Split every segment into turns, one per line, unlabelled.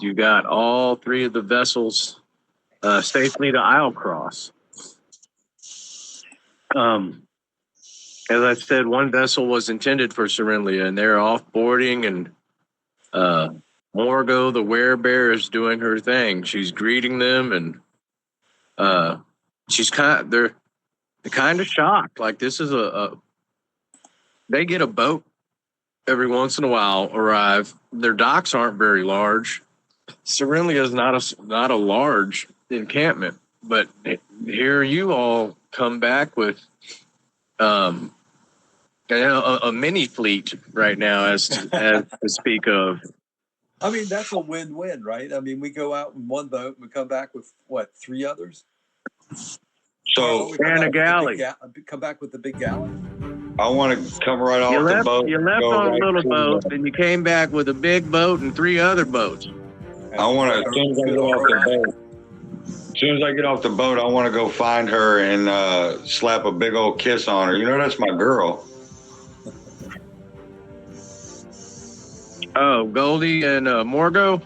you got all three of the vessels safely to Isle Cross. As I said, one vessel was intended for Serenlia, and they're off boarding, and Morgo, the werebear, is doing her thing. She's greeting them, and they're kind of shocked. Like, this is they get a boat every once in a while arrive. Their docks aren't very large. Serenlia is not a large encampment, but here you all come back with a mini fleet right now, as to speak of.
I mean, that's a win-win, right? I mean, we go out in one boat, we come back with what, 3 others?
So
and a galley.
Come back with the big galley.
I want to come right off the boat.
You left on a little boat, and you came back with a big boat and 3 other boats.
I want to, as soon as I get off the boat, I want to go find her and slap a big old kiss on her. You know, that's my girl.
Oh, Goldie and Morgo?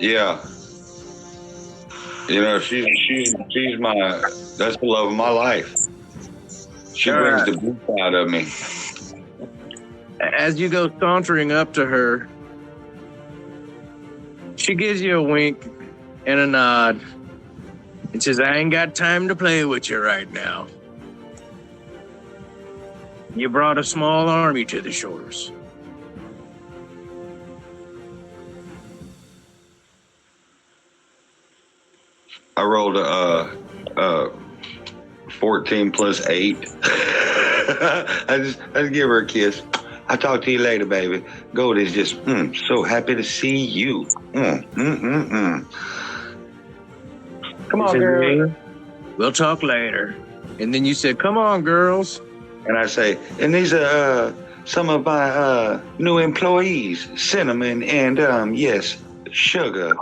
Yeah. You know, she's that's the love of my life. She brings the beast out of me.
As you go sauntering up to her, she gives you a wink and a nod and says, I ain't got time to play with you right now. You brought a small army to the shores.
I rolled a 14 plus 8. I just give her a kiss. I'll talk to you later, baby. Goldie's just so happy to see you. Come on, girl.
We'll talk later. And then you said, come on, girls.
And I say, and these are some of my new employees, Cinnamon and, yes, Sugar.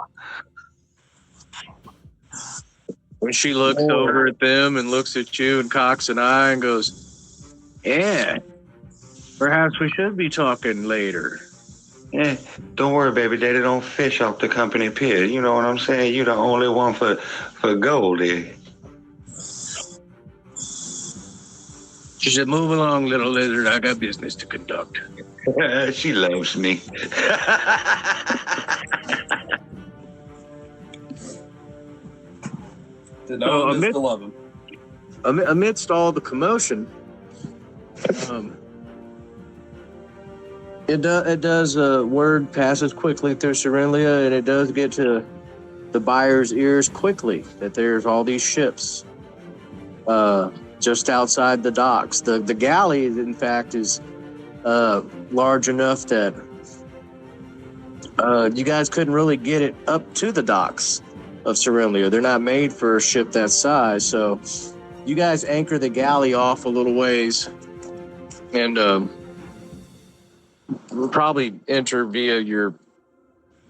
When she looks over at them and looks at you and cocks an eye and goes, yeah, perhaps we should be talking later.
Yeah, don't worry, baby. Daddy don't fish off the company pier. You know what I'm saying? You're the only one for Goldie.
She said, move along, little lizard. I got business to conduct.
She loves me.
Amidst all the commotion, it does word passes quickly through Serenlia, and it does get to the buyer's ears quickly that there's all these ships just outside the docks. The galley, in fact, is large enough that you guys couldn't really get it up to the docks of Serenlia. They're not made for a ship that size, so you guys anchor the galley off a little ways, and we'll probably enter via your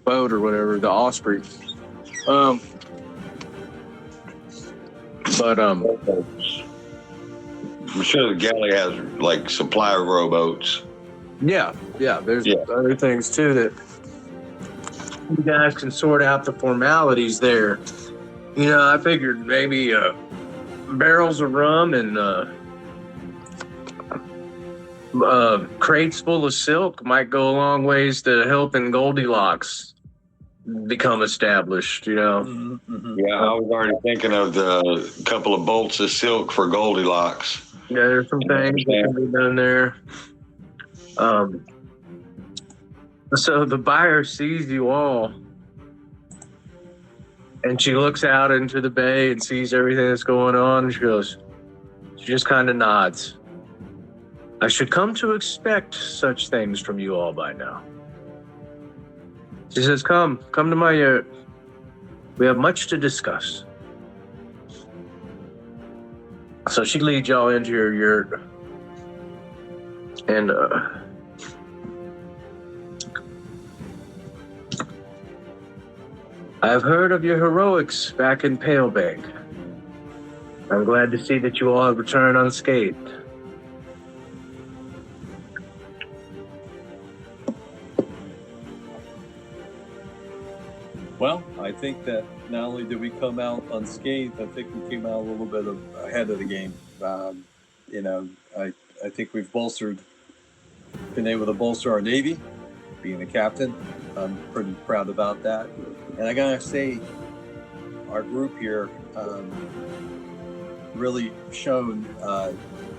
boat or whatever, the Osprey. I'm
sure the galley has like supply rowboats.
Yeah. There's other things too that you guys can sort out the formalities there. You know, I figured maybe barrels of rum and crates full of silk might go a long ways to helping Goldilocks become established, you know?
Mm-hmm.
Yeah, I was already thinking of the couple of bolts of silk for Goldilocks.
Yeah, there's some things that can be done there. So the buyer sees you all, and she looks out into the bay and sees everything that's going on, and she just kind of nods. I should come to expect such things from you all by now. She says, come to my yurt. We have much to discuss. So she leads y'all into your yurt, and I've heard of your heroics back in Palebank. I'm glad to see that you all have returned unscathed.
Well, I think that not only did we come out unscathed, I think we came out a little bit ahead of the game. You know, I think we've been able to bolster our Navy, being the captain. I'm pretty proud about that. And I gotta say, our group here really shown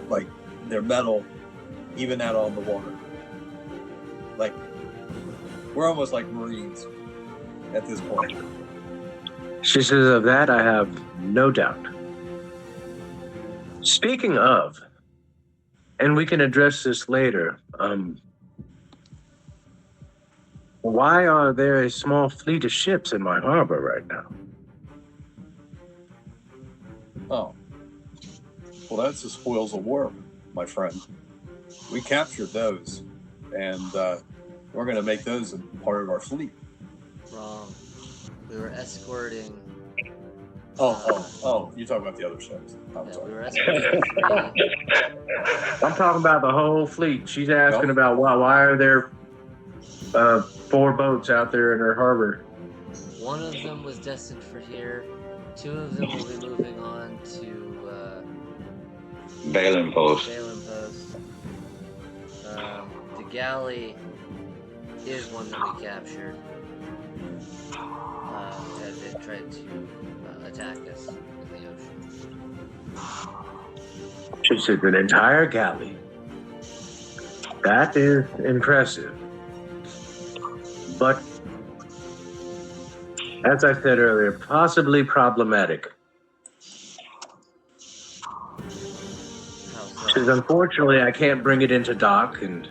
like their mettle even out on the water. Like, we're almost like Marines at this point.
She says, of that I have no doubt. Speaking of, and we can address this later, why are there a small fleet of ships in my harbor right now?
Oh. Well, that's the spoils of war, my friend. We captured those, and we're going to make those a part of our fleet.
Wrong. We were escorting.
Oh, you're talking about the other ships. I'm
Yeah,
sorry.
we were escorting three.
I'm talking about the whole fleet. She's asking about why are there 4 boats out there in her harbor?
One of them was destined for here. 2 of them will be moving on to
Bailing post.
Balin Post. The galley is one that we captured as it tried to attack us in the ocean.
She said an entire galley. That is impressive. But, as I said earlier, possibly problematic. She says, unfortunately, I can't bring it into dock, and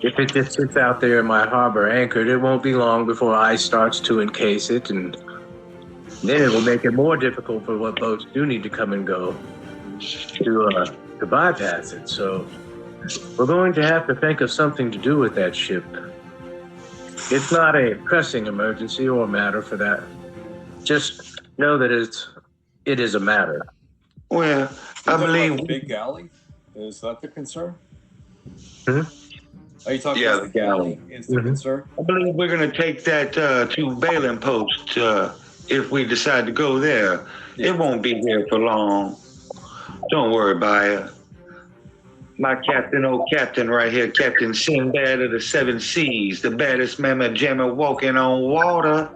if it just sits out there in my harbor anchored, it won't be long before ice starts to encase it, and then it will make it more difficult for what boats do need to come and go to bypass it. So we're going to have to think of something to do with that ship. It's not a pressing emergency or matter for that. Just know that it is a matter.
Well, I believe.
The big galley? Is that the concern?
Hmm?
Are you talking
Yeah,
about the galley? Is the
Mhm.
concern?
I believe we're going to take that to Bailing Post if we decide to go there.
Yeah.
It won't be here for long. Don't worry about it. My old captain right here, Captain Sinbad of the 7 Seas, the baddest mamma jamma walking on water,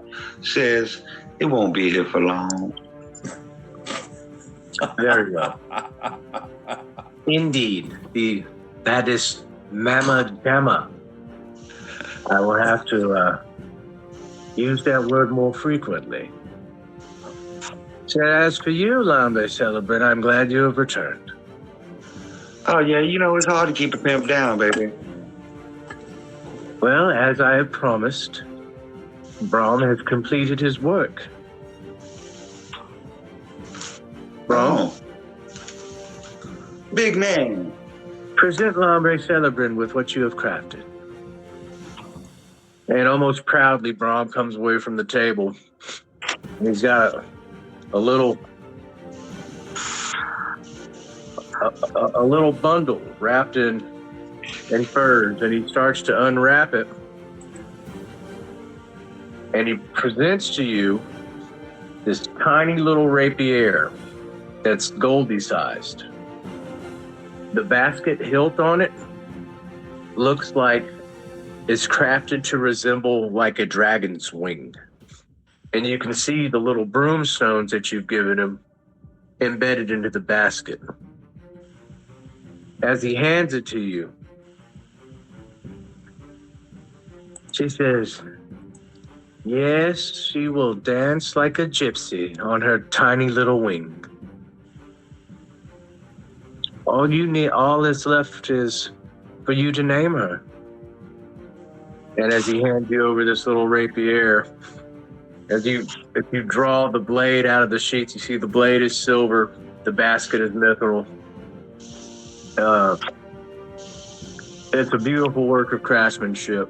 says it won't be here for long.
Very well. Indeed, the baddest mamma jamma. I will have to use that word more frequently. So as for you, Lambe Celebrant, I'm glad you have returned.
Oh, yeah, you know, it's hard to keep a pimp down, baby.
Well, as I have promised, Braun has completed his work. Braun,
Oh. Big man.
present Lambe Celebrant with what you have crafted. And almost proudly, Braun comes away from the table. He's got a little bundle wrapped in furs, and he starts to unwrap it, and he presents to you this tiny little rapier that's Goldie sized. The basket hilt on it looks like it's crafted to resemble like a dragon's wing, and you can see the little broomstones that you've given him embedded into the basket. As he hands it to you, she says, yes, she will dance like a gypsy on her tiny little wing. All that's left is for you to name her. And as he hands you over this little rapier, if you draw the blade out of the sheath, you see the blade is silver, the basket is mithril. It's a beautiful work of craftsmanship.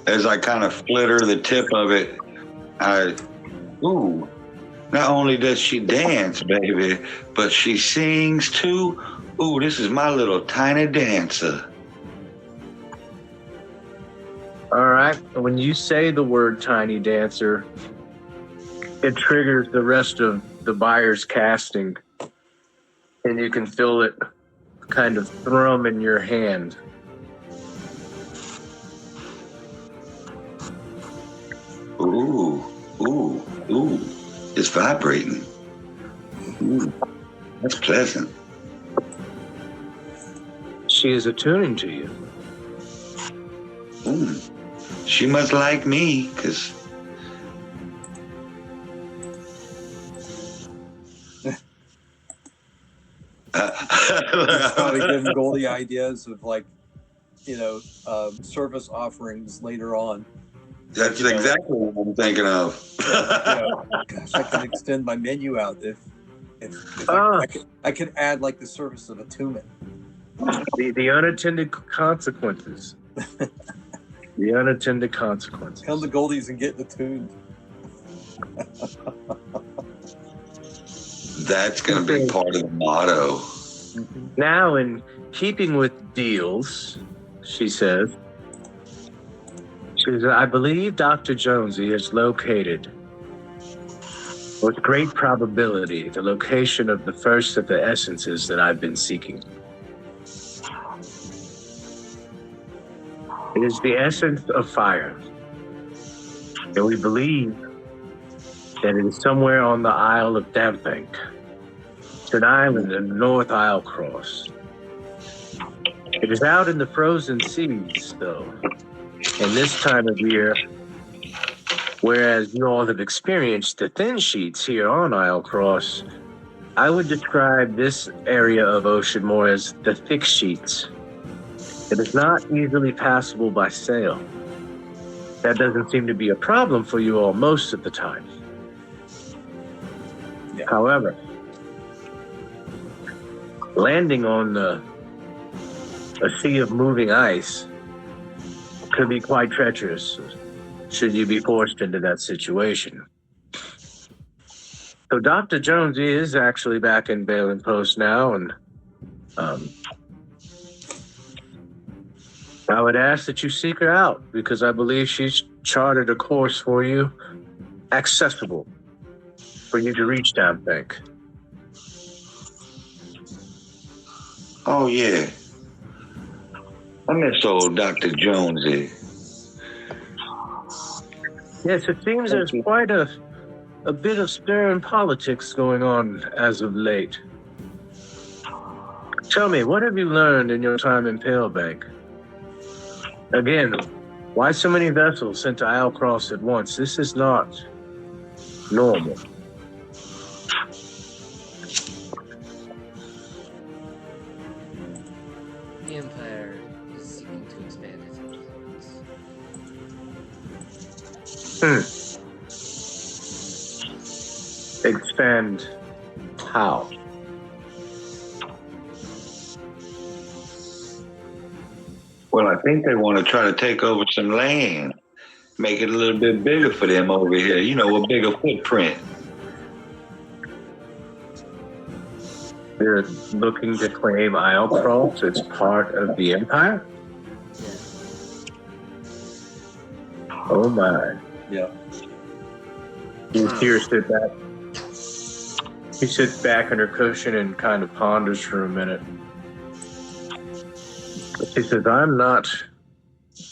As I kind of flitter the tip of it, not only does she dance, baby, but she sings too. Ooh, this is my little tiny dancer.
All right. When you say the word tiny dancer, it triggers the rest of the buyer's casting, and you can feel it kind of thrum in your hand.
Ooh, ooh, ooh. It's vibrating. Ooh, that's pleasant.
She is attuning to you.
Ooh. She must like me, because
He's probably giving Goldie ideas of like, service offerings later on.
that's exactly what I'm thinking of.
Gosh, I could extend my menu out if I could add like the service of attunement.
The unattended consequences. The unattended consequences.
Come to Goldie's and get attuned.
That's going to be part of the motto.
Now, in keeping with deals, she says, I believe Dr. Jonesy has located, with great probability, the location of the first of the essences that I've been seeking. It is the essence of fire. And we believe that it is somewhere on the Isle of Dampbank. It's an island in the North Isle Cross. It is out in the frozen seas, though. And this time of year, whereas you all have experienced the thin sheets here on Isle Cross, I would describe this area of ocean more as the thick sheets. It is not easily passable by sail. That doesn't seem to be a problem for you all most of the time.
Yeah.
However, landing on a sea of moving ice could be quite treacherous should you be forced into that situation. So Dr. Jones is actually back in Balin Post now, and I would ask that you seek her out, because I believe she's charted a course for you, accessible for you to reach Dampbank.
Oh, yeah. I miss old Dr. Jonesy.
Yes, it seems there's quite a bit of stir in politics going on as of late. Tell me, what have you learned in your time in Palebank? Again, why so many vessels sent to Isle Cross at once? This is not normal.
The Empire is seeking to expand its influence.
Expand how?
Well, I think they want to try to take over some land, make it a little bit bigger for them over here, a bigger footprint.
They're looking to claim Isle Cross as part of the Empire?
Yeah.
Oh my.
Yeah.
You see her sit back. She sits back in her cushion and kind of ponders for a minute. She says, I'm not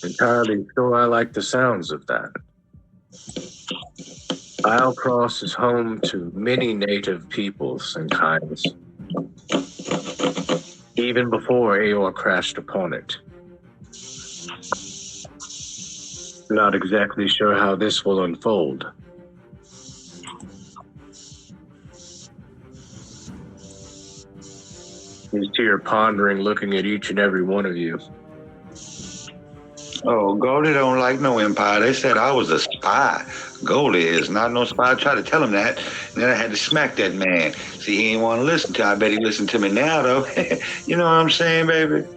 entirely sure I like the sounds of that. Isle Cross is home to many native peoples and kinds, even before Aor crashed upon it. Not exactly sure how this will unfold. You see her pondering, looking at each and every one of you.
Oh, Goldie don't like no empire. They said I was a spy. Goldie is not no spy. I tried to tell him that, and then I had to smack that man. See, he ain't want to listen to. I bet he listened to me now, though. You know what I'm saying, baby?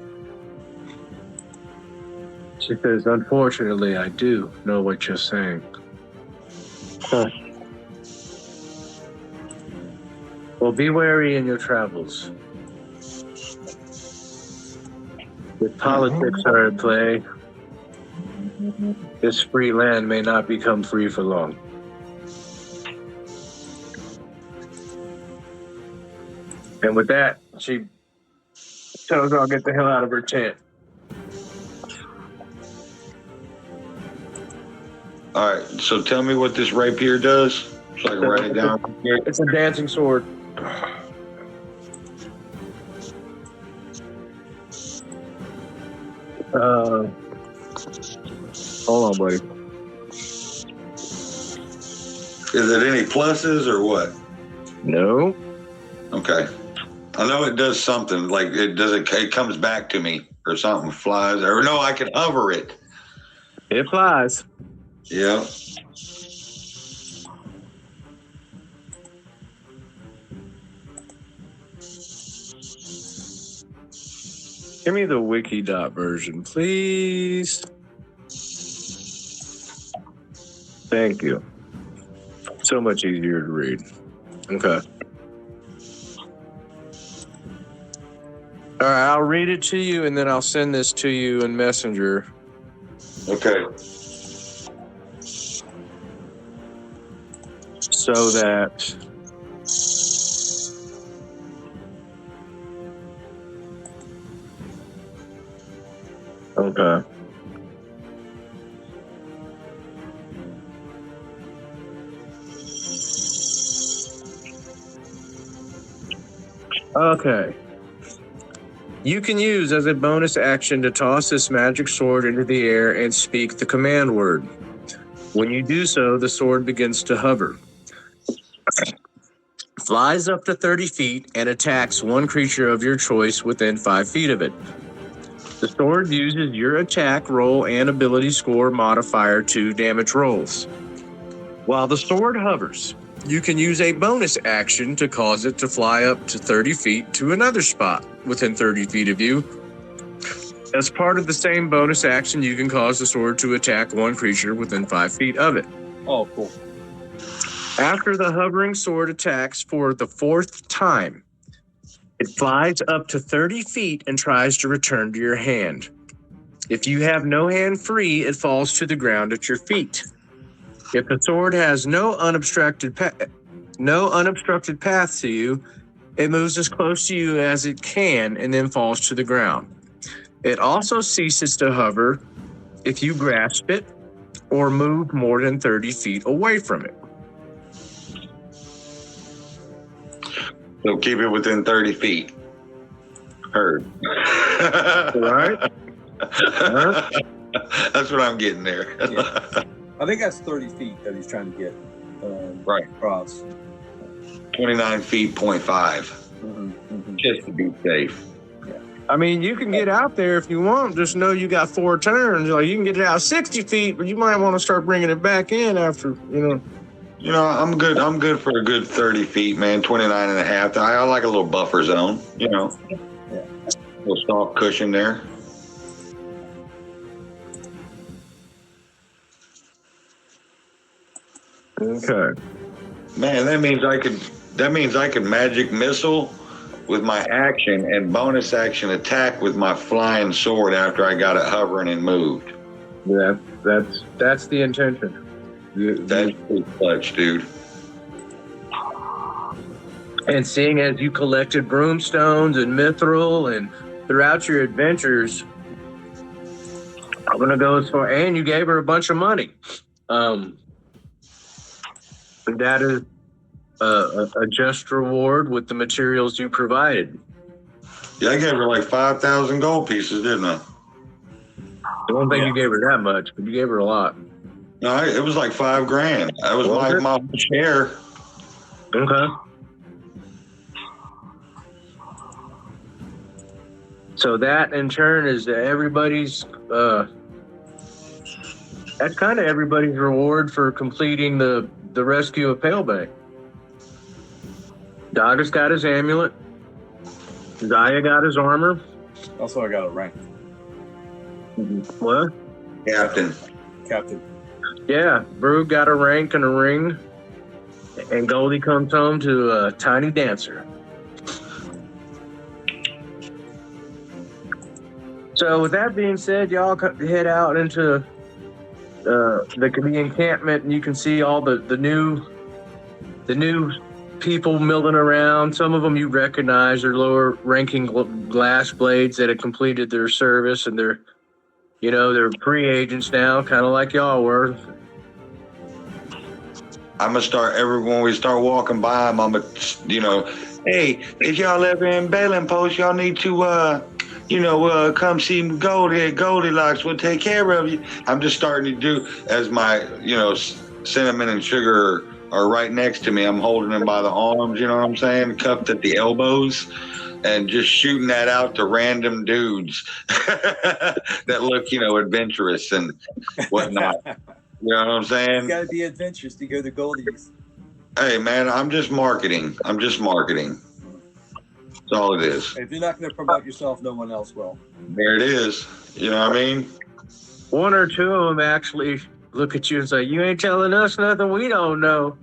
She says, unfortunately, I do know what you're saying. Huh. Well, be wary in your travels. If politics are at play, This free land may not become free for long. And with that, she tells her I'll get the hell out of her tent.
All right, so tell me what this rapier does, so I can write it down here.
It's a dancing sword. Hold on, buddy.
Is it any pluses or what?
No.
Okay. I know it does something, like it comes back to me or something, flies, or no, I can hover it.
It flies.
Yeah.
Give me the Wikidot version, please. Thank you. So much easier to read. Okay. All right, I'll read it to you and then I'll send this to you in Messenger.
Okay.
So that okay. Okay. You can use as a bonus action to toss this magic sword into the air and speak the command word. When you do so, the sword begins to hover. Flies up to 30 feet and attacks one creature of your choice within 5 feet of it. The sword uses your attack roll and ability score modifier to damage rolls. While the sword hovers, you can use a bonus action to cause it to fly up to 30 feet to another spot within 30 feet of you. As part of the same bonus action, you can cause the sword to attack one creature within 5 feet of it.
Oh, cool.
After the hovering sword attacks for the 4th time, it flies up to 30 feet and tries to return to your hand. If you have no hand free, it falls to the ground at your feet. If the sword has no unobstructed path to you, it moves as close to you as it can and then falls to the ground. It also ceases to hover if you grasp it or move more than 30 feet away from it.
So keep it within 30 feet. Heard.
Right?
That's what I'm getting there.
Yeah. I think that's 30 feet that he's trying to get
Right.
across.
29 feet, 0.5.
Mm-hmm.
Just to be safe.
I mean, you can get out there if you want. Just know you got 4 turns. Like, you can get it out 60 feet, but you might want to start bringing it back in after,
You know, I'm good. I'm good for a good 30 feet, man. 29 and a half. I like a little buffer zone,
Yeah.
A little soft cushion there.
Okay.
Man, that means I could magic missile with my action and bonus action attack with my flying sword after I got it hovering and moved.
Yeah, that's the intention.
That's pretty clutch, dude.
And seeing as you collected broomstones and mithril and throughout your adventures, I'm gonna go as far. And you gave her a bunch of money. That is a just reward with the materials you provided.
Yeah, I gave her like 5,000 gold pieces, didn't I?
I don't think you gave her that much, but you gave her a lot.
No, it was like $5,000. That was my share.
Okay. So that in turn is everybody's. That's kind of everybody's reward for completing the rescue of Palebank. Dagus got his amulet. Zaya got his armor.
Also, I got a rank.
What?
Captain.
Yeah, Brew got a rank and a ring. And Goldie comes home to a tiny dancer. So with that being said, y'all head out into the encampment, and you can see all the new people milling around. Some of them you recognize, they're lower ranking glass blades that have completed their service, and they're free agents now, kind of like y'all were.
I'm gonna start when we start walking by them. I'm gonna, hey, if y'all ever in Balin Post, y'all need to, come see Goldie at Goldilocks. We'll take care of you. I'm just starting to do as my, cinnamon and sugar are right next to me. I'm holding them by the arms. You know what I'm saying? Cuffed at the elbows, and just shooting that out to random dudes that look, adventurous and whatnot. You know what I'm saying?
You got to be adventurous to go to Goldie's.
Hey, man, I'm just marketing. That's all it is.
If you're not going to promote yourself, no one else will.
There it is. You know what I mean?
One or two of them actually look at you and say, "You ain't telling us nothing we don't know."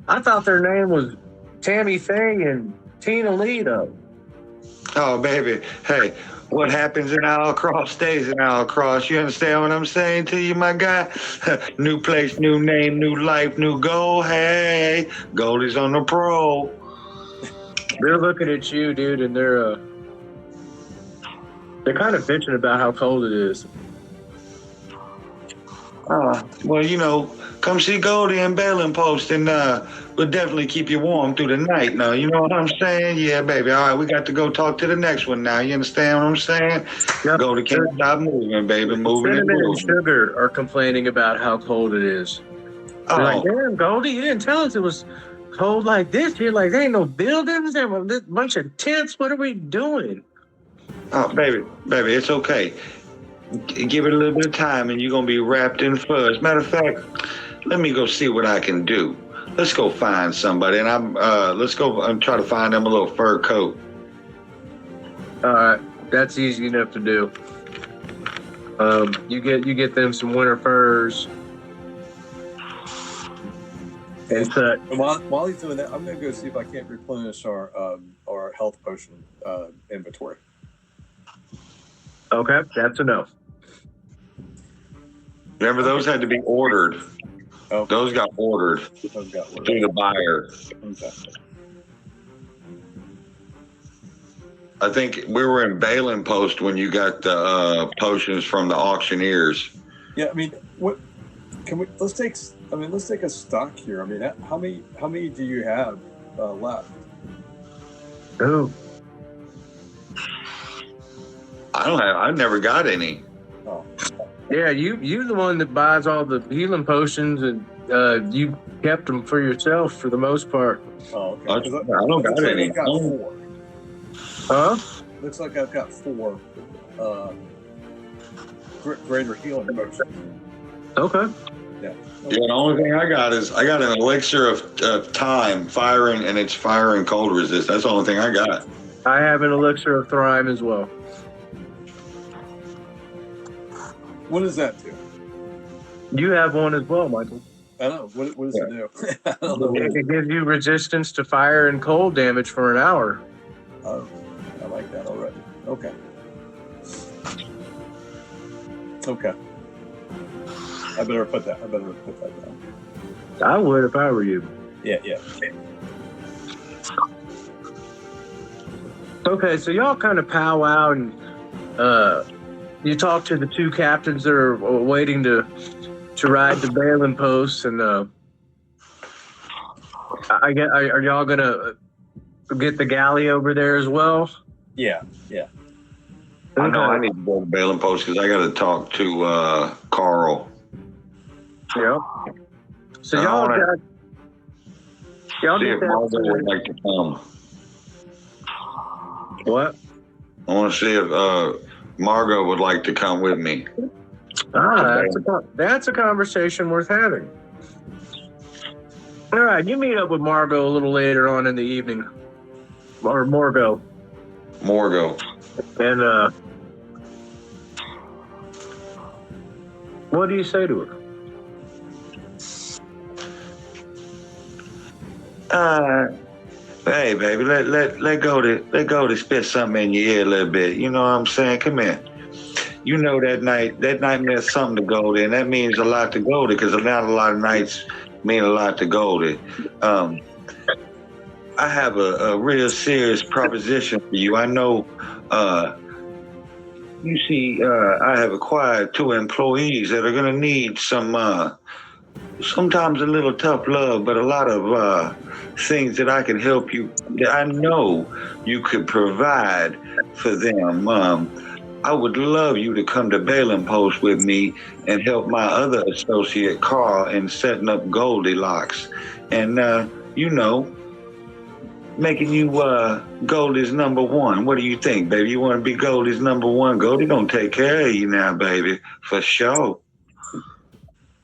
I thought their name was Tammy Faye and Tina Lee, though.
Oh, baby. Hey, what happens in Outcross stays in Outcross. You understand what I'm saying to you, my guy? New place, new name, new life, new goal. Hey, Goldie's on the pro.
They're looking at you, dude, and they're kind of bitching about how cold it is.
Well, come see Goldie and Balin Post, and we'll definitely keep you warm through the night. Now, you know what I'm saying? Yeah, baby. All right, we got to go talk to the next one now. You understand what I'm saying?
Yep.
Goldie can't stop moving, baby. Moving and
Cinnamon and
moving.
Sugar are complaining about how cold it is. They're like, "Damn, Goldie, you didn't tell us it was cold like this. You're like, there ain't no buildings. There a bunch of tents. What are we doing?"
Oh, baby, it's okay. Give it a little bit of time, and you're gonna be wrapped in fuzz. Matter of fact, let me go see what I can do. Let's go find somebody, and let's go and try to find them a little fur coat.
All right, that's easy enough to do. You get them some winter furs. And
while he's doing that, I'm gonna go see if I can't replenish our health potion inventory.
Okay, that's enough.
Remember, those had to be ordered.
Oh,
Those got ordered through the buyer.
Okay.
I think we were in Balin Post when you got the potions from the auctioneers.
Yeah, I mean, what can we? Let's take a stock here. I mean, how many do you have left?
Ooh.
I've never got any.
Oh.
Yeah, you're the one that buys all the healing potions, and you kept them for yourself for the most part.
Oh, okay.
I don't got any.
I've got 4.
Huh?
Looks like I've got 4 greater healing potions.
Okay.
Yeah, the only thing I got an elixir of time, firing, and it's fire and cold resist. That's the only thing I got.
I have an elixir of Thrime as well.
What does that do?
You have one as well, Michael.
I don't know. What does it do? I don't know.
It gives you resistance to fire and cold damage for an hour.
Oh, I like that already. Okay. I better put that down.
I would if I were you.
Yeah.
Okay, so y'all kind of powwow and you talk to the 2 captains that are waiting to ride the Balin Post, and are y'all gonna get the galley over there as well?
Yeah.
I know I need to go to Balin Post because I got to talk to Carl.
Yep. So y'all
see
get
if Margo would like to come.
What?
I want to see if Margo would like to come with me.
That's a conversation worth having. All right, you meet up with Margo a little later on in the evening, or Morgo. And what do you say to her?
Hey, baby, let go to spit something in your ear a little bit. You know what I'm saying? Come here. you know that night meant something to Goldie, and that means a lot to Goldie because not a lot of nights mean a lot to Goldie. I have a real serious proposition for you. I know, you see, I have acquired 2 employees that are going to need sometimes a little tough love, but a lot of things that I can help you, that I know you could provide for them. I would love you to come to Bailing Post with me and help my other associate, Carl, in setting up Goldilocks. And, making you Goldie's number one. What do you think, baby? You want to be Goldie's number one? Goldie gonna take care of you now, baby, for sure.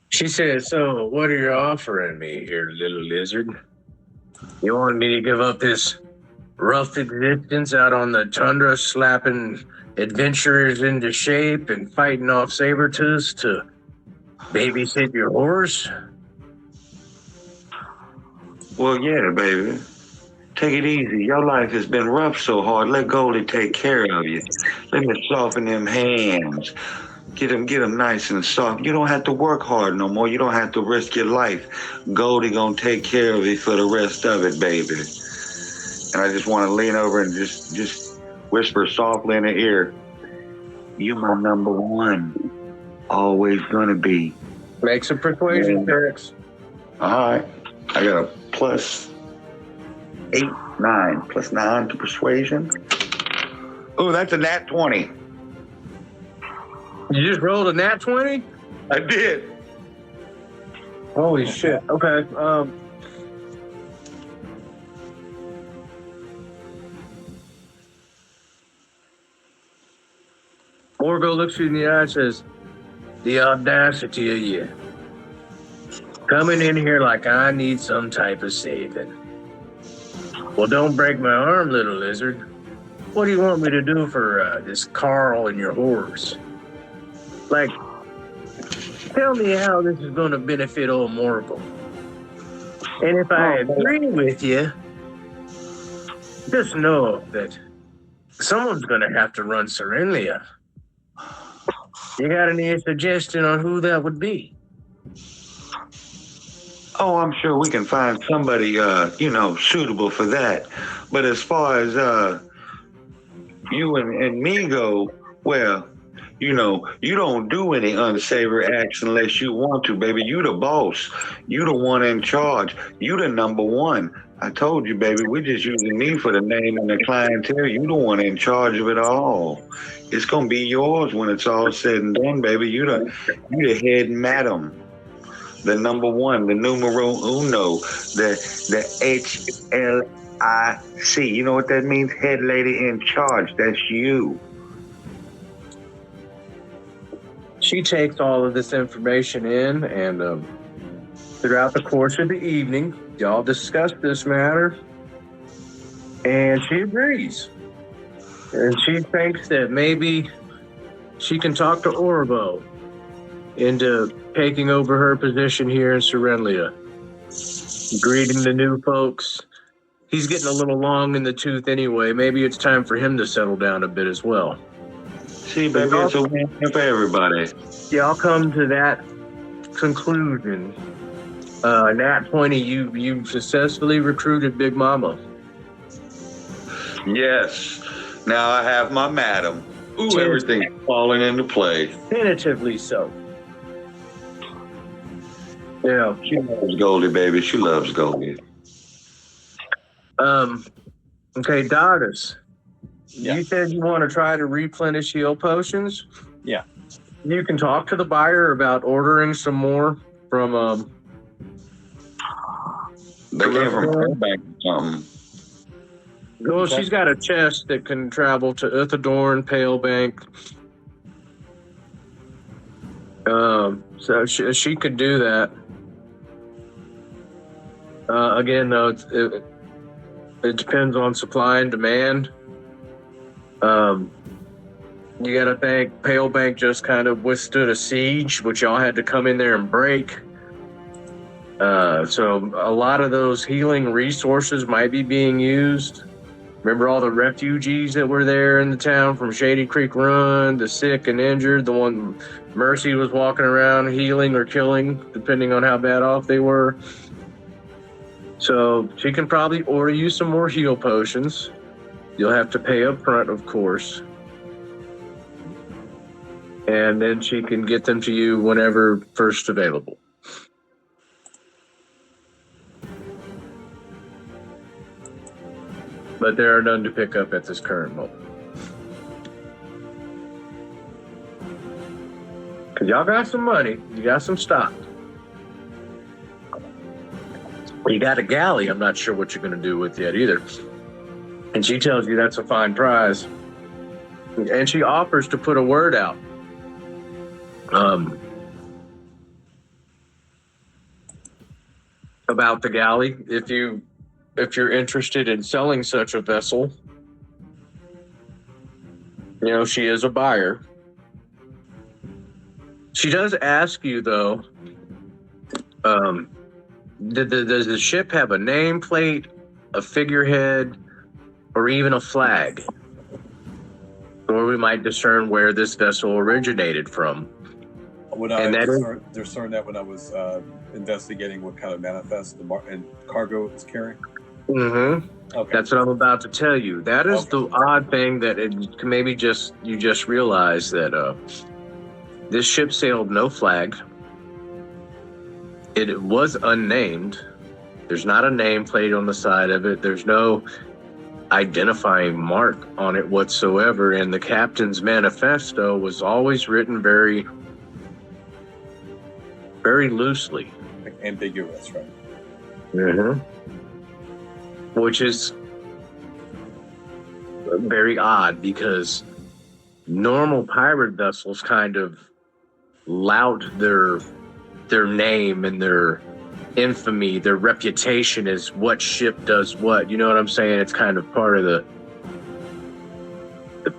She said, so what are you offering me here, little lizard? You want me to give up this rough existence out on the tundra, slapping adventurers into shape and fighting off saber-tooths to babysit your horse?
Well, yeah, baby. Take it easy. Your life has been rough so hard. Let Goldie take care of you. Let me soften them hands. Get them nice and soft. You don't have to work hard no more. You don't have to risk your life. Goldie gonna take care of you for the rest of it, baby. And I just want to lean over and just whisper softly in her ear, you my number one. Always gonna be.
Make some persuasion checks.
All right. I got a +8, 9. +9 to persuasion. Oh, that's a nat 20.
You just rolled a nat 20?
I did.
Holy shit. Okay. Morgo looks you in the eye and says, the audacity of you. Coming in here like I need some type of saving. Well, don't break my arm, little lizard. What do you want me to do for this Carl and your horse? Like, tell me how this is going to benefit old Morgul. And if I agree with you, just know that someone's going to have to run Serenlia. You got any suggestion on who that would be?
Oh, I'm sure we can find somebody, suitable for that. But as far as you and me go, well, you don't do any unsavory acts unless you want to, baby. You the boss. You the one in charge. You the number one. I told you, baby, we're just using me for the name and the clientele. You the one in charge of it all. It's going to be yours when it's all said and done, baby. You the head madam. The number one, the numero uno, the HLIC. You know what that means? Head lady in charge. That's you.
She takes all of this information in, and throughout the course of the evening, y'all discuss this matter, and she agrees. And she thinks that maybe she can talk to Orvo into taking over her position here in Serenlia, greeting the new folks. He's getting a little long in the tooth anyway. Maybe it's time for him to settle down a bit as well.
See, baby, it's a win for everybody.
Y'all come to that conclusion. Nat 20, you successfully recruited Big Mama.
Yes. Now I have my madam. Ooh,
Cheers.
everything's falling into place.
Definitively so. Yeah.
She loves Goldie, baby. She loves Goldie.
Okay, Dardus.
Yeah.
You said you want to try to replenish heal potions?
Yeah.
You can talk to the buyer about ordering some more from
They came from Burbank or something.
well, she's got a chest that can travel to Uthadorn, Palebank. So she could do that. Again, though, it depends on supply and demand. You got to think Palebank just kind of withstood a siege, which y'all had to come in there and break. So a lot of those healing resources might be being used. Remember all the refugees that were there in the town from Shady Creek Run, the sick and injured, the one Mercy was walking around healing or killing, depending on how bad off they were. So she can probably order you some more heal potions. You'll have to pay up front, of course. And then she can get them to you whenever first available. But there are none to pick up at this current moment. Because y'all got some money, you got some stock. You got a galley, I'm not sure what you're going to do with yet either. And she tells you that's a fine prize. And she offers to put a word out. About the galley, if you're interested in selling such a vessel. You know, she is a buyer. She does ask you, though, does the ship have a nameplate, a figurehead, or even a flag? Or we might discern where this vessel originated from.
When I discerned that when I was investigating what kind of manifest and cargo it was carrying.
Mm-hmm.
Okay.
That's what I'm about to tell you. That is the odd thing that maybe you just realized that this ship sailed no flag. It was unnamed. There's not a nameplate on the side of it. There's no identifying mark on it whatsoever. And the captain's manifesto was always written very, very loosely.
Ambiguous, right?
Mm-hmm. Which is very odd because normal pirate vessels kind of lout their name and their infamy, their reputation as what ship does what. You know what I'm saying? It's kind of part of the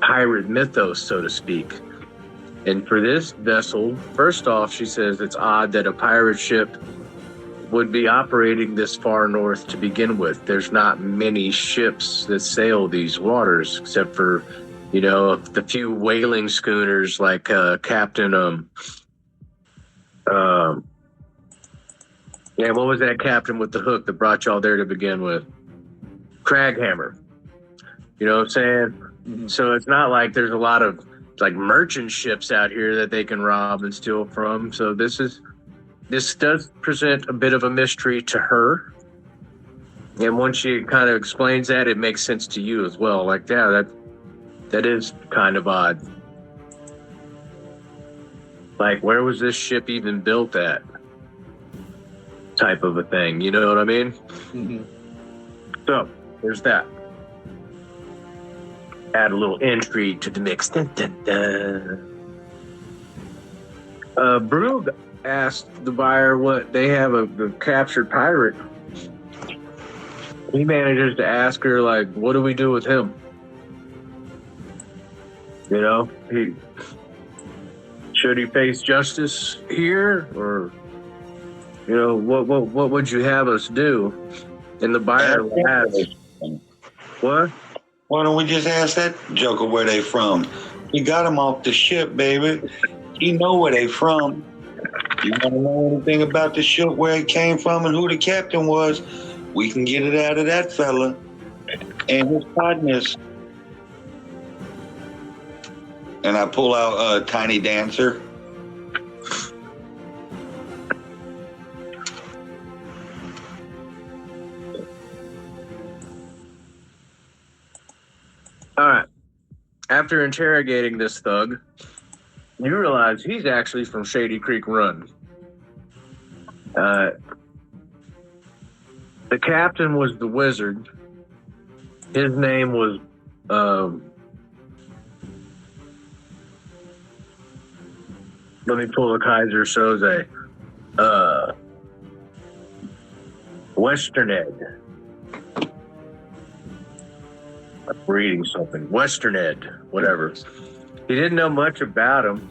pirate mythos, so to speak. And for this vessel, first off, she says it's odd that a pirate ship would be operating this far north to begin with. There's not many ships that sail these waters, except for, you know, the few whaling schooners like Captain what was that captain with the hook that brought y'all there to begin with? Craghammer. You know what I'm saying?
Mm-hmm.
So it's not like there's a lot of like merchant ships out here that they can rob and steal from. So this does present a bit of a mystery to her. And once she kind of explains that, it makes sense to you as well. Like, yeah, that is kind of odd. Like, where was this ship even built at? Type of a thing. You know what I mean?
Mm-hmm.
So, there's that. Add a little intrigue to the mix. Dun, dun, dun. Brug asked the buyer what they have a captured pirate. He manages to ask her, like, what do we do with him? You know, should he face justice here, or, you know, what would you have us do? And the buyer asks, what?
Why don't we just ask that joker where they from? He got him off the ship, baby. He know where they from. You want to know anything about the ship, where it came from, and who the captain was? We can get it out of that fella and his partners. And I pull out a tiny dancer.
All right. After interrogating this thug, you realize he's actually from Shady Creek Run. The captain was the wizard. His name was let me pull the Kaiser Soze. Western Ed. I'm reading something. Western Ed, whatever. He didn't know much about him.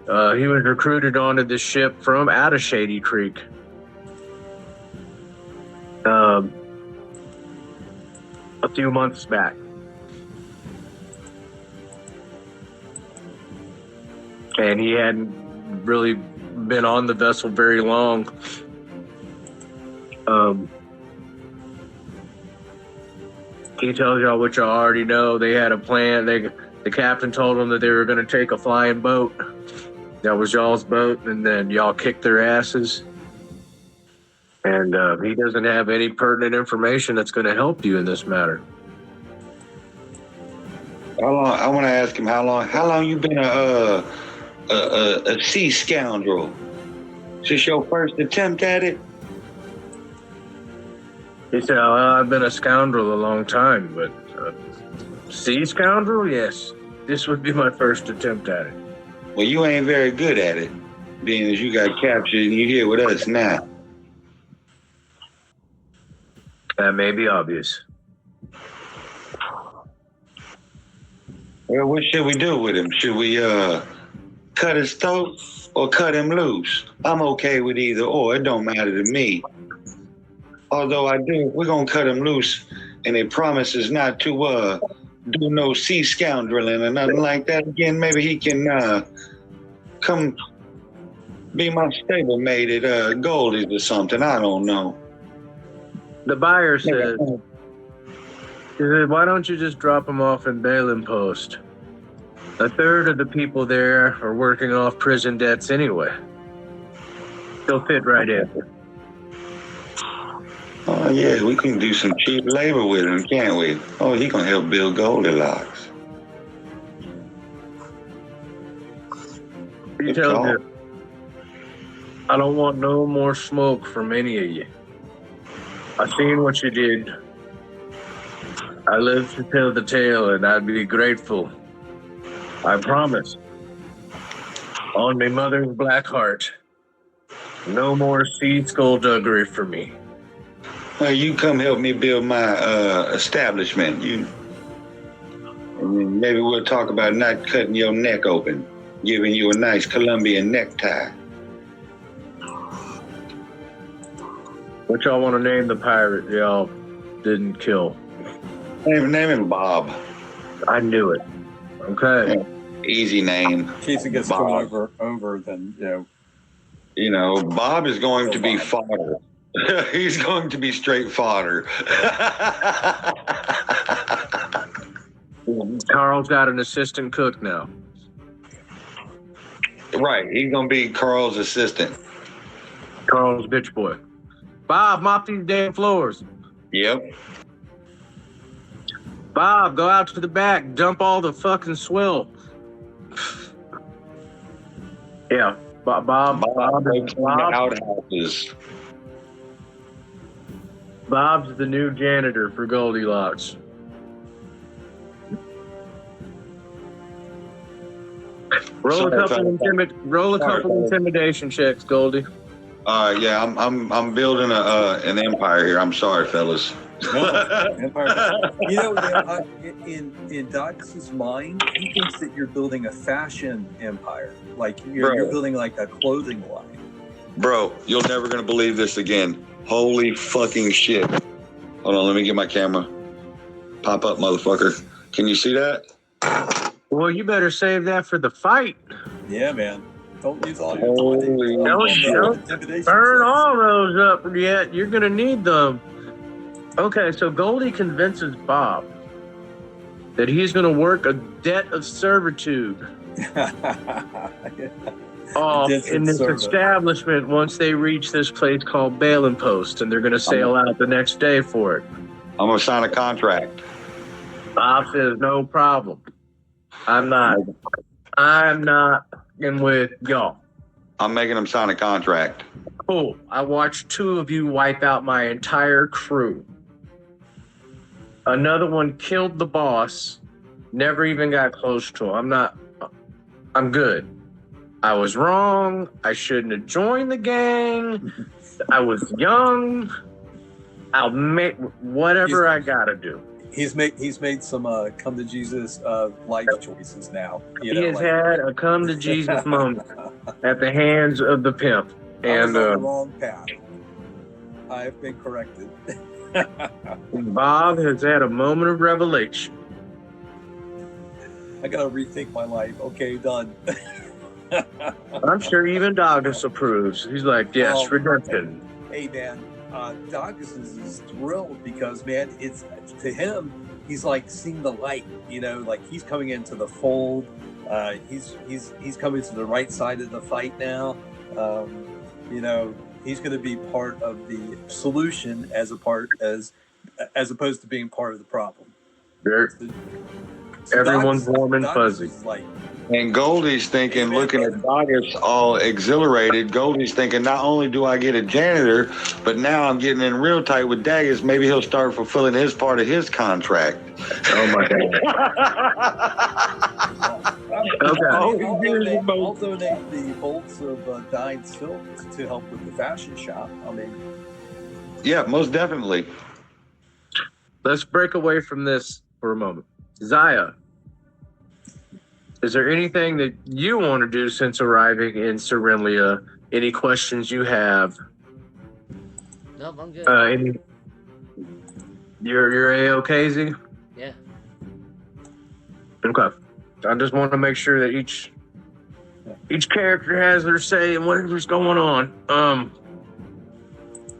He was recruited onto this ship from out of Shady Creek. A few months back. and he hadn't really been on the vessel very long. He tells y'all what y'all already know. They had a plan. The captain told them that they were going to take a flying boat. That was y'all's boat, and then y'all kicked their asses. And he doesn't have any pertinent information that's going to help you in this matter.
How long? I want to ask him how long you been a sea scoundrel? Is this your first attempt at it?
He said, I've been a scoundrel a long time, but sea scoundrel? Yes. This would be my first attempt at it.
Well, you ain't very good at it, being as you got captured and you're here with us now.
That may be obvious.
Well, what should we do with him? Should we cut his throat or cut him loose? I'm okay with either or. It don't matter to me. Although we're gonna cut him loose, and it promises not to do no sea scoundreling or nothing like that again. Maybe he can come be my stablemate at Goldie's or something. I don't know.
The buyer said, why don't you just drop him off in Balin Post? A third of the people there are working off prison debts anyway. They'll fit right in.
Oh, yeah, we can do some cheap labor with him, can't we? Oh, he gonna help build Goldilocks.
He tells you, I don't want no more smoke from any of you. I seen what you did. I lived to tell the tale, and I'd be grateful. I promise. On my mother's black heart, no more sea skullduggery for me.
Well, you come help me build my establishment. And maybe we'll talk about not cutting your neck open, giving you a nice Colombian necktie.
What y'all want to name the pirate y'all didn't kill?
Name him Bob.
I knew it. Okay.
Easy name.
In case it gets
Bob.
thrown over, then
You know, Bob is going to be
Bob.
fodder. He's going to be straight fodder.
Carl's got an assistant cook now.
Right, he's gonna be Carl's assistant.
Carl's bitch boy. Bob, mop these damn floors.
Yep.
Bob, go out to the back, dump all the fucking swill. Yeah, Bob
makes the outhouses.
Bob's the new janitor for Goldilocks. Roll a couple intimidation checks, Goldie.
Yeah, I'm building an empire here. I'm sorry, fellas.
Empire. You know, in Dodge's mind, he thinks that you're building a fashion empire, like you're building like a clothing line.
Bro, you're never gonna believe this again. Holy fucking shit! Hold on, let me get my camera. Pop up, motherfucker. Can you see that?
Well, you better save that for the fight.
Yeah, man. Don't use all
Holy
your
Don't burn all those up yet. You're gonna need them. Okay, so Goldie convinces Bob that he's gonna work a debt of servitude off in this establishment once they reach this place called Balin Post, and they're gonna sail out the next day for it.
I'm gonna sign a contract.
Bob says, no problem. I'm not in with y'all.
I'm making him sign a contract.
Cool. I watched two of you wipe out my entire crew. Another one killed the boss. Never even got close to him. I'm good. I was wrong. I shouldn't have joined the gang. I was young. I'll make whatever I gotta do.
He's made some come to Jesus life choices now.
He has had a come to Jesus moment at the hands of the pimp.
And on the wrong path. I've been corrected.
Bob has had a moment of revelation.
I gotta rethink my life. Okay, done.
I'm sure even Douglas approves. He's like, yes,
Well,
redemption.
Hey man, Douglas is thrilled because man, it's to him, he's like seeing the light. You know, like he's coming into the fold. He's coming to the right side of the fight now. You know, he's going to be part of the solution as opposed to being part of the problem.
Everyone's warm and
Douglas
fuzzy.
is like,
And Goldie's thinking,
Amen,
looking
brother.
at Doggett all exhilarated. Goldie's thinking, not only do I get a janitor, but now I'm getting in real tight with Daggett. Maybe he'll start fulfilling his part of his contract.
Oh my God. Okay.
I'll donate the bolts of dyed silk to help with the fashion shop. I mean,
Yeah, most definitely.
Let's break away from this for a moment. Zaya, is there anything that you want to do since arriving in Serenlia? Any questions you have?
Nope, I'm good.
You're A-OK, Z?
Yeah.
Okay. I just want to make sure that each character has their say in whatever's going on.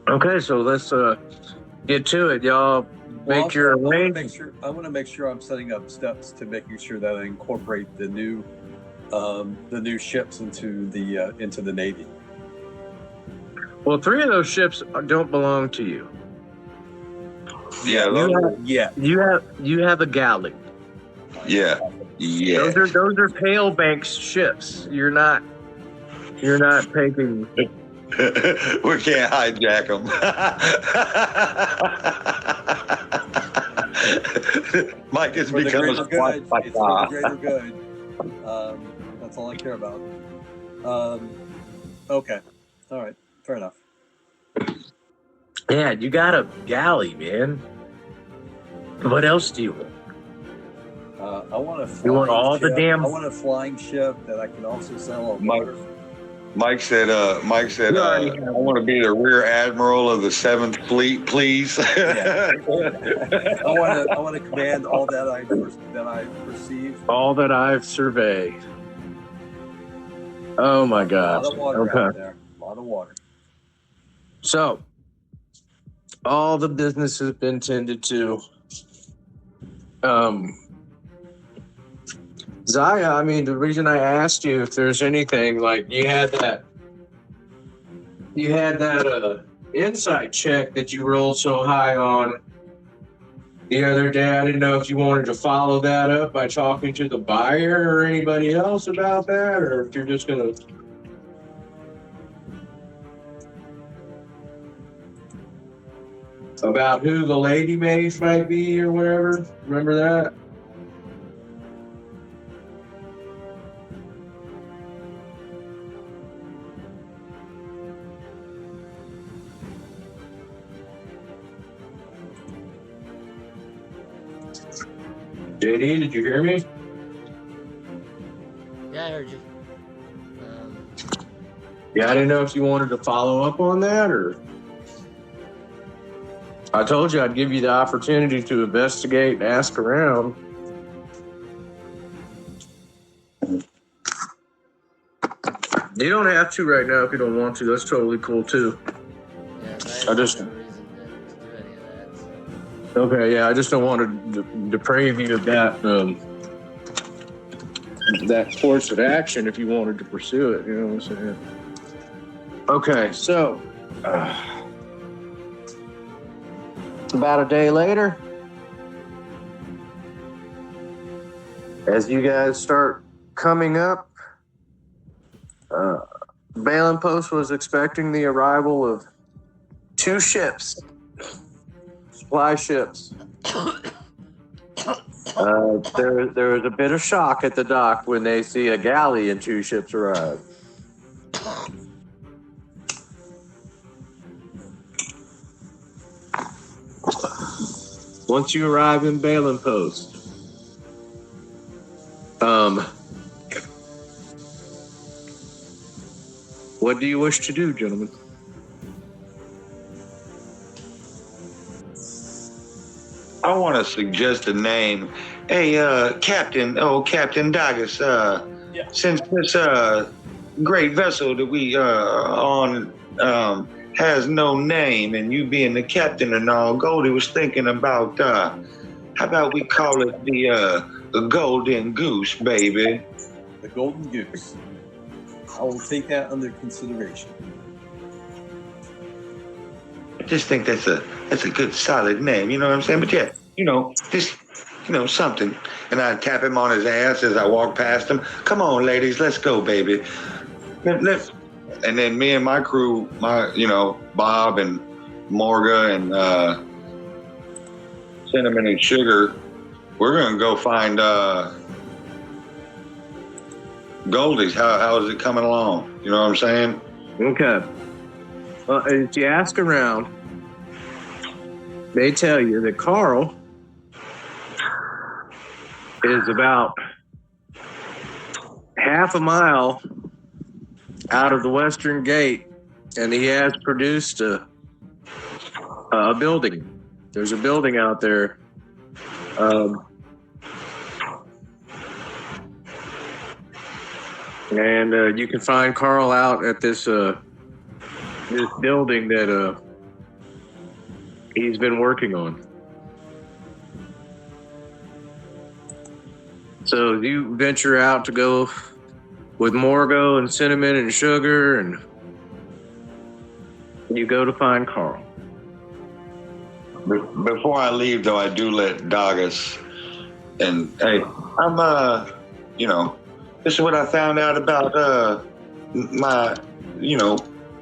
Okay, so let's get to it, y'all. Make your arrangements.
I want to make sure I'm setting up steps to making sure that I incorporate the new ships into the Navy.
Well, 3 of those ships don't belong to you.
Yeah,
You have a galley.
yeah.
Those are Pale Bank's ships. You're not taking.
We can't hijack them. Mike has
For the
become
greater
a
good.
spot.
It's for the greater good. That's all I care about. Okay. All right. Fair enough.
Yeah, you got a galley, man. What else do you want?
I want a
You want
flying
all the
ship.
damn-
I want a flying ship that I can also sell on
Mike.
water.
Mike said, I want to be the rear admiral of the 7th Fleet, please.
Yeah. I want to command all that I perceive.
All that I've surveyed. Oh my
A
gosh.
lot of water
Okay.
out there. A lot of water.
So, all the business has been tended to. Zaya, I mean, the reason I asked you if there's anything, like you had that insight check that you rolled so high on the other day. I didn't know if you wanted to follow that up by talking to the buyer or anybody else about that, or if you're just gonna. About who the lady maid might be or whatever. Remember that? JD, did you hear me?
Yeah, I heard you.
Yeah, I didn't know if you wanted to follow up on that, or I told you I'd give you the opportunity to investigate and ask around. You don't have to right now if you don't want to. That's totally cool too.
Yeah,
I just-
no reason to do any of that. So.
Okay, yeah, I just don't want to deprave you of that course of action if you wanted to pursue it. You know what I'm saying? Okay, so about a day later, as you guys start coming up, Balin Post was expecting the arrival of 2 ships, supply ships. There was a bit of shock at the dock when they see a galley and 2 ships arrive. Once you arrive in Balin Post, what do you wish to do, gentlemen?
I want to suggest a name. Hey, Captain Doggett,
Yeah.
since great vessel that we on has no name, and you being the captain and all, Goldie was thinking about how about we call it the Golden Goose, baby?
The Golden Goose. I will take that under consideration.
I just think that's a good solid name, you know what I'm saying? But yeah, just something. And I tap him on his ass as I walk past him. Come on, ladies, let's go, baby. Let's. And then me and my crew, Bob and Morga and Cinnamon and Sugar, we're gonna go find Goldie's. How is it coming along? You know what I'm saying?
Okay. Well, if you ask around, they tell you that Carl is about half a mile out of the western gate, and he has produced a building. There's a building out there. And you can find Carl out at this building that he's been working on. So you venture out to go with Morgo and Cinnamon and Sugar, and you go to find Carl.
Before I leave, though, I do let Doggis, and hey, I'm this is what I found out about my,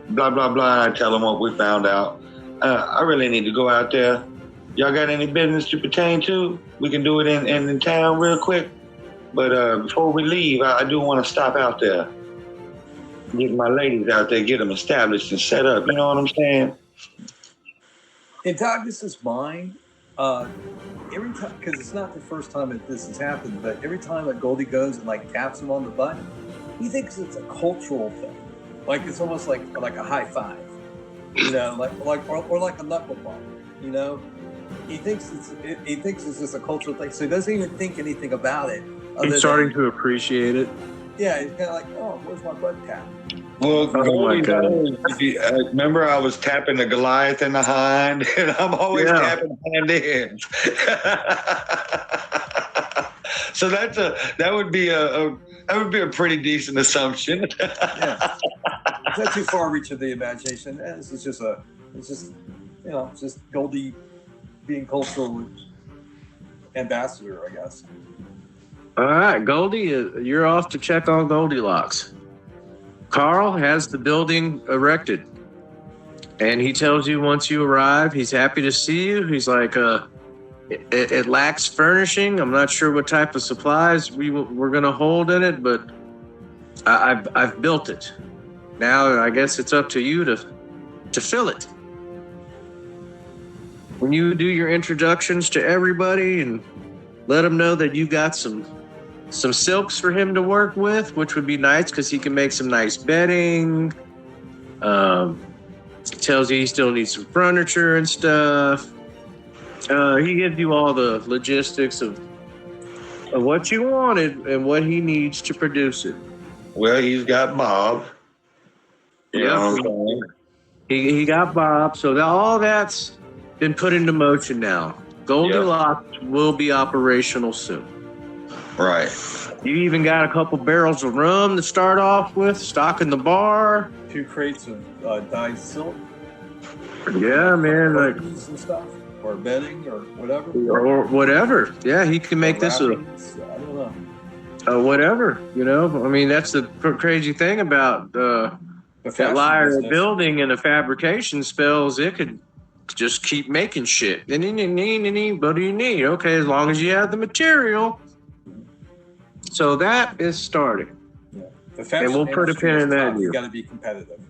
blah blah blah. And I tell them what we found out. I really need to go out there. Y'all got any business to pertain to? We can do it in town real quick. But before we leave, I do want to stop out there, get my ladies out there, get them established and set up. You know what I'm saying?
In Douglas's mind, every time, because it's not the first time that this has happened, but every time that Goldie goes and like taps him on the butt, he thinks it's a cultural thing. Like it's almost like a high five, like or like a knuckle bump, He thinks it's just a cultural thing, so he doesn't even think anything about it.
He's starting to appreciate it.
Yeah, he's kind of like, oh, where's my butt tap?
Well,
Oh my God.
Remember I was tapping the Goliath in the hind, and I'm always tapping hind ends. So that would be a pretty decent assumption.
Yeah, it's not too far reach of the imagination. It's just Goldie being cultural ambassador, I guess.
All right, Goldie, you're off to check on Goldilocks. Carl has the building erected, and he tells you once you arrive, he's happy to see you. He's like, it lacks furnishing. I'm not sure what type of supplies we're going to hold in it, but I've built it. Now I guess it's up to you to fill it. When you do your introductions to everybody and let them know that you got some silks for him to work with, which would be nice because he can make some nice bedding. Tells you he still needs some furniture and stuff. He gives you all the logistics of what you wanted and what he needs to produce it.
Well, he's got Bob.
Yeah, he got Bob. So all that's been put into motion now. Goldilocks will be operational soon.
Right.
You even got a couple barrels of rum to start off with, stocking the bar.
2 crates of dyed silk.
Yeah, man, like
and stuff, or bedding, or whatever.
or whatever. Yeah, he can make this
I don't know.
whatever. I mean, that's the crazy thing about that Liar building and the fabrication spells. It could just keep making shit. What do you need? Okay, as long as you have the material. So that is starting.
Yeah.
And we'll put a pin in that.
You got to be competitive.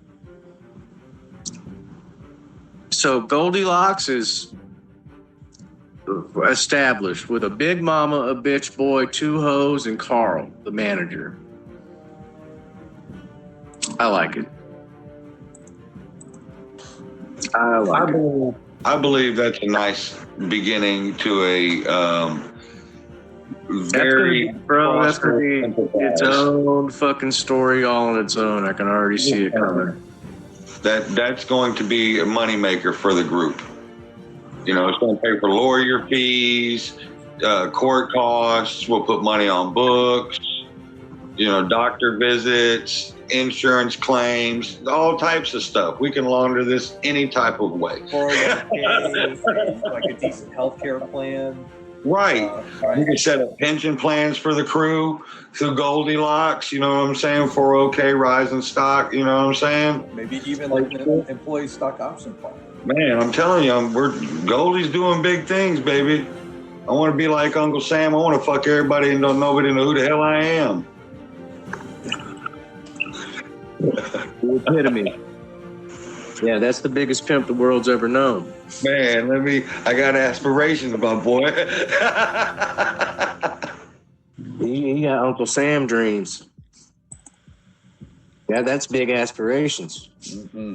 So Goldilocks is established with a big mama, a bitch boy, 2 hoes, and Carl, the manager. I like it.
I believe that's a nice beginning to very
bro. That's gonna be its
cross-sympathized.
own fucking story, all on its own. I can already see it coming.
That's going to be a moneymaker for the group. You know, it's going to pay for lawyer fees, court costs. We'll put money on books, you know, doctor visits, insurance claims, all types of stuff. We can launder this any type of way.
401k, like a decent healthcare plan.
Right. We
Right.
can set up pension plans for the crew through Goldilocks, you know what I'm saying? 401k, rising stock, you know what I'm saying?
Maybe even like an employee stock option plan.
Man, I'm telling you, Goldie's doing big things, baby. I want to be like Uncle Sam. I want to fuck everybody and don't nobody know who the hell I am.
The epitome. Yeah, that's the biggest pimp the world's ever known.
Man, I got aspirations, my boy.
He got Uncle Sam dreams. Yeah, that's big aspirations.
Mm-hmm.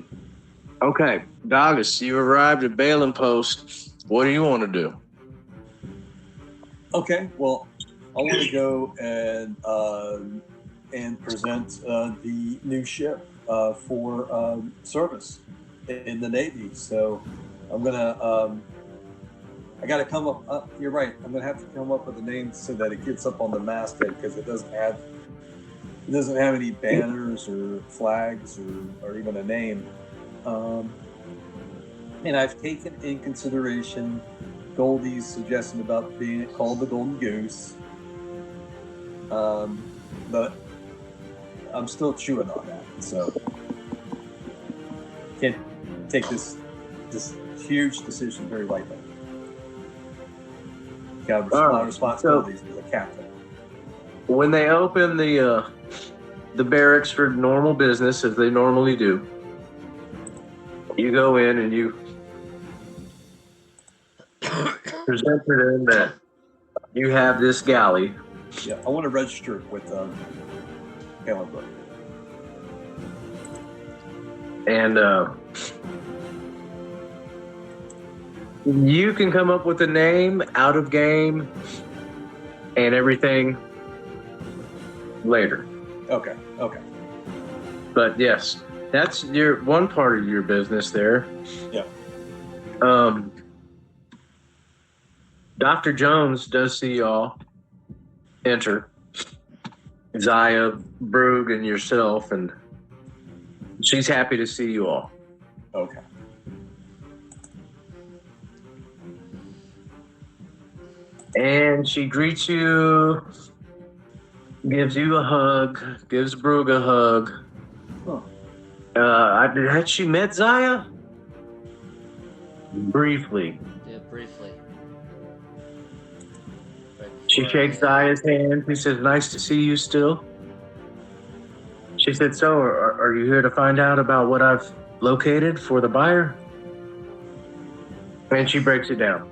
Okay, Douglas, you arrived at Balen Post. What do you want to do?
Okay, well, I want to go and present the new ship for service in the Navy. So I'm gonna I got to come up. You're right. I'm gonna have to come up with a name so that it gets up on the masthead because it doesn't have any banners or flags or even a name. And I've taken in consideration Goldie's suggestion about being called the Golden Goose. But I'm still chewing on that, so can't take this huge decision very lightly. Got a lot of responsibilities as a captain.
When they open the barracks for normal business, as they normally do, you go in and you present to them that you have this galley.
Yeah, I want to register with Hallenberg.
And you can come up with a name out of game and everything later.
Okay.
But yes, that's your one part of your business there.
Yeah.
Dr. Jones does see y'all enter. Zaya, Brug, and yourself, and she's happy to see you all.
Okay.
And she greets you, gives you a hug, gives Brug a hug.
Huh.
Had she met Zaya? Briefly.
Yeah, briefly. Right
She
before
shakes
I-
Zaya's hand. She says, "Nice to see you still." She said, "So, are you here to find out about what I've located for the buyer?" And she breaks it down.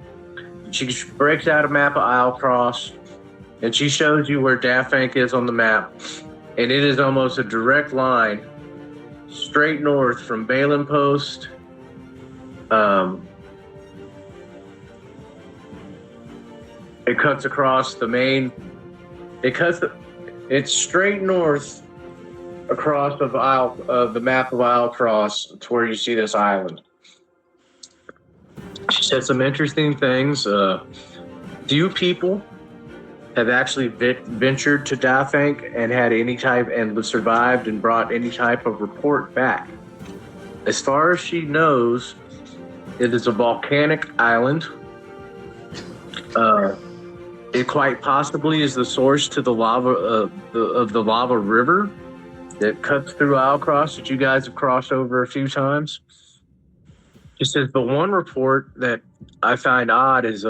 She breaks out a map of Isle Cross, and she shows you where Dafank is on the map. And it is almost a direct line straight north from Balen Post. It cuts across the main. It's straight north across the map of Isle Cross to where you see this island. She said some interesting things. Few people have actually ventured to Dafank and had any type and survived and brought any type of report back. As far as she knows, it is a volcanic island. It quite possibly is the source to the lava of the lava river that cuts through Isle Cross that you guys have crossed over a few times. She says the one report that I find odd is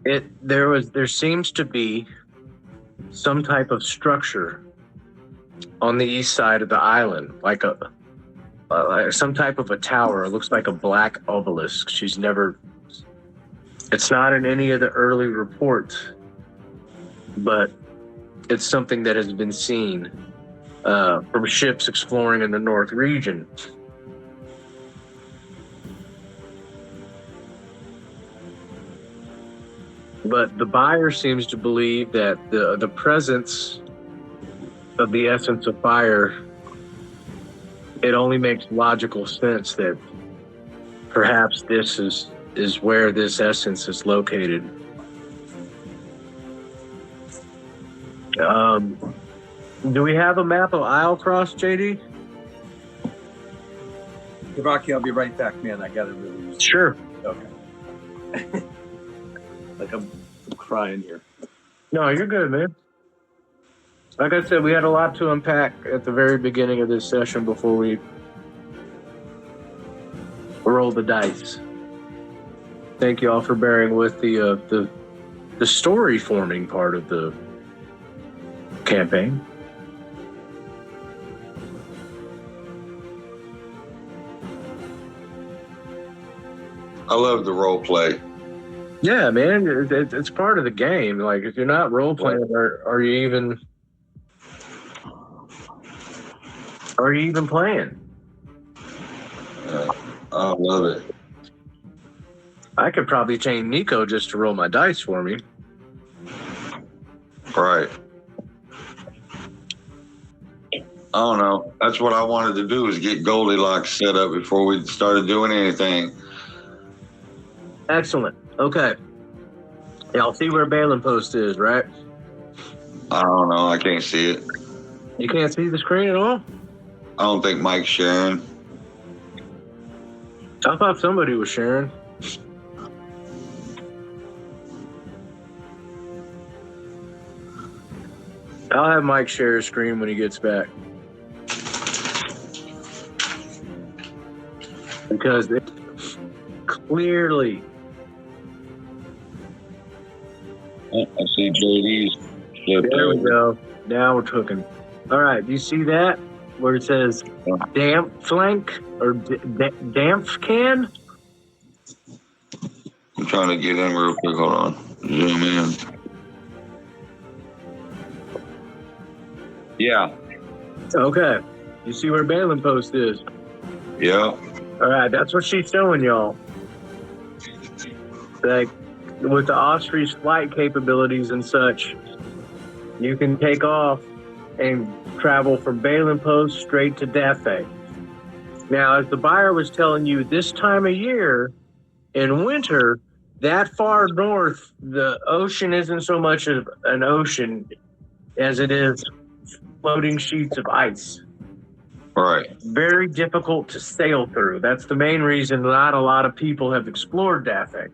there seems to be some type of structure on the east side of the island, like some type of a tower. It looks like a black obelisk. It's not in any of the early reports, but it's something that has been seen from ships exploring in the North region. But the buyer seems to believe that the presence of the essence of fire, it only makes logical sense that perhaps this is where this essence is located. Do we have a map of Islecross, JD?
Rocky, I'll be right back, man. I gotta really use.
Sure.
Okay. Like I'm crying here.
No, you're good, man. Like I said, we had a lot to unpack at the very beginning of this session before we roll the dice. Thank you all for bearing with the story forming part of the campaign.
I love the role play.
Yeah, man, it's part of the game. Like, if you're not role playing, are you even playing?
I love it.
I could probably chain Nico just to roll my dice for me.
Right. I don't know. That's what I wanted to do, is get Goldilocks set up before we started doing anything.
Excellent. Okay. Y'all see where Balin Post is, right?
I don't know. I can't see it.
You can't see the screen at all?
I don't think Mike's sharing.
I thought somebody was sharing. I'll have Mike share his screen when he gets back. Because it clearly...
I see JD's flipped
There we
over.
go. Now we're cooking. All right, do you see that? Where it says damp flank or damp can?
I'm trying to get in real quick. Hold on. Zoom in. Yeah.
Okay. You see where Balin Post is?
Yeah.
All right, that's what she's showing y'all. Like, with the Osprey's flight capabilities and such, you can take off and travel from Balin Post straight to Dafe. Now, as the buyer was telling you, this time of year, in winter, that far north, the ocean isn't so much of an ocean as it is floating sheets of ice.
Right.
Very difficult to sail through. That's the main reason not a lot of people have explored Dafe.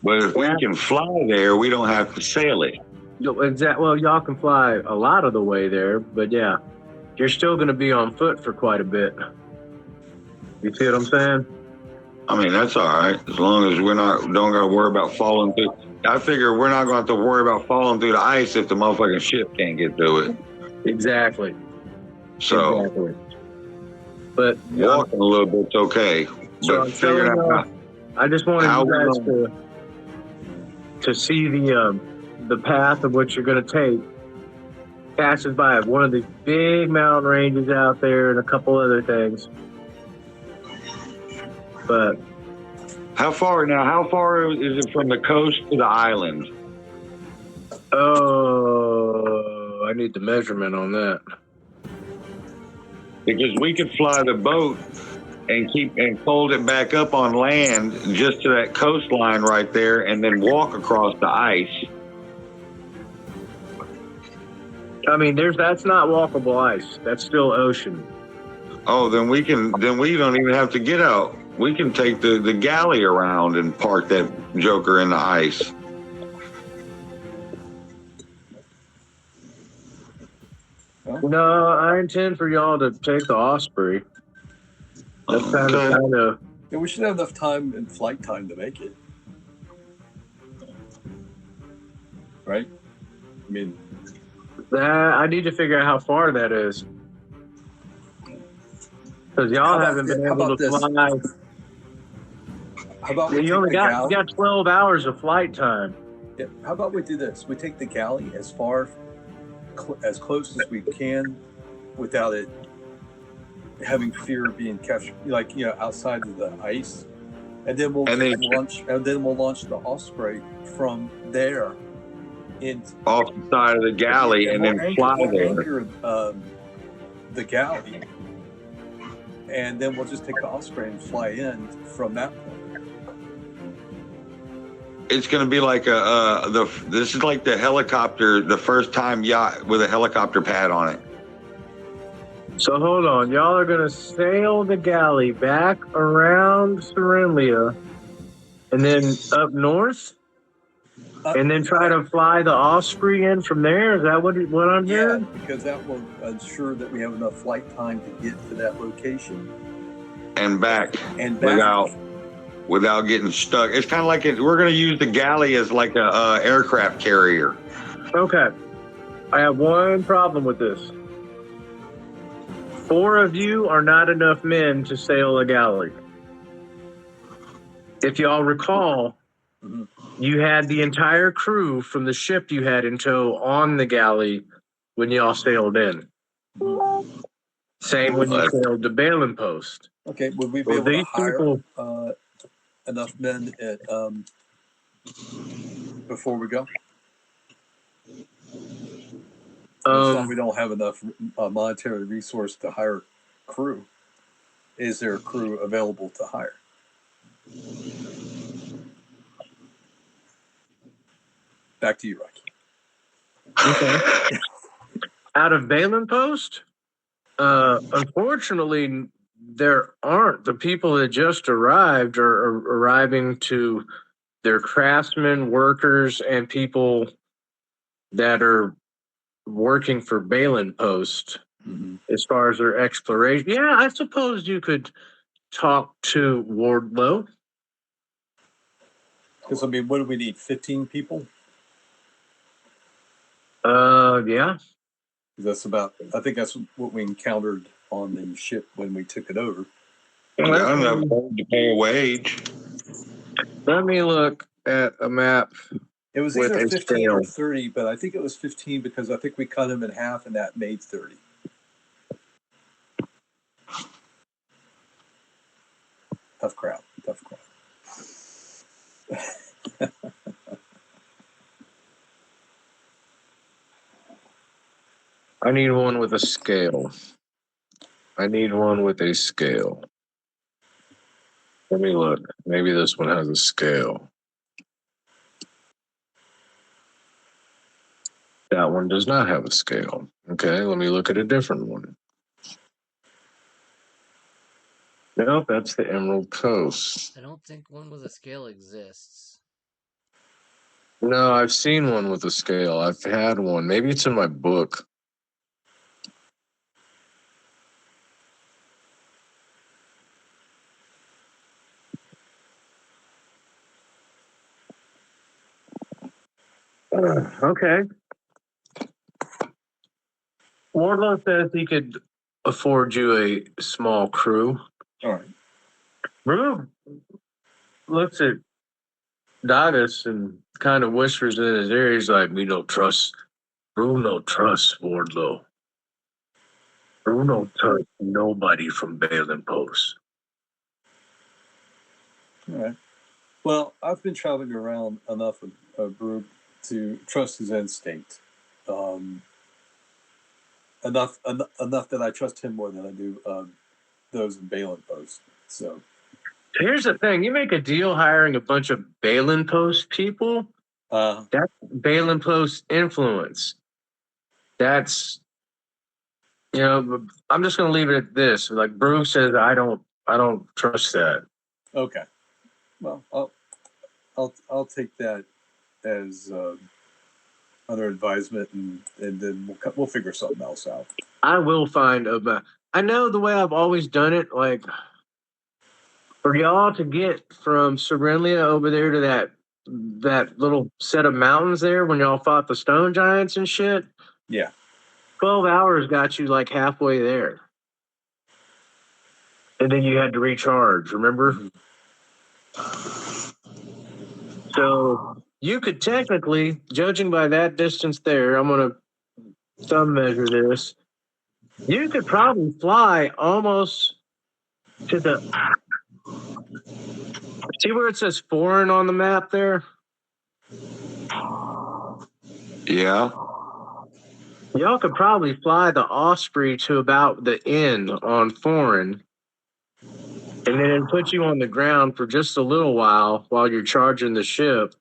But if we can fly there, we don't have to sail it.
Well, y'all can fly a lot of the way there, but yeah, you're still going to be on foot for quite a bit. You see what I'm saying?
I mean, that's all right, as long as don't got to worry about falling through. I figure we're not going to have to worry about falling through the ice if the motherfucking ship can't get through it.
Exactly.
So
Exactly. But
walking a little bit's okay.
So
But
I'm
figuring
telling
out
I just wanted
how
you guys
we
to see the path of what you're going to take. Passes by one of the big mountain ranges out there and a couple other things. But
how far is it from the coast to the island?
oh, I need the measurement on that.
Because we could fly the boat and hold it back up on land just to that coastline right there, and then walk across the ice.
I mean, that's not walkable ice. That's still ocean.
Oh, then we don't even have to get out. We can take the galley around and park that joker in the ice.
No, I intend for y'all to take the Osprey. That's kind of.
Yeah, we should have enough time and flight time to make it. Right? I mean,
I need to figure out how far that is. Because y'all haven't been able to fly.
how about we
You only
take the galley?
got 12 hours of flight time.
Yeah, how about we do this? We take the galley as far, as close as we can, without it having fear of being captured, like outside of the ice, and then we'll
And then-
launch the Osprey from there in
off the side of the galley and then fly
we'll
there.
anchor the galley, and then we'll just take the Osprey and fly in from that point.
It's going to be like this is like the helicopter, the first time yacht with a helicopter pad on it.
So hold on, y'all are gonna sail the galley back around Serenlia, and then up north, and then try to fly the Osprey in from there. Is that what I'm
Yeah,
hearing?
because that will ensure that we have enough flight time to get to that location
And back
and back.
without getting stuck. It's kind of like we're going to use the galley as like a aircraft carrier.
Okay, I have one problem with this. 4 of you are not enough men to sail a galley. If y'all recall,
Mhm.
you had the entire crew from the ship you had in tow on the galley when y'all sailed in. Same when you sailed to Balin Post.
Okay, would we be
Well,
able to
these
hire
people,
enough men at before we go? It's not we don't have enough monetary resource to hire crew. Is there a crew available to hire? Back to you, Rocky.
out of Balin Post, unfortunately, there aren't. The people that just arrived are arriving to their craftsmen, workers, and people that are working for Balin Post as far as their exploration. Yeah, I suppose you could talk to Wardlow.
Because I mean, what do we need? 15 people?
Yeah.
That's about. I think that's what we encountered on the ship when we took it over.
Not enough to pay a wage.
Let me look at a map.
It was
With
either
a
15 or
scale.
30, but I think it was 15 because I think we cut them in half and that made 30. Tough crowd.
I need one with a scale. Let me look. Maybe this one has a scale. That one does not have a scale. Okay, let me look at a different one. Nope, that's the Emerald Coast.
I don't think one with a scale exists.
No, I've seen one with a scale. I've had one. Maybe it's in my book. Okay. Wardlow says he could afford you a small crew.
All right.
Rube looks at Dagus and kind of whispers in his ear. He's like, "We don't trust. Rube don't trust Wardlow. Rube don't trust nobody from Balin Post."
All right. Well, I've been traveling around enough of Brooke to trust his instinct. Enough that I trust him more than I do those in Balin Post. So
Here's the thing: you make a deal hiring a bunch of Balin Post people. That's Balin Post influence. That's, I'm just going to leave it at this. Like Bruce says, I don't trust that.
okay. Well, I'll take that as under advisement, and then we'll figure something else out.
I will find a. I know the way I've always done it. Like for y'all to get from Serenlia over there to that little set of mountains there when y'all fought the stone giants and shit.
Yeah.
12 hours got you like halfway there. And then you had to recharge, remember? So you could technically, judging by that distance there, I'm going to thumb measure this. You could probably fly almost to the. See where it says foreign on the map there?
Yeah.
Y'all could probably fly the Osprey to about the end on foreign, and then it'd put you on the ground for just a little while you're charging the ship.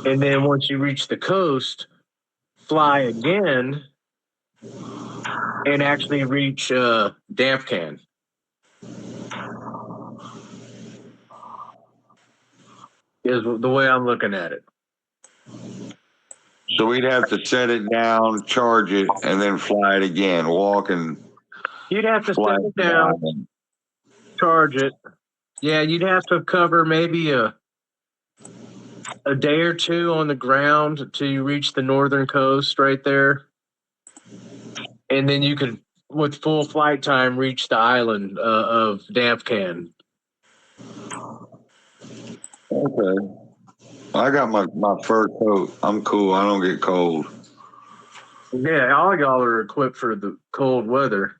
And then once you reach the coast, fly again and actually reach Damphcan. Is the way I'm looking at it.
So we'd have to set it down, charge it, and then fly it again. Walk and
You'd have to
fly
set it down, charge it. Yeah, you'd have to cover maybe a day or two on the ground until you reach the northern coast right there. And then you could, with full flight time, reach the island of Damphcan.
Okay. I got my fur coat. I'm cool. I don't get cold.
Yeah, all y'all are equipped for the cold weather.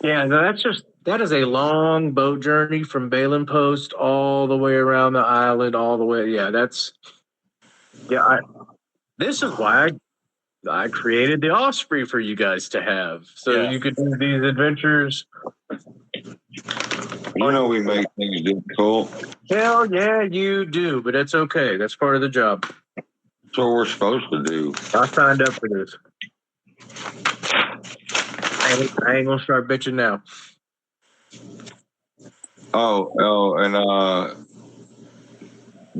Yeah, no, that is a long boat journey from Balin Post all the way around the island, all the way. Yeah, this is why I created the Osprey for you guys to have, so
Yeah.
you could do these adventures.
You know we make things difficult.
Hell yeah, you do, but it's okay. That's part of the job.
That's what we're supposed to do.
I signed up for this. I ain't gonna start bitching now.
And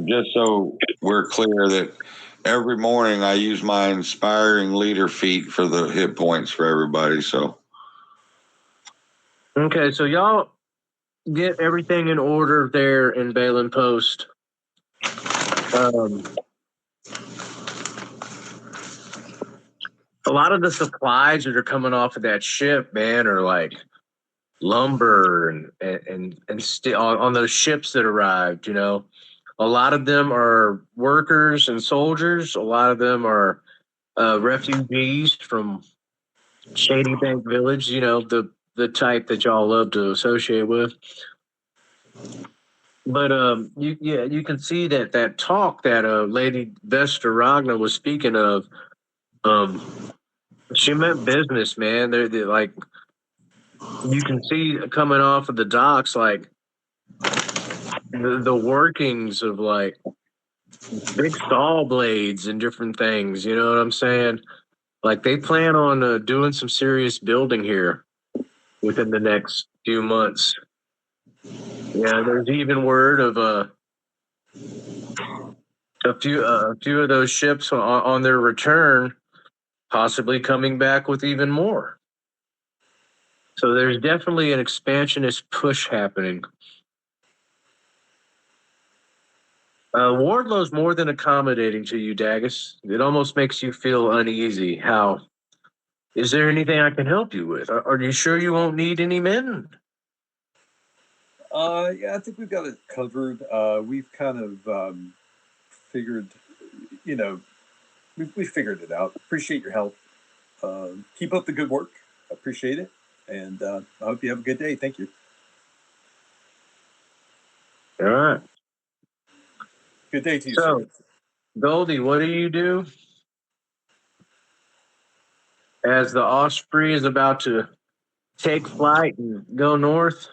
just so we're clear that every morning I use my inspiring leader feat for the hit points for everybody. So
Okay, so y'all get everything in order there in Balin Post. A lot of the supplies that are coming off of that ship, man, are like lumber and still on those ships that arrived. You know, a lot of them are workers and soldiers. A lot of them are refugees from Shady Bank Village. You know, the type that y'all love to associate with. But you can see that talk that Lady Vesta Ragna was speaking of. She meant business, man. They're like, you can see coming off of the docks, like the workings of like big saw blades and different things. You know what I'm saying? Like they plan on doing some serious building here within the next few months. Yeah, there's even word of a few of those ships on their return possibly coming back with even more. So there's definitely an expansionist push happening. Wardlow's more than accommodating to you, Dagus. It almost makes you feel uneasy. How? Is there anything I can help you with? Are you sure you won't need any men?
Yeah, I think we've got it covered. We've kind of figured, you know, we figured it out. Appreciate your help. Keep up the good work. Appreciate it. And I hope you have a good day. Thank you.
All right.
Good day to you,
So,
sir.
Goldie, what do you do as the Osprey is about to take flight and go north?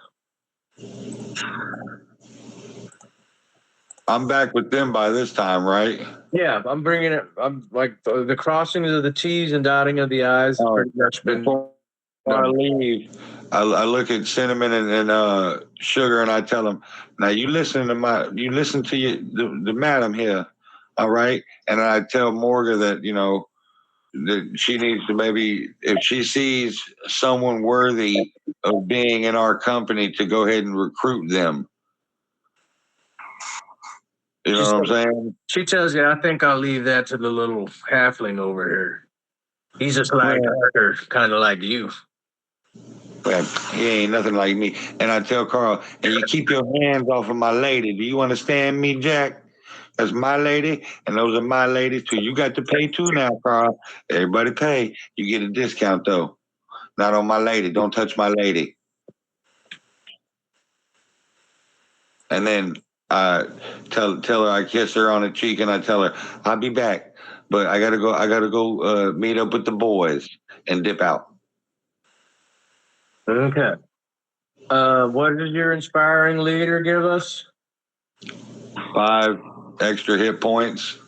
I'm back with them by this time, right?
Yeah, I'm bringing it. I'm like the crossing of the T's and dotting of the I's.
Oh,
Pretty much been.
Before I leave, I look at Cinnamon and Sugar, and I tell them, "Now you listen to the madam here, all right?" And I tell Morgan that that she needs to, maybe if she sees someone worthy of being in our company, to go ahead and recruit them. You know what I'm saying?
She tells you, I think I'll leave that to the little halfling over here. He's just like her, kind of like you.
Well, he ain't nothing like me. And I tell Carl, and you keep your hands off of my lady. Do you understand me, Jack? That's my lady, and those are my ladies too. You got to pay too now, Carl. Everybody pay. You get a discount though. Not on my lady. Don't touch my lady. And then tell her I kiss her on the cheek, and I tell her I'll be back, but I gotta go. I gotta go meet up with the boys and dip out.
Okay. What does your inspiring leader give us?
5 extra hit points.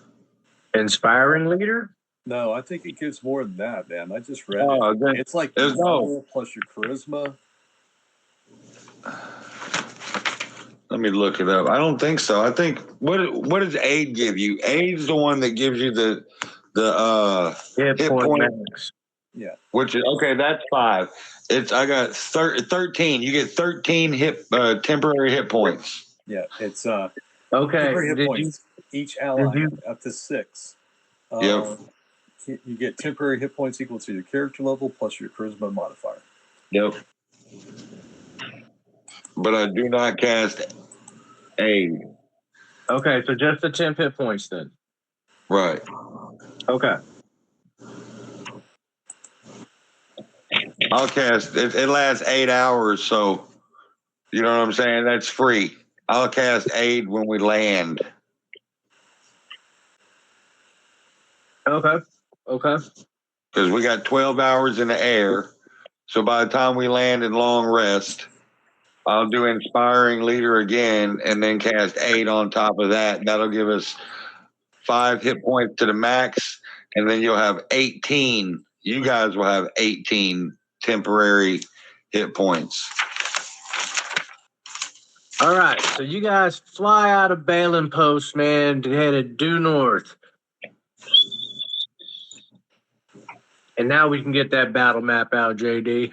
Inspiring leader?
No, I think it gives more than that, man. I just read
Oh,
it.
then
It's like
there's no.
level plus your charisma.
Let me look it up. I don't think so. I think what does aid give you? Aid's the one that gives you the hit point.
Max.
Yeah.
Which is okay. That's 5. I got 13. You get 13 temporary hit points.
Yeah. It's
Okay.
temporary hit
Did
points. Each ally
you-
up to 6.
Yep.
You get temporary hit points equal to your character level plus your charisma modifier.
Yep. But I do not cast aid.
Okay, so just the 10 hit points then.
Right.
Okay.
I'll cast it. It lasts 8 hours, so you know what I'm saying. That's free. I'll cast aid when we land.
Okay.
Because we got 12 hours in the air. So by the time we land in long rest, I'll do inspiring leader again and then cast 8 on top of that. That'll give us 5 hit points to the max, and then you'll have 18. You guys will have 18 temporary hit points.
All right, so you guys fly out of Balin Post, man, headed due north. And now we can get that battle map out, JD.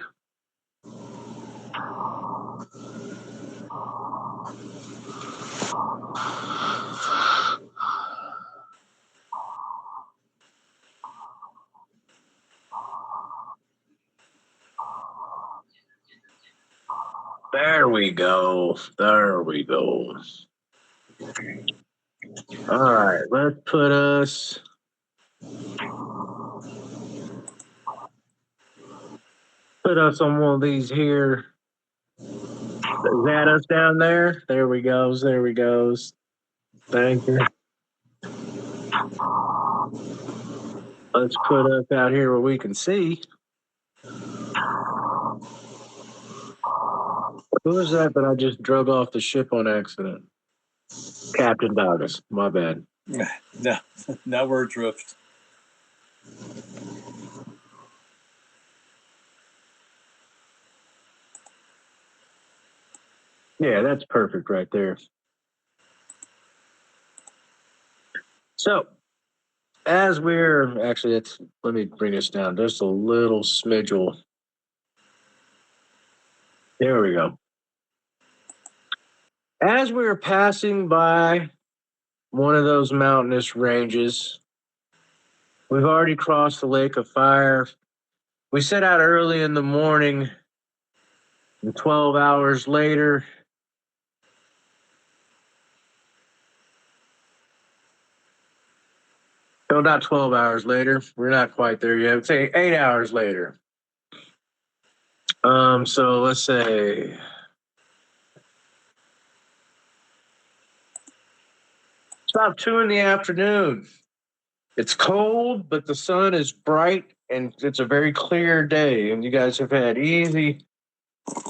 There we go. All right, let's put us. Put us on one of these here. Is that us down there? There we goes. Thank you. Let's put us out here where we can see. Who is that I just drug off the ship on accident? Captain Douglas. My bad.
No, now we're adrift.
Yeah, that's perfect right there. So, as we're actually, let me bring this down just a little smidgel. There we go. As we were passing by one of those mountainous ranges, we've already crossed the Lake of Fire. We set out early in the morning, and 12 hours later, no, not 12 hours later. We're not quite there yet. It's 8 hours later. So let's say it's about 2 in the afternoon. It's cold, but the sun is bright and it's a very clear day. And you guys have had easy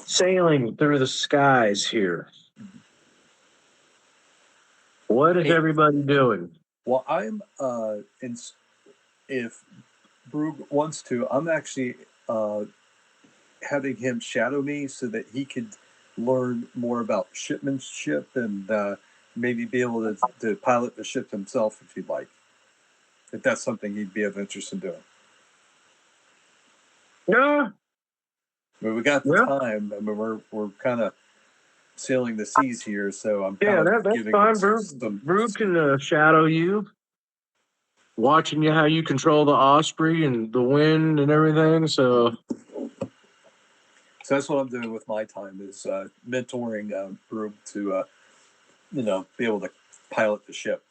sailing through the skies here. What is everybody doing?
Well, I'm if Brug wants to, I'm actually having him shadow me so that he could learn more about shipmanship and maybe be able to pilot the ship himself if he'd like. If that's something he'd be of interest in doing.
Yeah.
I mean, we got the time. I mean, we're kind of sailing the seas here, so I'm
Yeah, that's
giving
fine.
some.
Brug can shadow you, watching you how you control the Osprey and the wind and everything. So
that's what I'm doing with my time is mentoring Brug to be able to pilot the ship.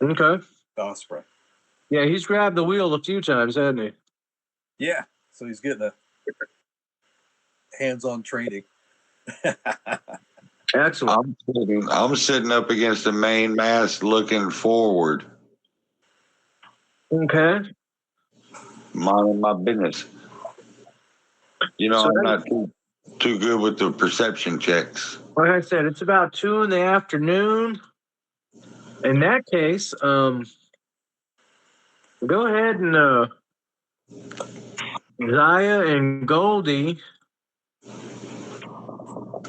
Okay.
Osprey.
Yeah, he's grabbed the wheel a few times, hasn't he?
Yeah, so he's getting a hands-on training.
Excellent.
I'm sitting up against the main mast looking forward,
Okay.
minding my business. You know,
So,
I'm not too good with the perception checks.
like I said, it's about 2 in the afternoon. In that case, go ahead and Zaya and Goldie.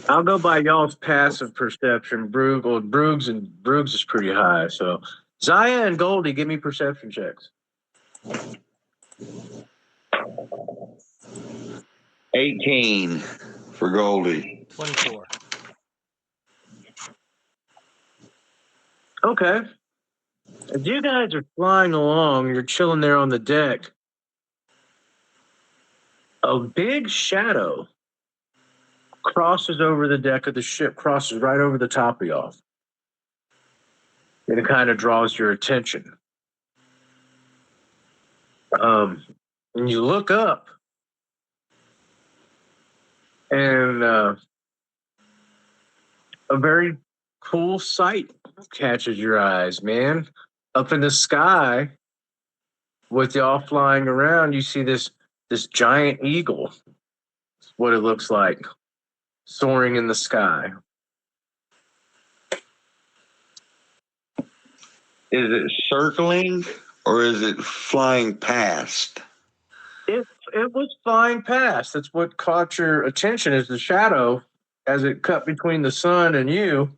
I'll go by y'all's passive perception. Broogs is pretty high. So Zaya and Goldie, give me perception checks.
18 for Goldie.
24.
Okay. As you guys are flying along, you're chilling there on the deck. A big shadow crosses over the deck of the ship, crosses right over the top of y'all. And it kind of draws your attention. And you look up, and a very cool sight catches your eyes, man. Up in the sky, with y'all flying around, you see this giant eagle. It's what it looks like, soaring in the sky.
Is it circling or is it flying past?
It was flying past. That's what caught your attention, is the shadow as it cut between the sun and you.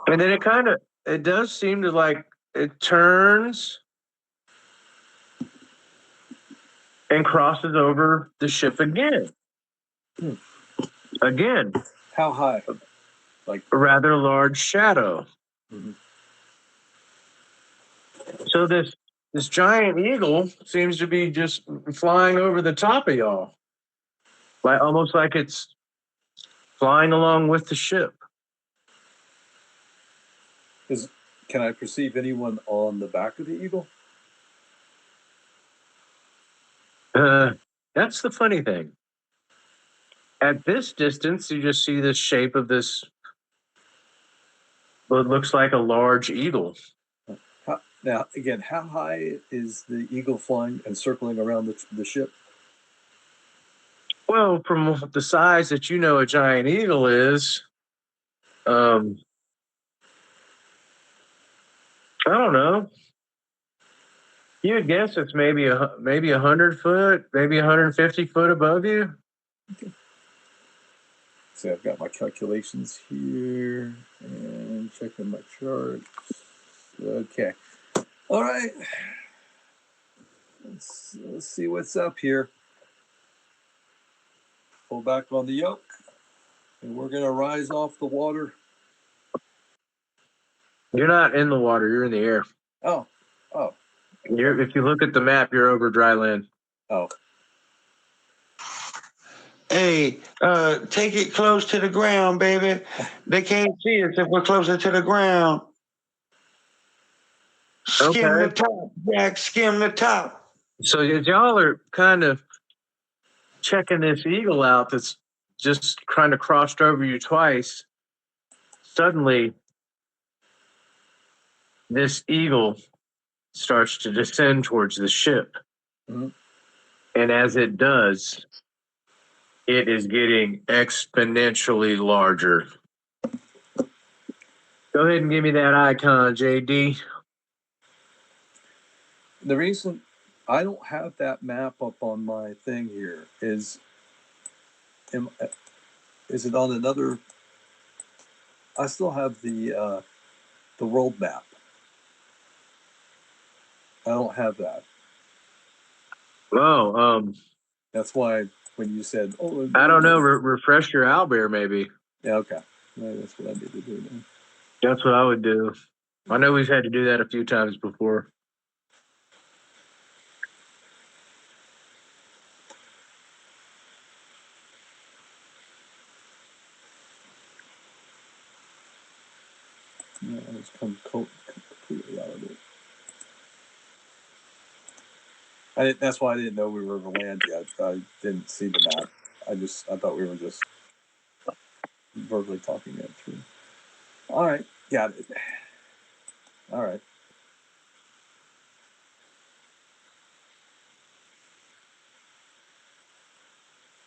And then it does seem to, like, it turns and crosses over the ship again. Again,
How high? Like,
a rather large shadow.
Mhm.
So this giant eagle seems to be just flying over the top of y'all, like almost like it's flying along with the ship.
can I perceive anyone on the back of the eagle?
That's the funny thing. At this distance, you just see the shape of this, what looks like a large eagle.
Now, again, how high is the eagle flying and circling around the ship?
Well, from the size that you know a giant eagle is, I don't know. You would guess it's maybe 100 foot, maybe 150 foot above you.
So I've got my calculations here and checking my charts. Okay. All right. Let's see what's up here. Pull back on the yoke, and we're going to rise off the water.
You're not in the water. You're in the air.
Oh.
If you look at the map, you're over dry land.
Oh.
Hey, take it close to the ground, baby. They can't see us if we're closer to the ground. Skim the
Okay.
top, Jack. Skim the top.
So as y'all are kind of checking this eagle out that's just kind of crossed over you twice, suddenly this eagle starts to descend towards the ship.
Mhm.
And as it does, it is getting exponentially larger. Go ahead and give me that icon, JD.
The reason I don't have that map up on my thing here is it on another? I still have the world map. I don't have that.
Oh,
That's why when you said, "Oh,"
I don't know. Refresh your owlbear, maybe.
yeah, okay, maybe that's what I need to do then.
That's what I would do. I know we've had to do that a few times before.
Yeah, it's completely out of it. That's why I didn't know we were over land yet. I didn't see the map. I thought we were just verbally talking it through. All right, got it. All right.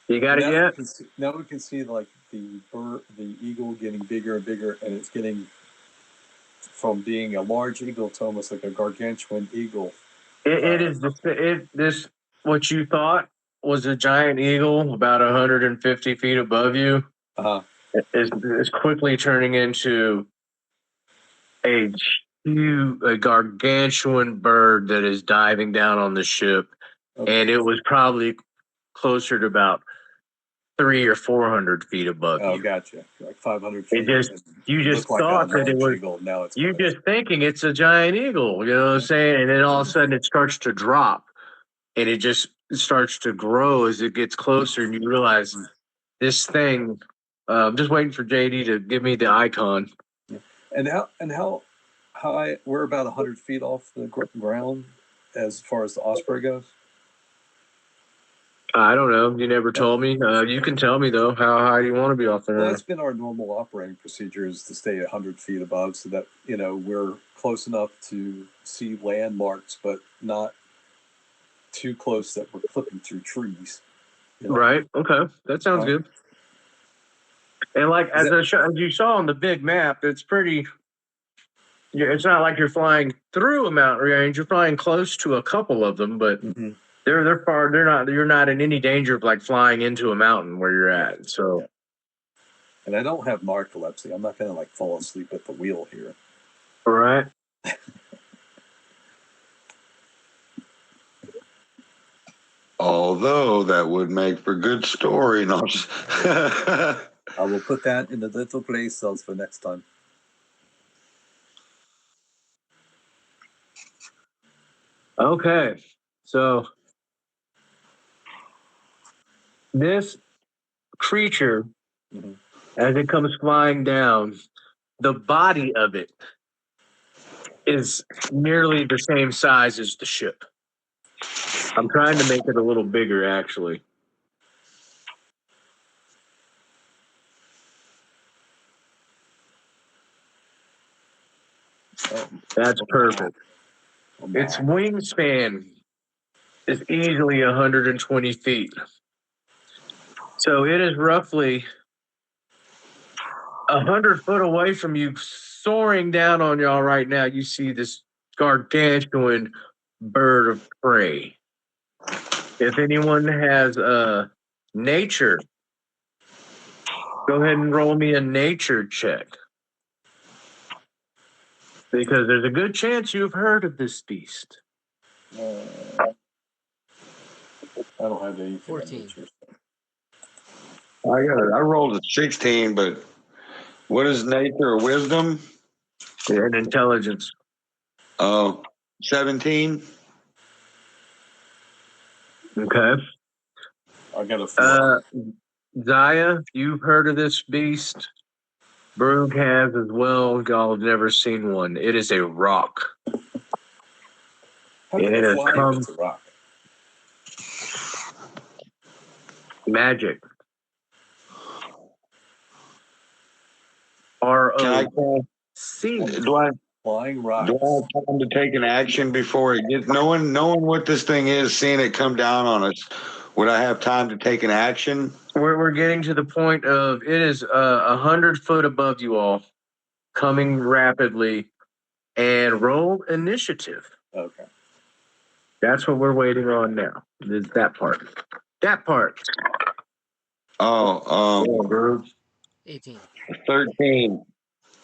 You got it yet?
Now we can see like the eagle getting bigger and bigger, and it's getting from being a large eagle to almost like a gargantuan eagle.
It is this what you thought was a giant eagle about 150 feet above you is quickly turning into a a gargantuan bird that is diving down on the ship, and it was probably closer to about 300 or 400 feet above you.
Oh, gotcha. Like 500 feet.
You just thought that it was.
Eagle. Now it's
you just thinking it's a giant eagle. You know what I'm saying? And then all of a sudden it starts to drop, and it just starts to grow as it gets closer, and you realize this thing. I'm just waiting for JD to give me the icon.
And how high? We're about 100 feet off the ground as far as the osprey goes.
I don't know. You never told me. You can tell me though. How high do you want to be off there?
Well, that's been our normal operating procedure, is to stay 100 feet above, so that we're close enough to see landmarks, but not too close that we're clipping through trees.
Right. Okay. That sounds good. And like as you saw on the big map, it's pretty. It's not like you're flying through a mountain range. You're flying close to a couple of them, but they're far. They're not. You're not in any danger of like flying into a mountain where you're at. So.
And I don't have narcolepsy. I'm not going to like fall asleep at the wheel here.
All right.
Although that would make for good story. No,
I will put that in the little play cells for next time.
Okay. So this creature, as it comes flying down, the body of it is nearly the same size as the ship. I'm trying to make it a little bigger, actually. That's perfect. Its wingspan is easily 120 feet. So it is roughly 100 foot away from you, soaring down on y'all right now. You see this gargantuan bird of prey. If anyone has nature, go ahead and roll me a nature check. Because there's a good chance you've heard of this beast.
I don't have anything.
14.
I rolled a 16, but what is nature or wisdom?
And intelligence.
Oh, 17.
Okay.
I got a 4.
Zaya, you've heard of this beast. Brug has as well. Y'all have never seen one. It is a rock.
How can it fly if it's a rock?
Magic. R-O-C.
Flying rocks.
Do I have time to take an action before it gets knowing what this thing is, seeing it come down on us? Would I have time to take an action?
We're getting to the point of it is 100 foot above you all, coming rapidly, and roll initiative.
Okay.
That's what we're waiting on now. Is that part? That part.
Oh,
18.
13.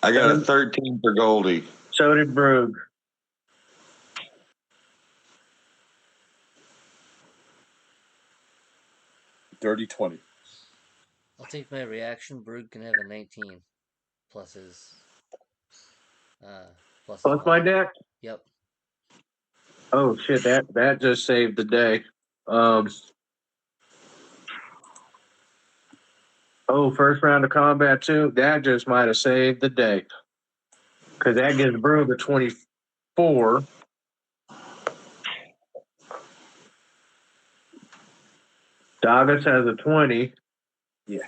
I got a 13 for Goldie.
So did Brug.
Dirty 20.
I'll take my reaction. Brug can have a 19 plus his.
Plus my deck?
Yep.
Oh shit! That just saved the day. First round of combat too. That just might have saved the day, because that gives Brug a 4. Davis has a 20.
Yeah.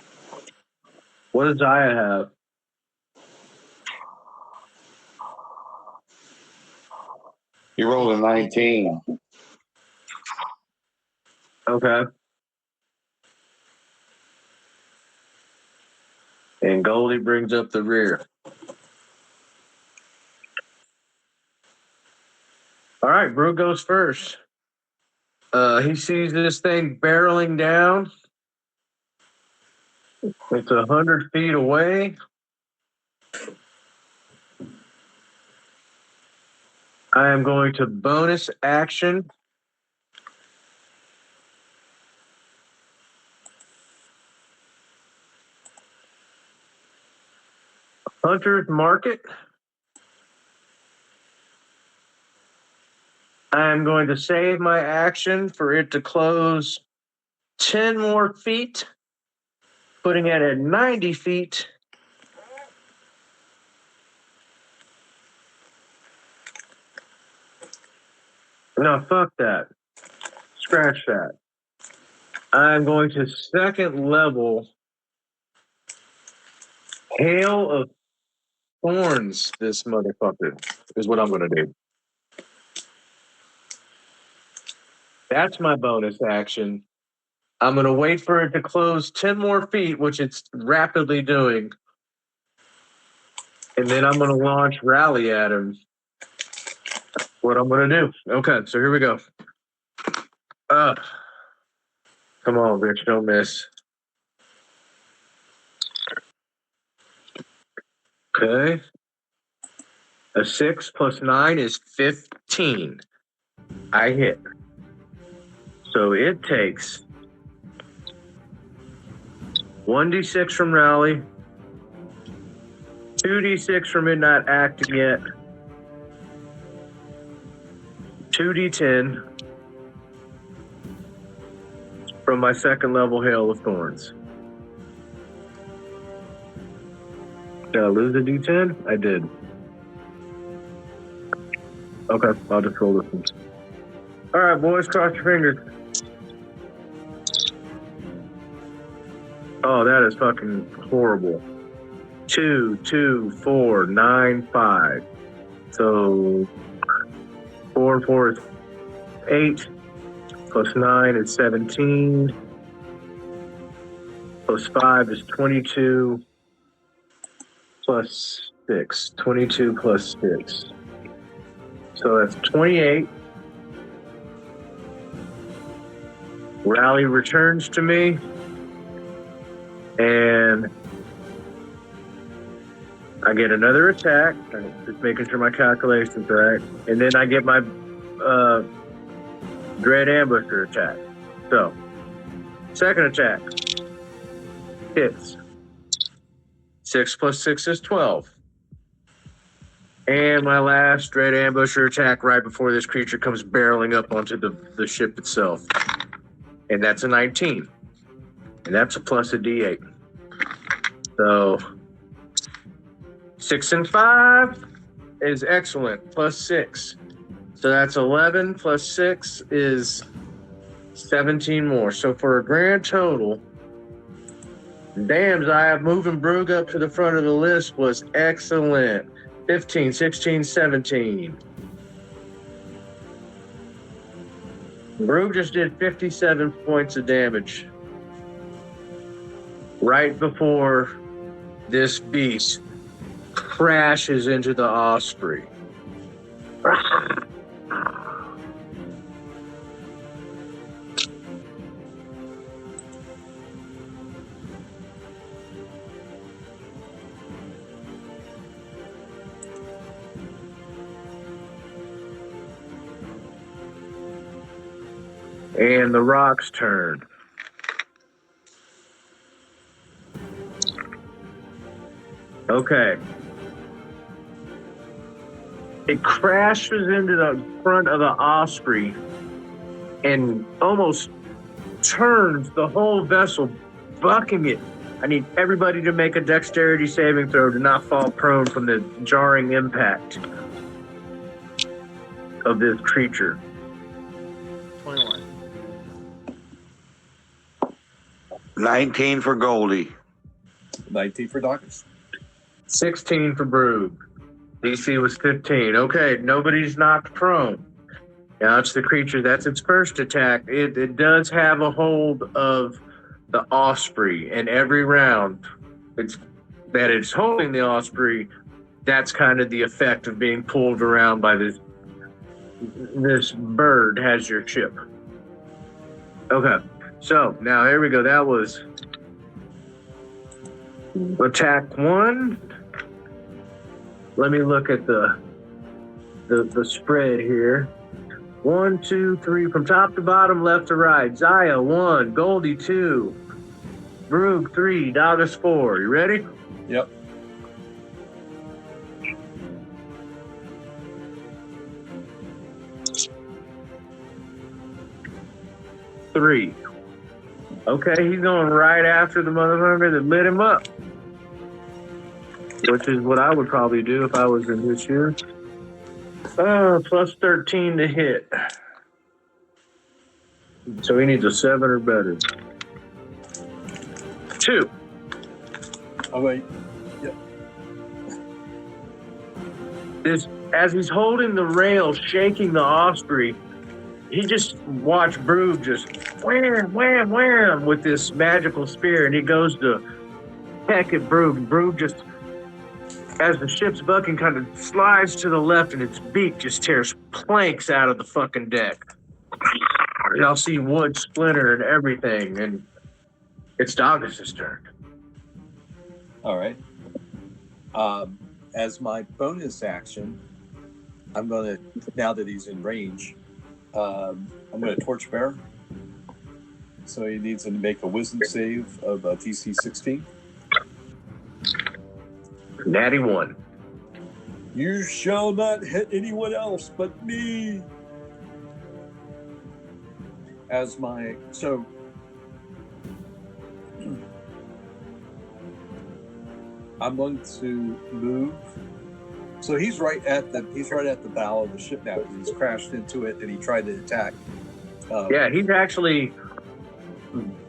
What does Zaya have?
You rolled a 19.
Okay. And Goldie brings up the rear. All right, Brew goes first. He sees this thing barreling down. It's 100 feet away. I am going to bonus action. Hunter's Market. I am going to save my action for it to close 10 more feet, putting it at 90 feet. No, fuck that. Scratch that. I'm going to second level Hail of Thorns this motherfucker, is what I'm going to do. That's my bonus action. I'm going to wait for it to close 10 more feet, which it's rapidly doing. And then I'm going to launch Rally at him. What I'm going to do. Okay, so here we go. Come on, bitch, don't miss. Okay. A 6 plus 9 is 15. I hit. So it takes 1d6 from Rally, 2d6 from it not acting yet, 2d10 from my second level Hail of Thorns. Did I lose a d10? I did. Okay, I'll just roll this one. All right, boys, cross your fingers. Oh, that is fucking horrible. 2, 2, 4, 9, 5. So 4, 4 is 8. Plus 9 is 17. Plus 5 is 22. Plus 6. 22 plus 6. So that's 28. Rally returns to me. And I get another attack. Just making sure my calculation's right. And then I get my Dread Ambusher attack. So, second attack. Hits. 6 plus 6 is 12. And my last Dread Ambusher attack right before this creature comes barreling up onto the ship itself. And that's a 19. And that's a plus a d8. So 6 and 5 is excellent, plus 6. So that's 11 plus 6 is 17 more. So for a grand total, damn, Zaya, moving Brug up to the front of the list was excellent. 15, 16, 17. Brug just did 57 points of damage right before this beast crashes into the Osprey. And the Rock's turn. Okay. It crashes into the front of the Osprey and almost turns the whole vessel, bucking it. I need everybody to make a dexterity saving throw to not fall prone from the jarring impact. of this creature.
21.
19 for Goldie.
19 for Dawkins.
16 for Brug. DC was 15. Okay, nobody's knocked prone. Now it's the creature. That's its first attack. It does have a hold of the Osprey, and every round it's holding the Osprey. That's kind of the effect of being pulled around by this bird has your ship. Okay, so now here we go. That was attack 1. Let me look at the spread here. 1, 2, 3, from top to bottom, left to right. Zaya 1, Goldie 2, Brug 3, Dawgus 4. You ready?
Yep.
Three. Okay, he's going right after the motherfucker that lit him up, which is what I would probably do if I was in his shoes. Plus 13 to hit. So he needs a 7 or better. 2.
Oh, wait. Yep.
As he's holding the rail, shaking the Osprey, he just watched Brug just wham, wham, wham with this magical spear, and he goes to peck at Brug. Brug just, as the ship's bucking, kind of slides to the left, and its beak just tears planks out of the fucking deck. Y'all see wood splinter and everything, and it's Dawgus' turn.
All right. As my bonus action, I'm going to, now that he's in range, I'm going to Torchbearer. So he needs to make a wisdom save of DC 16.
Natty 1.
You shall not hit anyone else but me. As my, so I'm going to move. So he's right at the bow of the ship now. He's crashed into it and he tried to attack.
Yeah, he's actually,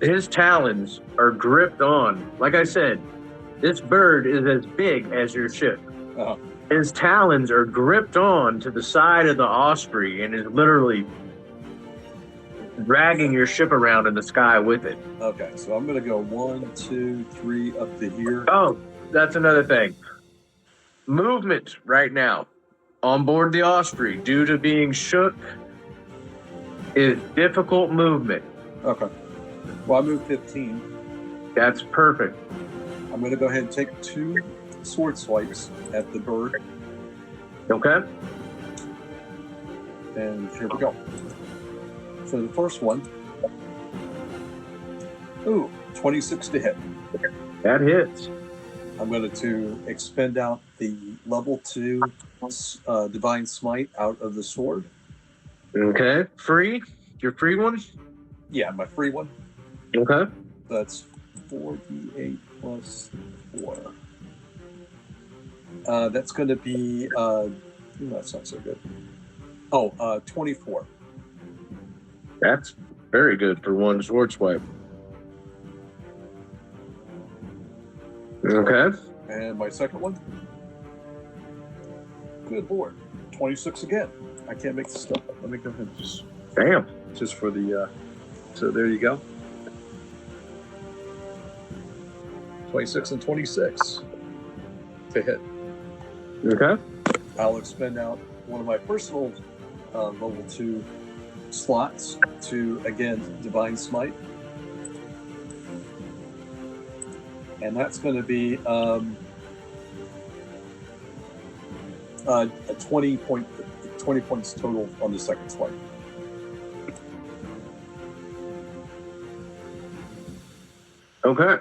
his talons are gripped on. Like I said, this bird is as big as your ship.
Uh-huh.
His talons are gripped on to the side of the Osprey and is literally dragging your ship around in the sky with it.
Okay, so I'm going to go 1, 2, 3 up to here.
Oh, that's another thing. Movement right now on board the Osprey, due to being shook, is difficult movement.
Okay. Well, I moved 15.
That's perfect.
I'm going to go ahead and take 2 sword swipes at the bird.
Okay?
And here we go. So the first one. Ooh, 26 to hit.
That hits.
I'm going to expend out the level 2 Divine Smite out of the sword.
Okay. Free? Your free one?
Yeah, my free one.
Okay.
That's 4d8 plus 4. That's going to be, that's not so good. 24.
That's very good for one sword swipe. Okay.
And my second one. Good lord. 26 again. I can't make this stuff. Let me go ahead and just for the, so there you go. 26 and 26 to hit.
Okay.
I'll expend out one of my personal level 2 slots to, again, Divine Smite. And that's going to be a 20 points total on the second swipe.
Okay.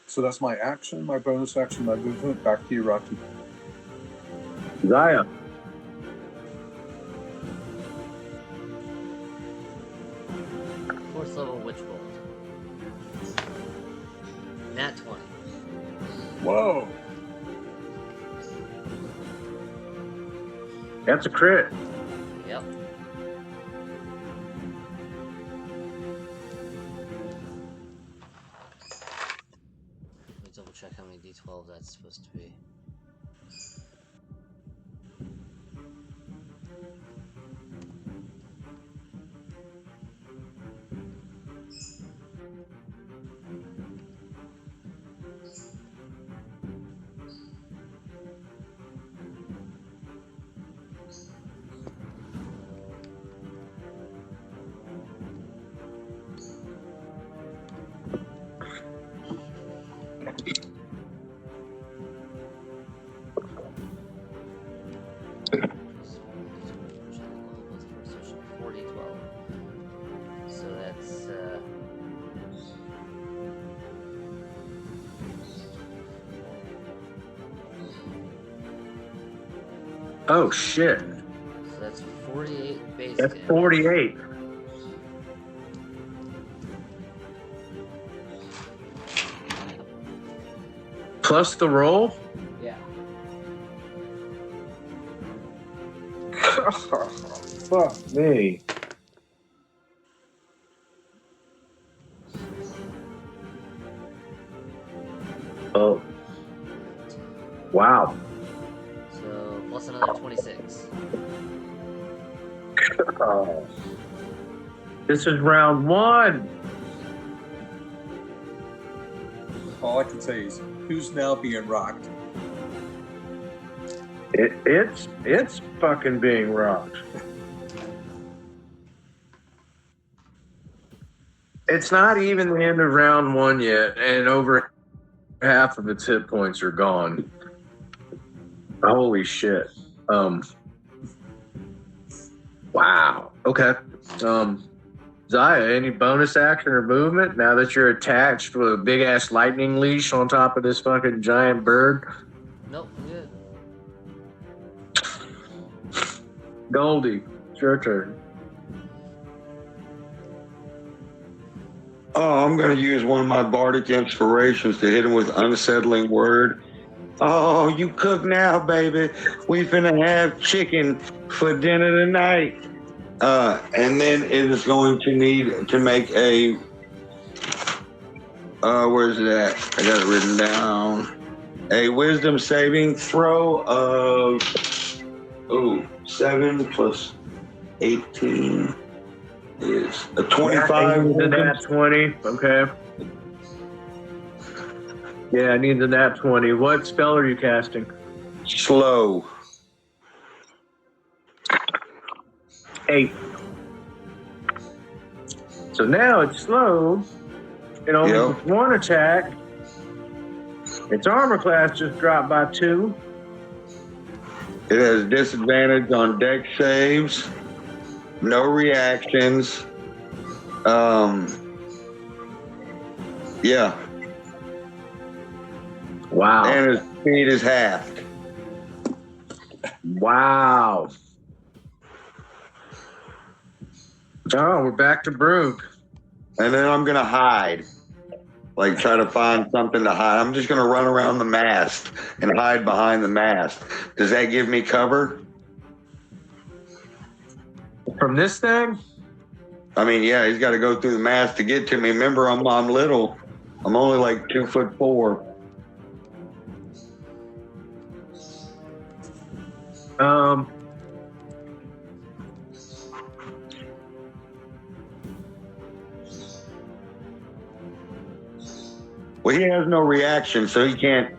So that's my action, my bonus action, my movement. Back to you, Rocky.
Zaya.
Fourth level Witch Bolt. Nat 20.
Whoa!
That's a crit.
D12 that's supposed to be. So that's
Oh shit.
so that's 48 base
That's
damage.
48. Plus the roll?
Yeah.
Fuck me. Oh. Wow.
So plus another 26.
Oh. This is round 1.
All I can say is, who's now being rocked?
It's fucking being rocked. It's not even the end of round 1 yet, and over half of its hit points are gone. Holy shit. Wow. Okay. Zaya, any bonus action or movement now that you're attached with a big ass lightning leash on top of this fucking giant bird?
Nope, good.
Goldie, it's your turn.
Oh, I'm going to use one of my bardic inspirations to hit him with unsettling word. Oh, you cook now, baby. We finna have chicken for dinner tonight. And then it is going to need to make a, where's it at? I got it written down. A wisdom saving throw of, 7 plus 18 is a 25.
The nat 20, okay. Yeah, I need the nat 20. What spell are you casting?
Slow.
8. So now it's slow. It only
Yep.
gets 1 attack. Its armor class just dropped by 2.
It has disadvantage on deck saves, no reactions. Yeah,
Wow.
and his speed is halved.
Wow. Oh, we're back to Brug.
And then I'm gonna hide, like try to find something to hide. I'm just gonna run around the mast and hide behind the mast. Does that give me cover?
From this thing?
I mean, yeah, he's got to go through the mast to get to me. Remember, I'm little. I'm only like 2'4". Well, he has no reaction, so he can't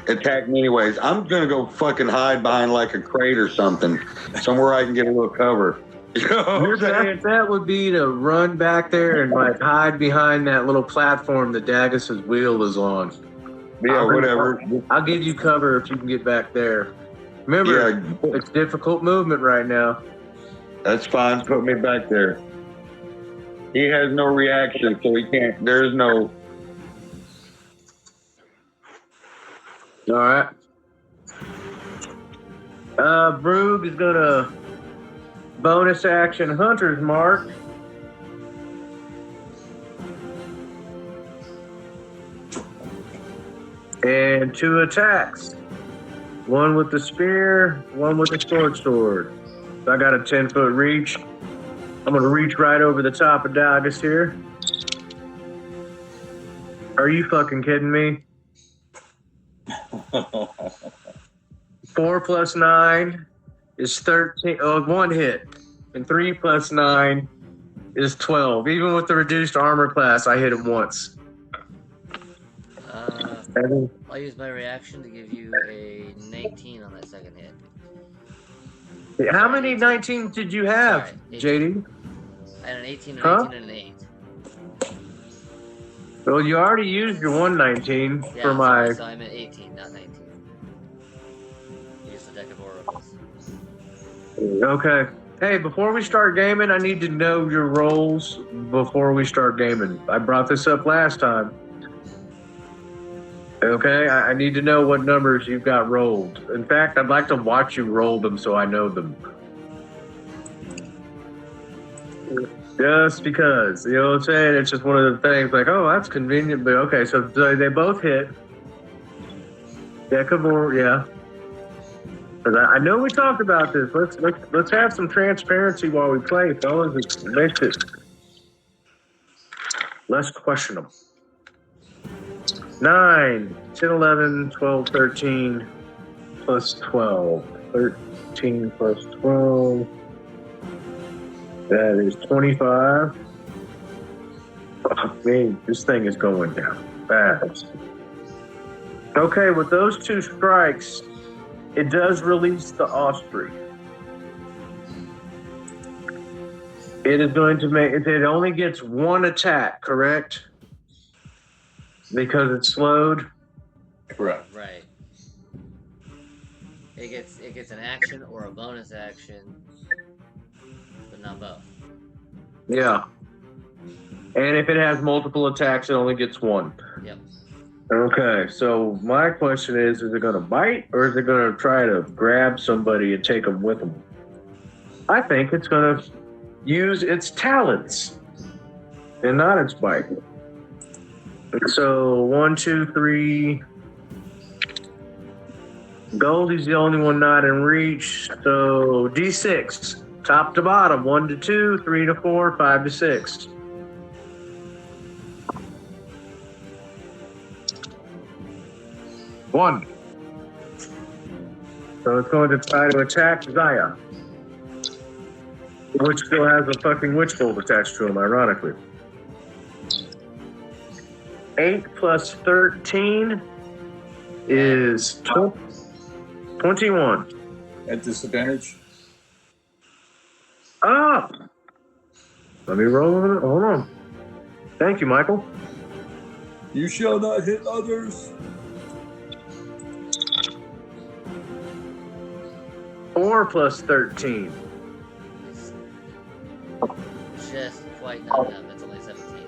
attack me anyways. I'm gonna go fucking hide behind like a crate or something, somewhere I can get a little cover. You know what I'm
Your
saying?
best bet would be to run back there and like hide behind that little platform that Dagus's wheel is on.
Yeah, whatever.
I'll give you cover if you can get back there. Remember,
Yeah,
it's difficult movement right now.
that's fine. Put me back there. He has no reaction, so he can't. There's no.
All right. Brug is gonna bonus action Hunter's Mark. And 2 attacks. 1 with the spear, 1 with the sword. So I got a 10-foot reach. I'm gonna reach right over the top of Dagus here. Are you fucking kidding me? 4 plus 9 is 13. Oh, one hit. And 3 plus 9 is 12. Even with the reduced armor class, I hit him once.
I'll use my reaction to give you a 19 on that second hit.
How many 19s did you have,
Sorry,
JD?
I had an 18, an
Huh?
18, and an 8.
Well, you already used your 119
Yeah,
for my.
sorry, so I'm at 18, not 19. Use the deck of oracles.
Okay. Hey, before we start gaming, I need to know your rolls before we start gaming. I brought this up last time. Okay, I need to know what numbers you've got rolled. In fact, I'd like to watch you roll them so I know them. Just because, you know what I'm saying? It's just one of the things like, oh, that's convenient, but okay, so they both hit. Yeah, come on, yeah. 'Cause I know we talked about this. Let's have some transparency while we play, fellas. It makes it less questionable. 9, 10, 11, 12, 13, plus 12. 13 plus 12. That is 25. Oh, man, this thing is going down fast. Okay, with those 2 strikes, it does release the Osprey. It is going to make it only gets 1 attack, correct? Because it's slowed.
Correct.
Right. It gets an action or a bonus action, but not both.
Yeah. And if it has multiple attacks, it only gets 1.
Yep.
Okay, so my question is it going to bite or is it going to try to grab somebody and take them with them? I think it's going to use its talons and not its bite. So 1, 2, 3. Goldie's the only one not in reach. So D6, top to bottom, 1 to 2, 3 to 4, 5 to 6. One. So it's going to try to attack Zaya, which still has a fucking witch bolt attached to him, ironically. 8 plus 13 is 21.
At disadvantage.
Ah! Let me roll it. Hold on. Thank you, Michael.
You shall not hit others.
4 plus 13. Just quite not enough. It's only 17.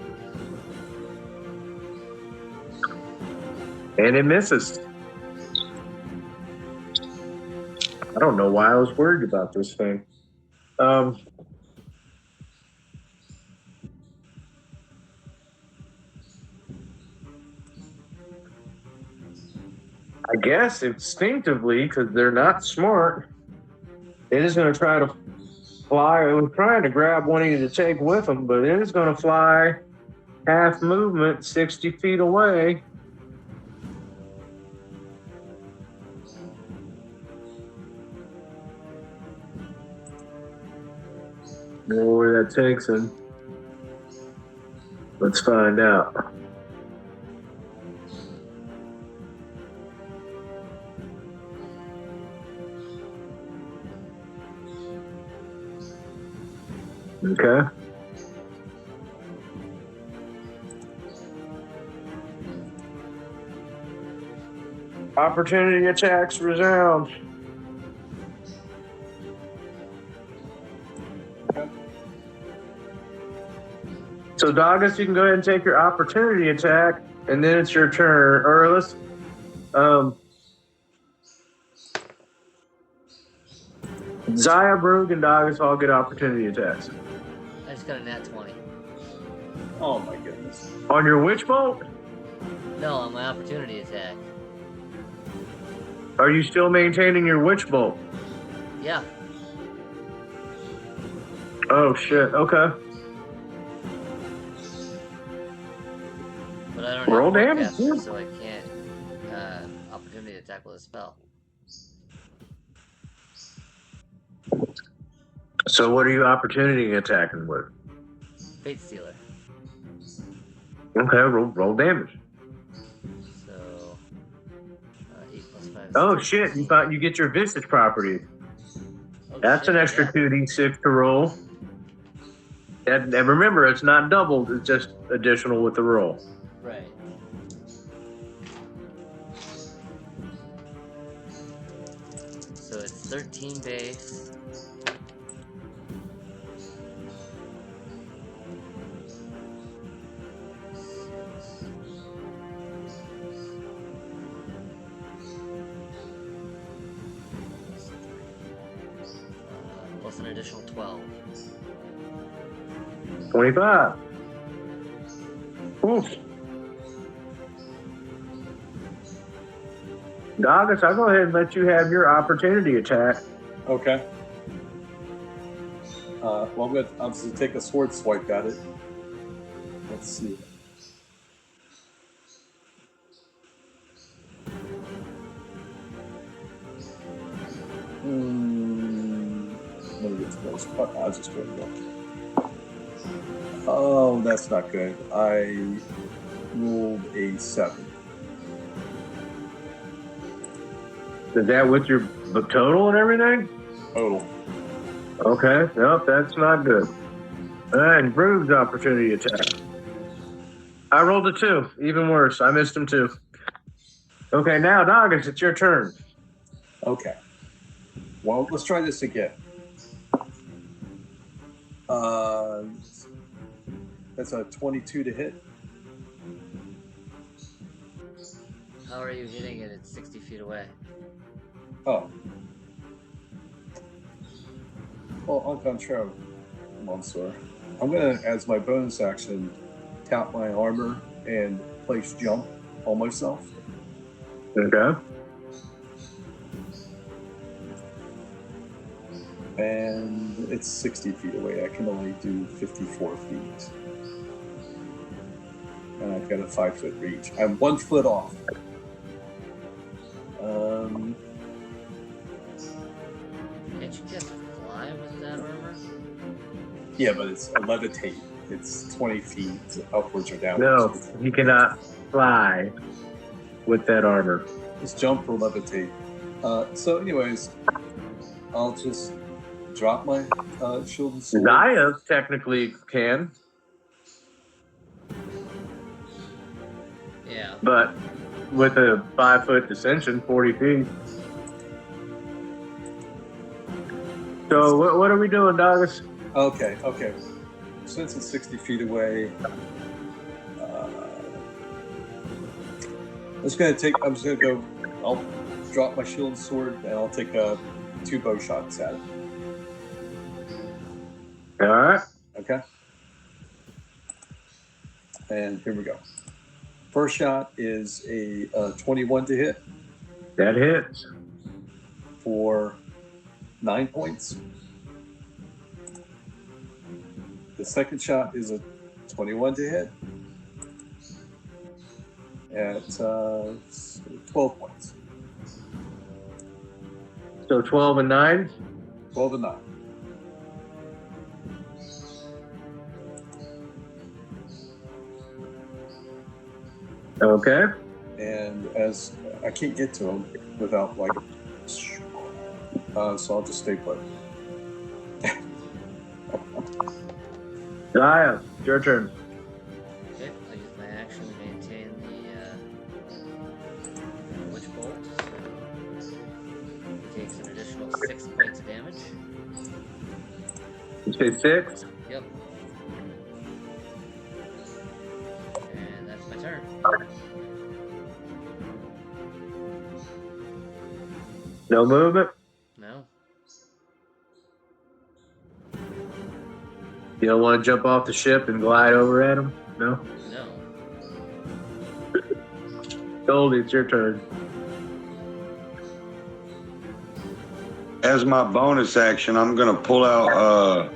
And it misses. I don't know why I was worried about this thing. I guess instinctively, because they're not smart, it is going to try to fly. It was trying to grab one of you to take with them, but it is going to fly half movement 60 feet away. Know where that takes him. Let's find out. Okay. Opportunity attacks resound. So, Doggis, you can go ahead and take your opportunity attack, and then it's your turn. Or let's, Zaya, Brug, and Doggis all get opportunity attacks.
I just got a nat 20.
Oh my goodness.
On your witch bolt?
No, on my opportunity attack.
Are you still maintaining your witch bolt?
Yeah.
Oh, shit. Okay.
But I don't
Roll
have
damage,
forecasters,
yeah.
so I can't opportunity opportunity attack with a spell.
So what are you opportunity attacking with?
Fate Stealer.
Okay, roll damage.
So 8 plus 5.
Oh
is
shit!
13.
You thought you get your Visage property.
Oh,
That's
shit,
an extra
yeah.
2d6 to roll. And remember, it's not doubled; it's just additional with the roll.
Right. So it's 13 base. Plus an additional 12.
25. Oof. Doggis, I'll go ahead and let you have your opportunity attack.
Okay. Well, I'm just gonna take a sword swipe at it. Let's see. Let me get to those. I'll just go ahead and go. Oh, that's not good. I rolled a 7.
Is that with your total and everything?
Total.
Okay, nope, that's not good. And Bruce's opportunity attack. I rolled a 2, even worse. I missed him too. Okay, now Doggis, it's your turn.
Okay. Well, let's try this again. That's a 22 to hit.
How are you hitting it? It's 60 feet away.
Oh. Well, on contrary, Monsieur, I'm going to, as my bonus action, tap my armor and place jump on myself.
Okay.
And it's 60 feet away. I can only do 54 feet. And I've got a 5-foot reach. I'm 1 foot off.
Can't you just fly with that armor?
Yeah, but it's a levitate. It's 20 feet upwards or downwards.
No, you cannot fly with that armor.
It's jump or levitate. So, anyways, I'll just drop my shield and sword.
Zaya technically can,
Yeah.
but with a 5-foot descension, 40 feet. So what are we doing, Doggis?
Okay. Since it's 60 feet away, I'm just gonna go. I'll drop my shield and sword, and I'll take 2 bow shots at it.
All right.
Okay. And here we go. First shot is a 21 to hit
That hits.
for 9 points. The second shot is a 21 to hit at 12 points.
So 12 and 9.
12 and 9.
Okay.
And as I can't get to him without like, so I'll just stay put.
Zaya, it's your turn.
Okay, I'll use my action to maintain the Witch Bolt. He takes an additional 6 points of damage.
You say 6.
Yep. And that's my turn.
No movement.
No.
You don't want to jump off the ship and glide over at him? No?
No.
Goldie, it's your turn.
As my bonus action, I'm gonna pull out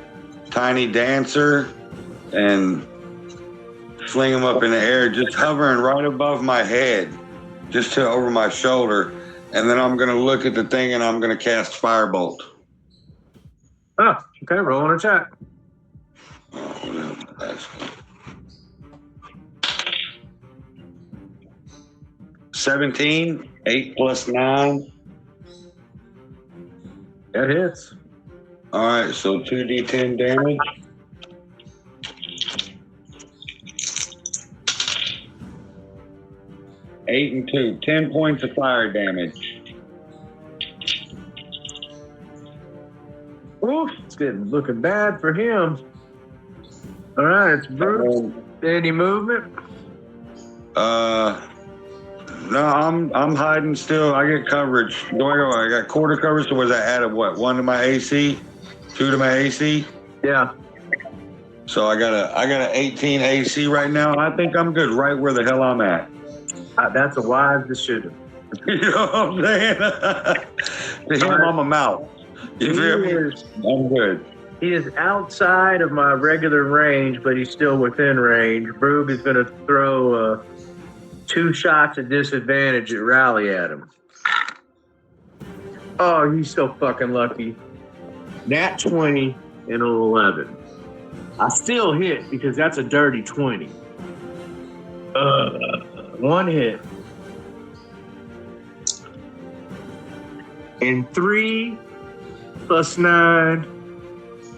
Tiny Dancer and fling him up in the air, just hovering right above my head, just to over my shoulder. and then I'm gonna look at the thing and I'm gonna cast Firebolt.
Oh, okay, roll an attack.
Oh, that's 17, 8 plus 9.
That hits.
All right, so 2d10 damage. Eight and 2, 10 points of fire damage.
Oof, it's looking bad for him. All right, it's Bruce. Any movement?
No, I'm hiding still. I get coverage. I got quarter coverage. So was I added what? 1 to my AC, 2 to my AC.
Yeah.
So I got a 18 AC right now. I think I'm good right where the hell I'm at.
That's a wise decision.
You know what I'm saying? To him, I'm a mouse. You feel me? I'm good.
He is outside of my regular range, but he's still within range. Broob is going to throw 2 shots at disadvantage at rally at him. Oh, he's so fucking lucky. Nat 20 and an 11. I still hit because that's a dirty 20. 1 hit. And 3 plus 9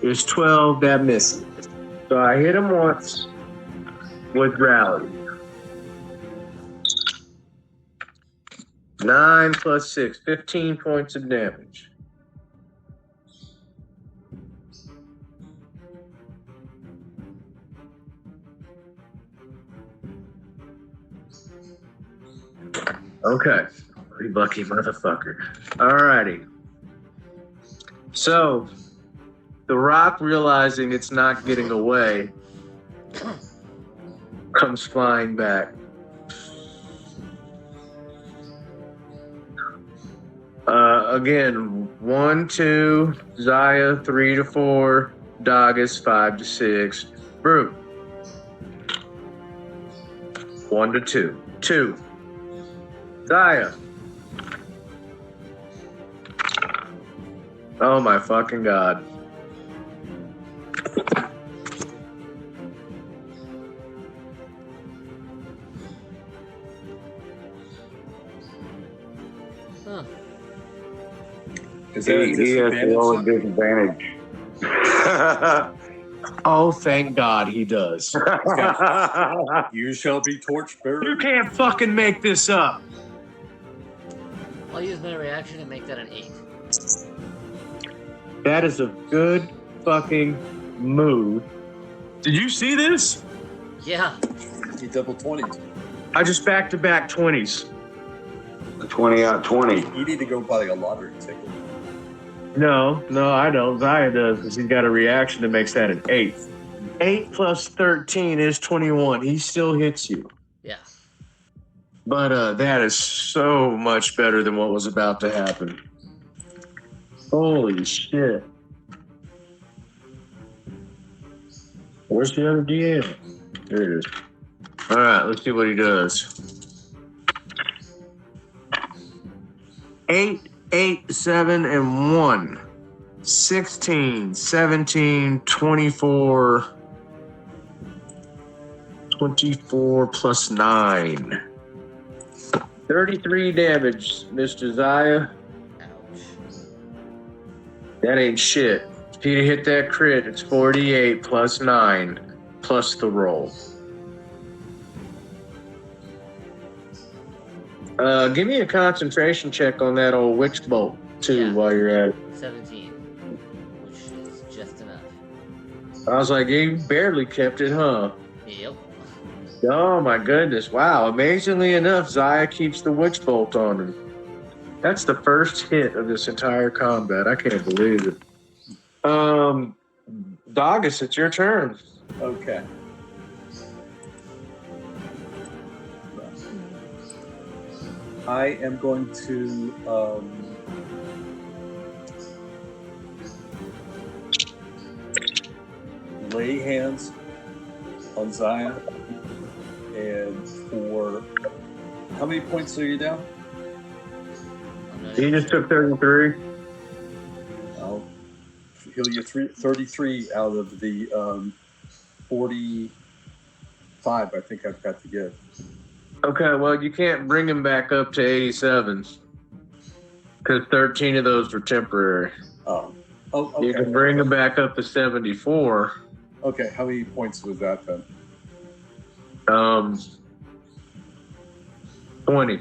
is 12. That misses. So I hit him once with rally. 9 plus 6, 15 points of damage. Okay. Pretty lucky motherfucker. Alrighty. So, the rock, realizing it's not getting away, comes flying back. Again, 1, 2, Zaya, 3 to 4, Dagus, 5 to 6, Brute. 1 to 2. 2. Zaya. Oh my fucking god.
Huh.
Is that a
He has to roll a
disadvantage?
disadvantage.
Oh, thank God he does.
You shall be torched,
You
Barry.
can't fucking make this up.
I'll use my reaction and make that an 8.
That is a good fucking move. Did you see this?
Yeah.
He double 20.
I just back-to-back 20s.
20 out of 20.
You need to go buy a lottery ticket.
No, I don't. Zaya does because he's got a reaction that makes that an 8. 8 plus 13 is 21. He still hits you.
Yeah.
But that is so much better than what was about to happen. Holy shit. Where's the other DM? There it is. All right, let's see what he does. 8, 8, 7, and 1. 16, 17, 24. 24 plus 9. 33 damage, Mr. Zaya.
Ouch.
That ain't shit. If he'd hit that crit, it's 48 plus 9 plus the roll. Give me a concentration check on that old witch bolt, too,
Yeah.
while you're at it.
17, which is just enough.
I was like, you barely kept it, huh?
Yep.
Oh my goodness. Wow. Amazingly enough, Zaya keeps the witch bolt on him. That's the first hit of this entire combat. I can't believe it. Dagus, it's your turn.
Okay. I am going to lay hands on Zion, and for how many points are you down?
He just took 33.
I'll heal you 33 out of the 45 I think I've got to give.
Okay, well, you can't bring him back up to 87s because 13 of those were temporary.
Oh, okay.
You can bring him back up to 74.
Okay, how many points was that then?
20.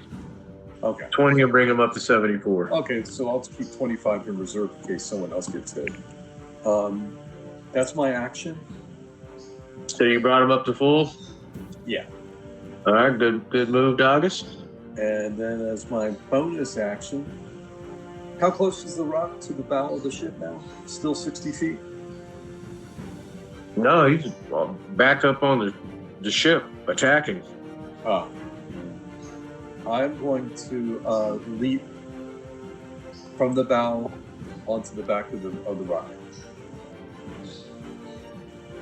Okay.
20 will bring him up to 74.
Okay, so I'll keep 25 in reserve in case someone else gets hit. That's my action.
So you brought him up to full?
Yeah.
All right, good move, Doggis.
And then as my bonus action, how close is the rock to the bow of the ship now? Still 60 feet?
No, he's back up on the ship, attacking.
Oh. I'm going to leap from the bow onto the back of the rock.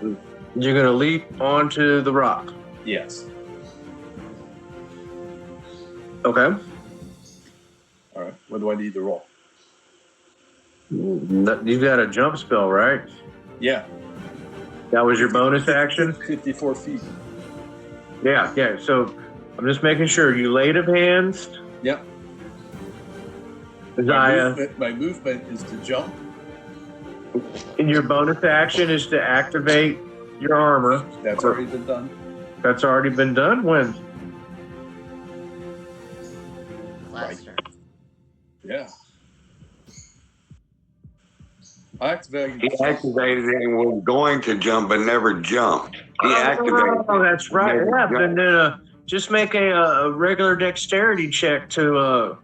You're going to leap onto the rock.
Yes.
Okay.
All right. What do I need to roll?
You've got a jump spell, right?
Yeah.
That was your bonus action?
54 feet.
Yeah. So I'm just making sure you laid of hands.
Yep.
Zaya,
My movement is to jump.
and your bonus action is to activate your armor.
That's already been done.
That's already been done. When?
Last turn.
Yeah. I activated.
He activated it and was going to jump, but never jumped. He activated.
Oh, that's right.
Never
Yeah,
jumped.
then just make a regular dexterity check to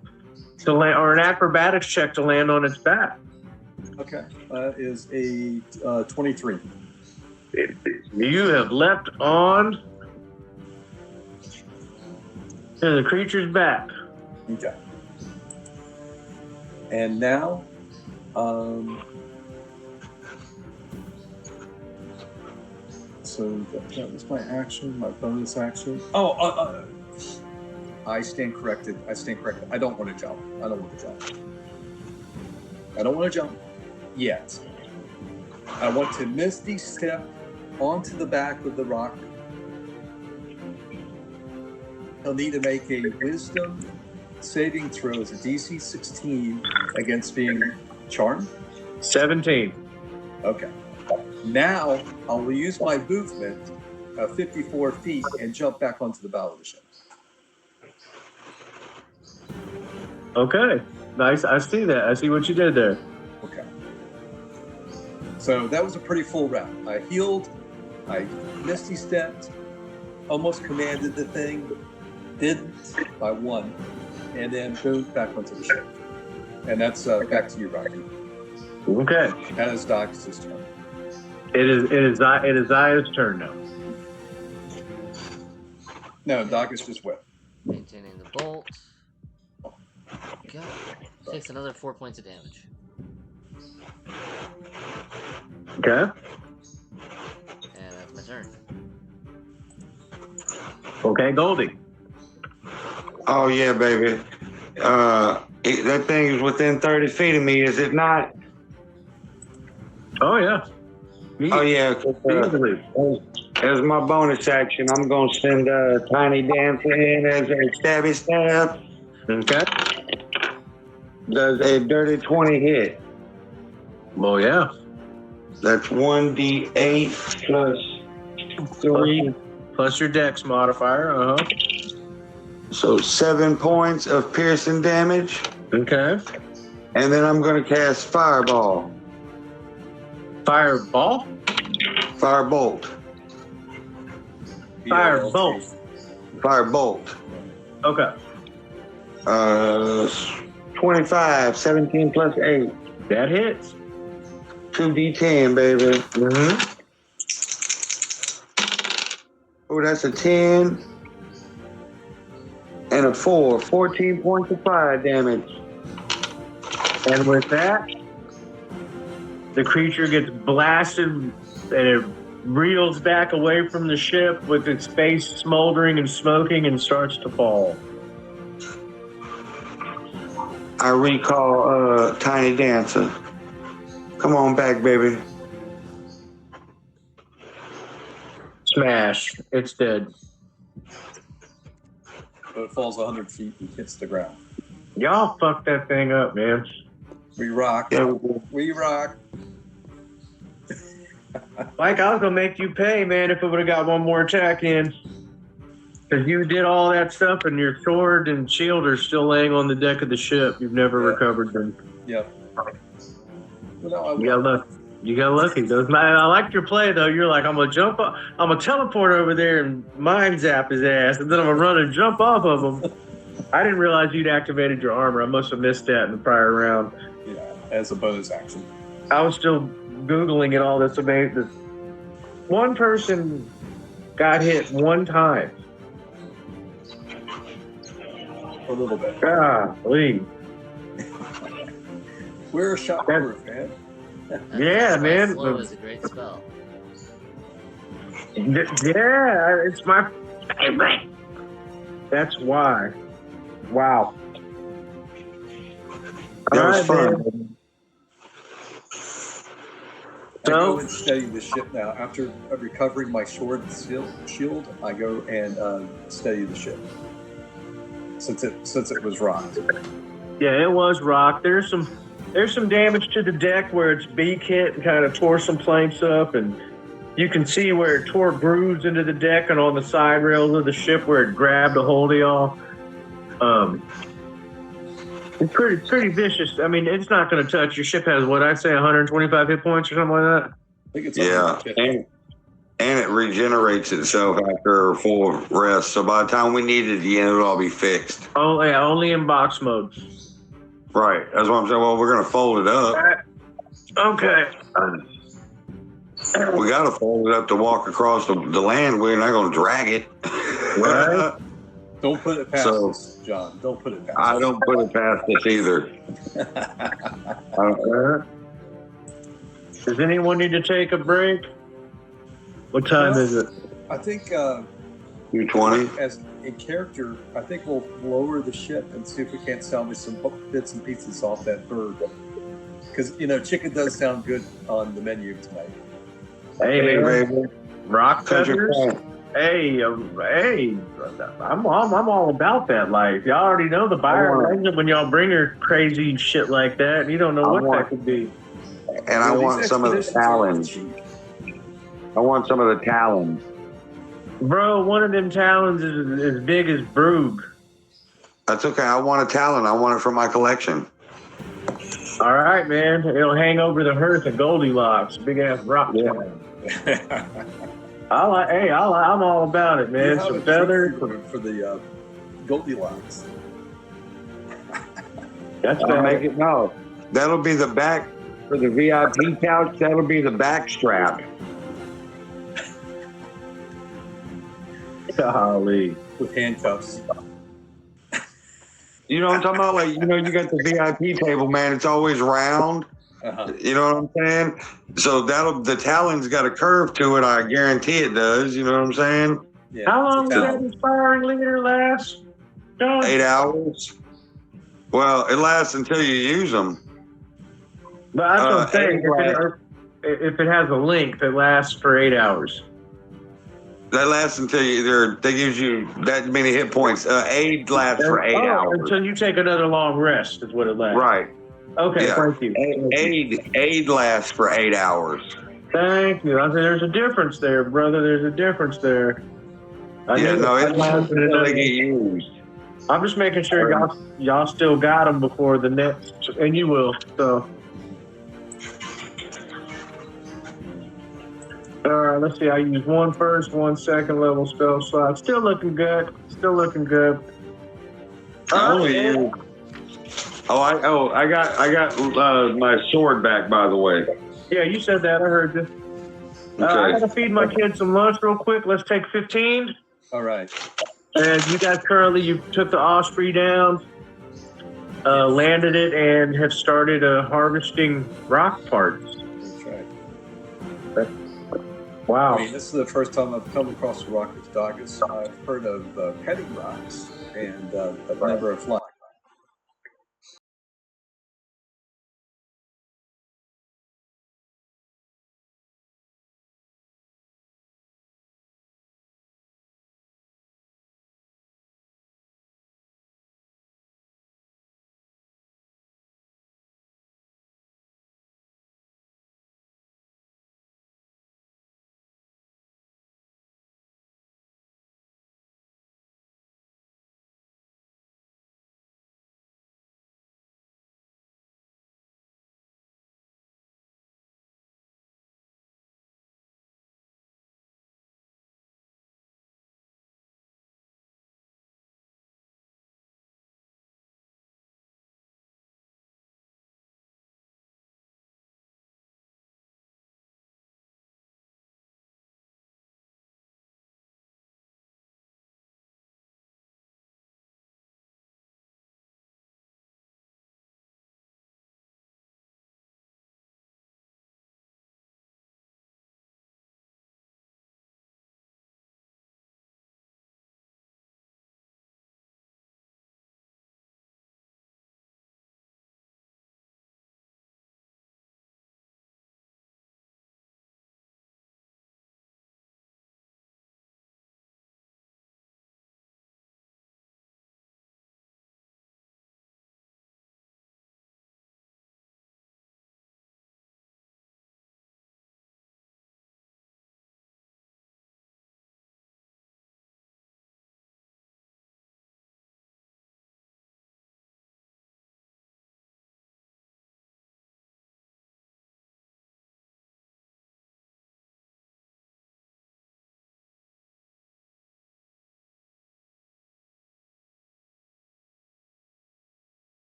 land, or an acrobatics check to land on its back.
Okay. That is a 23.
You have leapt on to the creature's back.
Okay. And now, so that was my action, my bonus action. I stand corrected. I don't want to jump. I don't want to jump yet. I want to Misty Step onto the back of the rock. He'll need to make a wisdom saving throw as a DC 16 against being charmed.
17.
Okay. Now I will use my movement of 54 feet and jump back onto the bow of the ship.
Okay. Nice. I see that. I see what you did there.
Okay. So that was a pretty full round. I healed, I Misty stepped, almost commanded the thing, didn't by one, and then boom, back onto the ship. And that's back to you, Rocky.
Okay.
That is Doc's turn.
It is Zaya's turn now.
No, Doc is just wet.
Maintaining the bolt. Go. Takes another 4 points of damage.
Okay.
And that's my turn.
Okay, Goldie.
Oh yeah, baby. That thing is within 30 feet of me, is it not?
Oh yeah.
Oh yeah.
Easily.
As my bonus action, I'm gonna send Tiny Dancer in as a stabby stab.
Okay.
Does a dirty 20 hit?
Well, yeah.
That's 1d8 plus 3.
Plus your dex modifier.
So 7 points of piercing damage.
Okay.
And then I'm gonna cast Fireball.
Fireball.
Firebolt.
Firebolt.
Firebolt.
Okay.
25, 17 plus 8.
That hits.
2d10, baby.
Mm-hmm.
Oh, that's a 10 and a 4. 14 points of fire damage.
And with that, the creature gets blasted and it reels back away from the ship with its face smoldering and smoking and starts to fall.
I recall Tiny Dancer. Come on back, baby.
Smash. It's dead.
But it falls 100 feet and hits the ground.
Y'all fucked that thing up, man.
We rock.
Yeah,
We rock.
Mike, I was gonna make you pay, man, if it would have got one more attack in. Because you did all that stuff, and your sword and shield are still laying on the deck of the ship. You've never recovered them.
Yep. Well, no, I
You got lucky. You got lucky. I liked your play though. You're like, I'm gonna jump up, I'm gonna teleport over there and mind zap his ass, and then I'm gonna run and jump off of him. I didn't realize you'd activated your armor. I must have missed that in the prior round.
Yeah, as a bonus action.
I was still Googling and all this amazing. One person got hit one time.
A little bit.
Golly.
We're a shot proof, man.
Yeah,
That's why
man.
Slow is a great spell.
Yeah, it's my favorite. That's why. Wow.
that
All
was
right,
fun.
man.
I go
So,
and study the ship now. After recovering my sword and shield, I go and study the ship. Since it was rocked.
yeah, it was rock. There's some damage to the deck where its beak hit and kind of tore some planks up, and you can see where it tore grooves into the deck and on the side rails of the ship where it grabbed a hold of y'all. It's pretty vicious. I mean, it's not going to touch. Your ship has what I say 125 hit points or something like that.
I think it's
Yeah,
150.
and it regenerates itself after a full rest. So by the time we need it again, it'll all be fixed.
Oh yeah, only in box mode.
Right. That's what I'm saying. Well, we're gonna fold it up.
Okay.
We gotta fold it up to walk across the land. We're not gonna drag it.
Right.
Don't put it past
So-
us, John. Don't put it past
I
us.
don't put it past us either.
Does anyone need to take a break? What time is it?
I think
220.
as in character, I think we'll lower the ship and see if we can't salvage some bits and pieces off that bird. Because chicken does sound good on the menu tonight.
Hey,
Hey,
man.
baby.
Rock
Country
feathers.
Club.
Hey, I'm all about that life. Y'all already know the buyer loves it when y'all bring her crazy shit like that. And you don't know
I
what
want-
that could be.
And I
These
want some of the
expeditions are
talons.
cheap.
I want some of the talons.
Bro, one of them talons is as big as Broog.
That's okay. I want a talon. I want it for my collection.
All right, man. It'll hang over the hearth of Goldilocks. Big ass rock.
Yeah.
I'm all about it, man.
You have
Some
a
feathers.
trick for the Goldilocks.
That's
I'll
bad.
make it no. That'll be the back for the VIP couch. That'll be the back strap.
Golly.
With handcuffs.
You know what I'm talking about? Like, you got the VIP table, man. It's always round.
Uh-huh.
You know what I'm saying? So the talon's got a curve to it. I guarantee it does. You know what I'm saying?
Yeah,
How long
it's
does
a
that
talon.
inspiring leader last? John?
8 hours. Well, it lasts until you use them.
But that's what I'm saying.
anyway.
If it has a length, it lasts for 8 hours.
That lasts until they gives you that many hit points. Aid lasts for 8 hours.
Until you take another long rest is what it lasts.
Right.
Okay,
Yeah.
thank you.
Aid lasts for 8 hours.
Thank you. I said there's a difference there, brother. There's a difference there.
Yeah, no, it lasts until
another.
they get used.
I'm just making sure y'all still got them before the next, and you will. So, all right. Let's see. I use one first, one second level spell slot. Still looking good. Still looking good.
I
All
only
right.
use. I got my sword back, by the way.
Yeah, you said that. I heard you. I
Okay.
gotta feed my kids some lunch real quick. Let's take 15.
All right.
And you guys currently, you took the Osprey down, landed it, and have started harvesting rock parts.
That's right.
Wow.
I mean, this is the first time I've come across a rock as Dogus. I've heard of petting rocks, and I've never flying.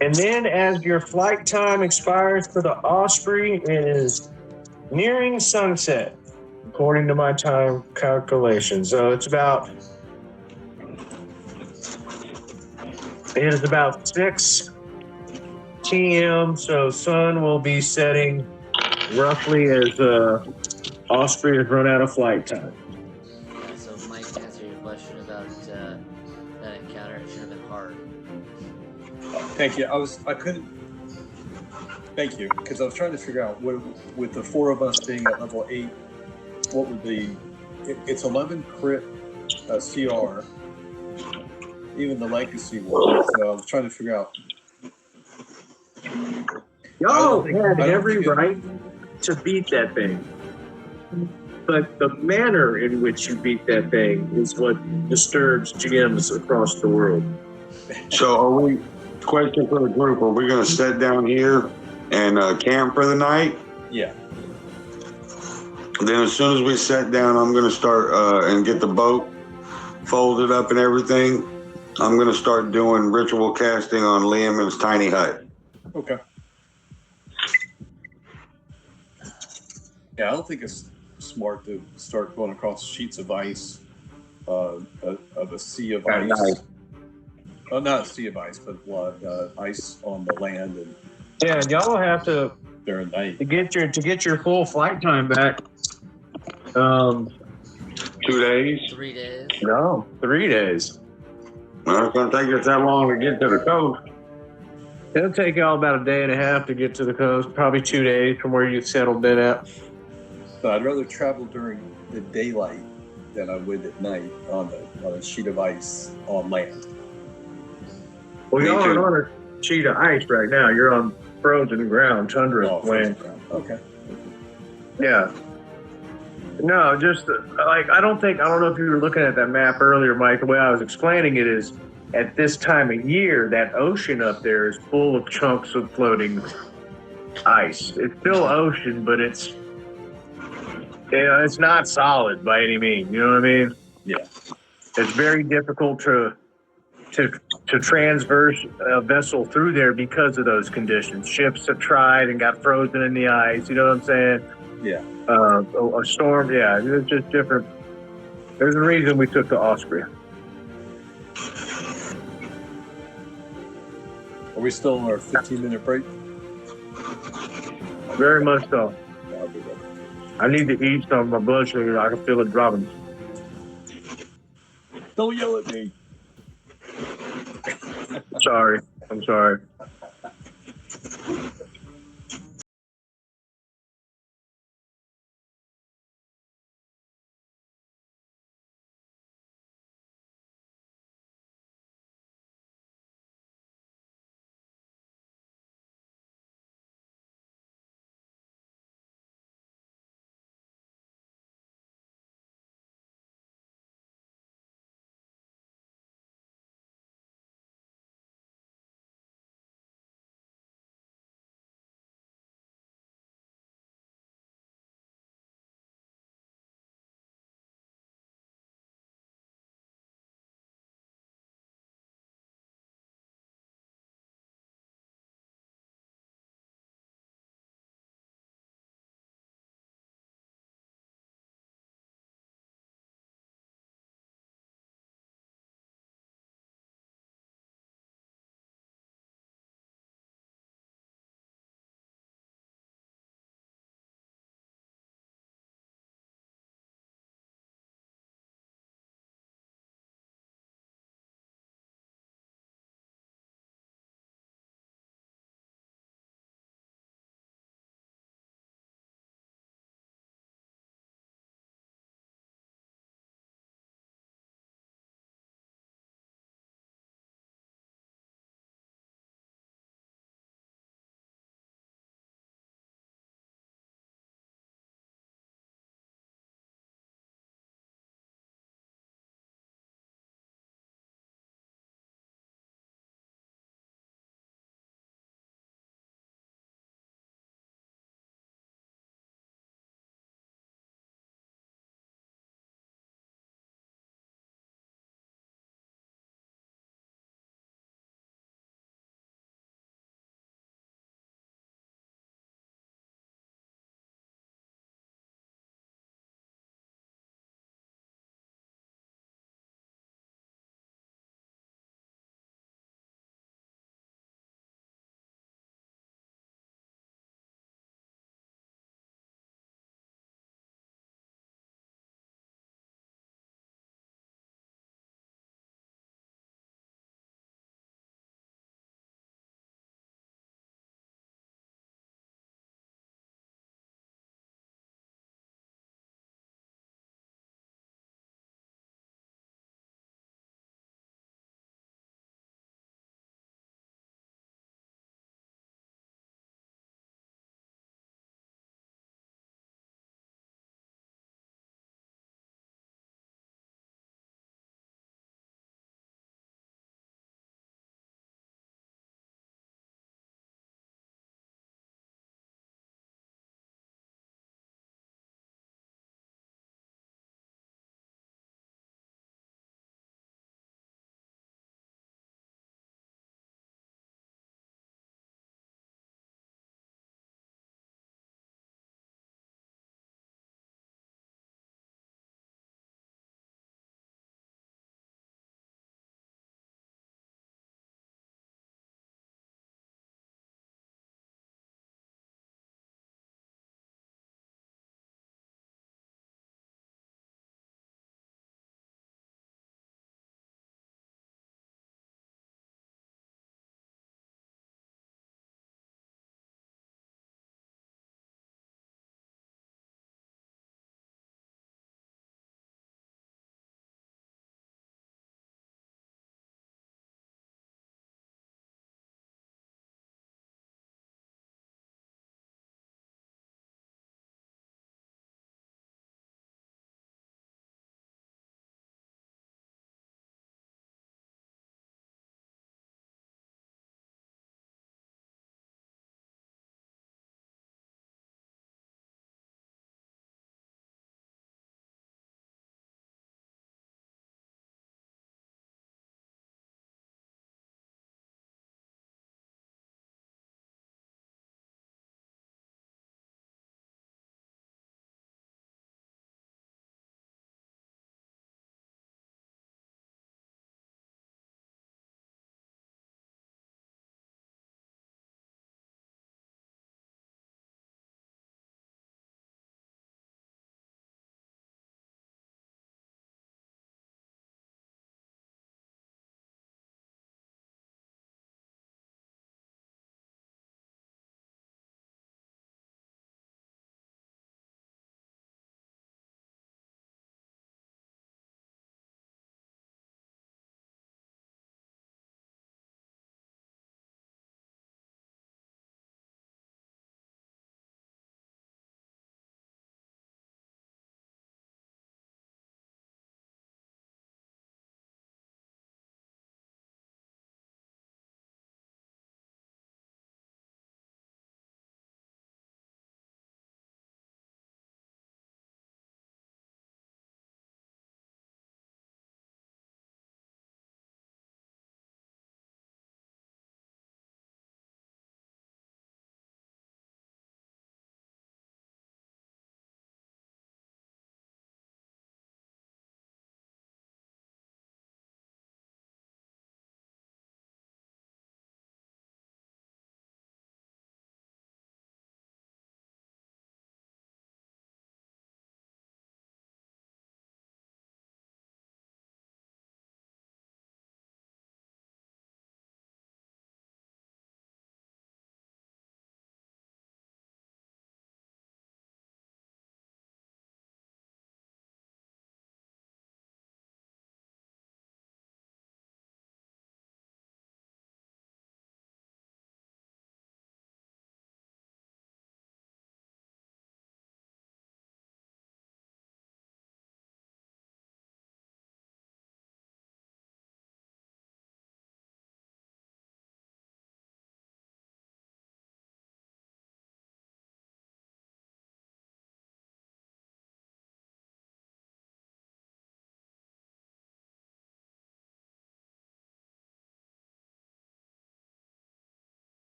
And then as your flight time expires for the Osprey, it is nearing sunset, according to my time calculation. So it is about 6 p.m. So sun will be setting roughly as Osprey has run out of flight time.
Yeah, so Mike, to answer your question about that encounter, it should have been hard.
Thank you. I couldn't. Thank you, because I was trying to figure out what, with the 4 of us being at level 8, what would be? It's 11 crit CR, even the legacy one. So I was trying to figure out.
Y'all
think-
had
I don't
every
think it-
right to beat that thing. But the manner in which you beat that thing is what disturbs GMs across the world.
So are we, question for the group, are we going to sit down here and camp for the night?
Yeah.
Then as soon as we sit down, I'm going to start and get the boat folded up and everything. I'm going to start doing ritual casting on Liam and his tiny hut.
Okay. Yeah, I don't think it's smart to start going across sheets of ice, of a sea of
At
ice.
night.
Oh, not a sea of ice, but ice on the land and
Yeah, y'all have to
during night.
to get your full flight time back.
2 days.
3 days.
No, 3 days.
Well, it's going to take us that long to get to the coast.
It'll take y'all about a day and a half to get to the coast, probably 2 days from where you've settled in at.
So I'd rather travel during the daylight than I would at night on a sheet of ice on land.
Well,
Me
y'all
too.
aren't on a sheet of ice right now. You're on frozen ground, tundra
Oh,
land.
okay.
Yeah. No, just like I don't know if you were looking at that map earlier, Mike. The way I was explaining it is, at this time of year, that ocean up there is full of chunks of floating ice. It's still ocean, but it's not solid by any means. You know what I mean?
Yeah.
It's very difficult to transverse a vessel through there because of those conditions. Ships have tried and got frozen in the ice. You know what I'm saying?
Yeah.
A storm. Yeah, it's just different. There's a reason we took the Osprey.
Are we still on our 15-minute break?
Very much so.
Yeah, I'll be ready.
I need to eat some. My blood sugar, I can feel it dropping.
Don't yell at me.
Sorry. I'm sorry.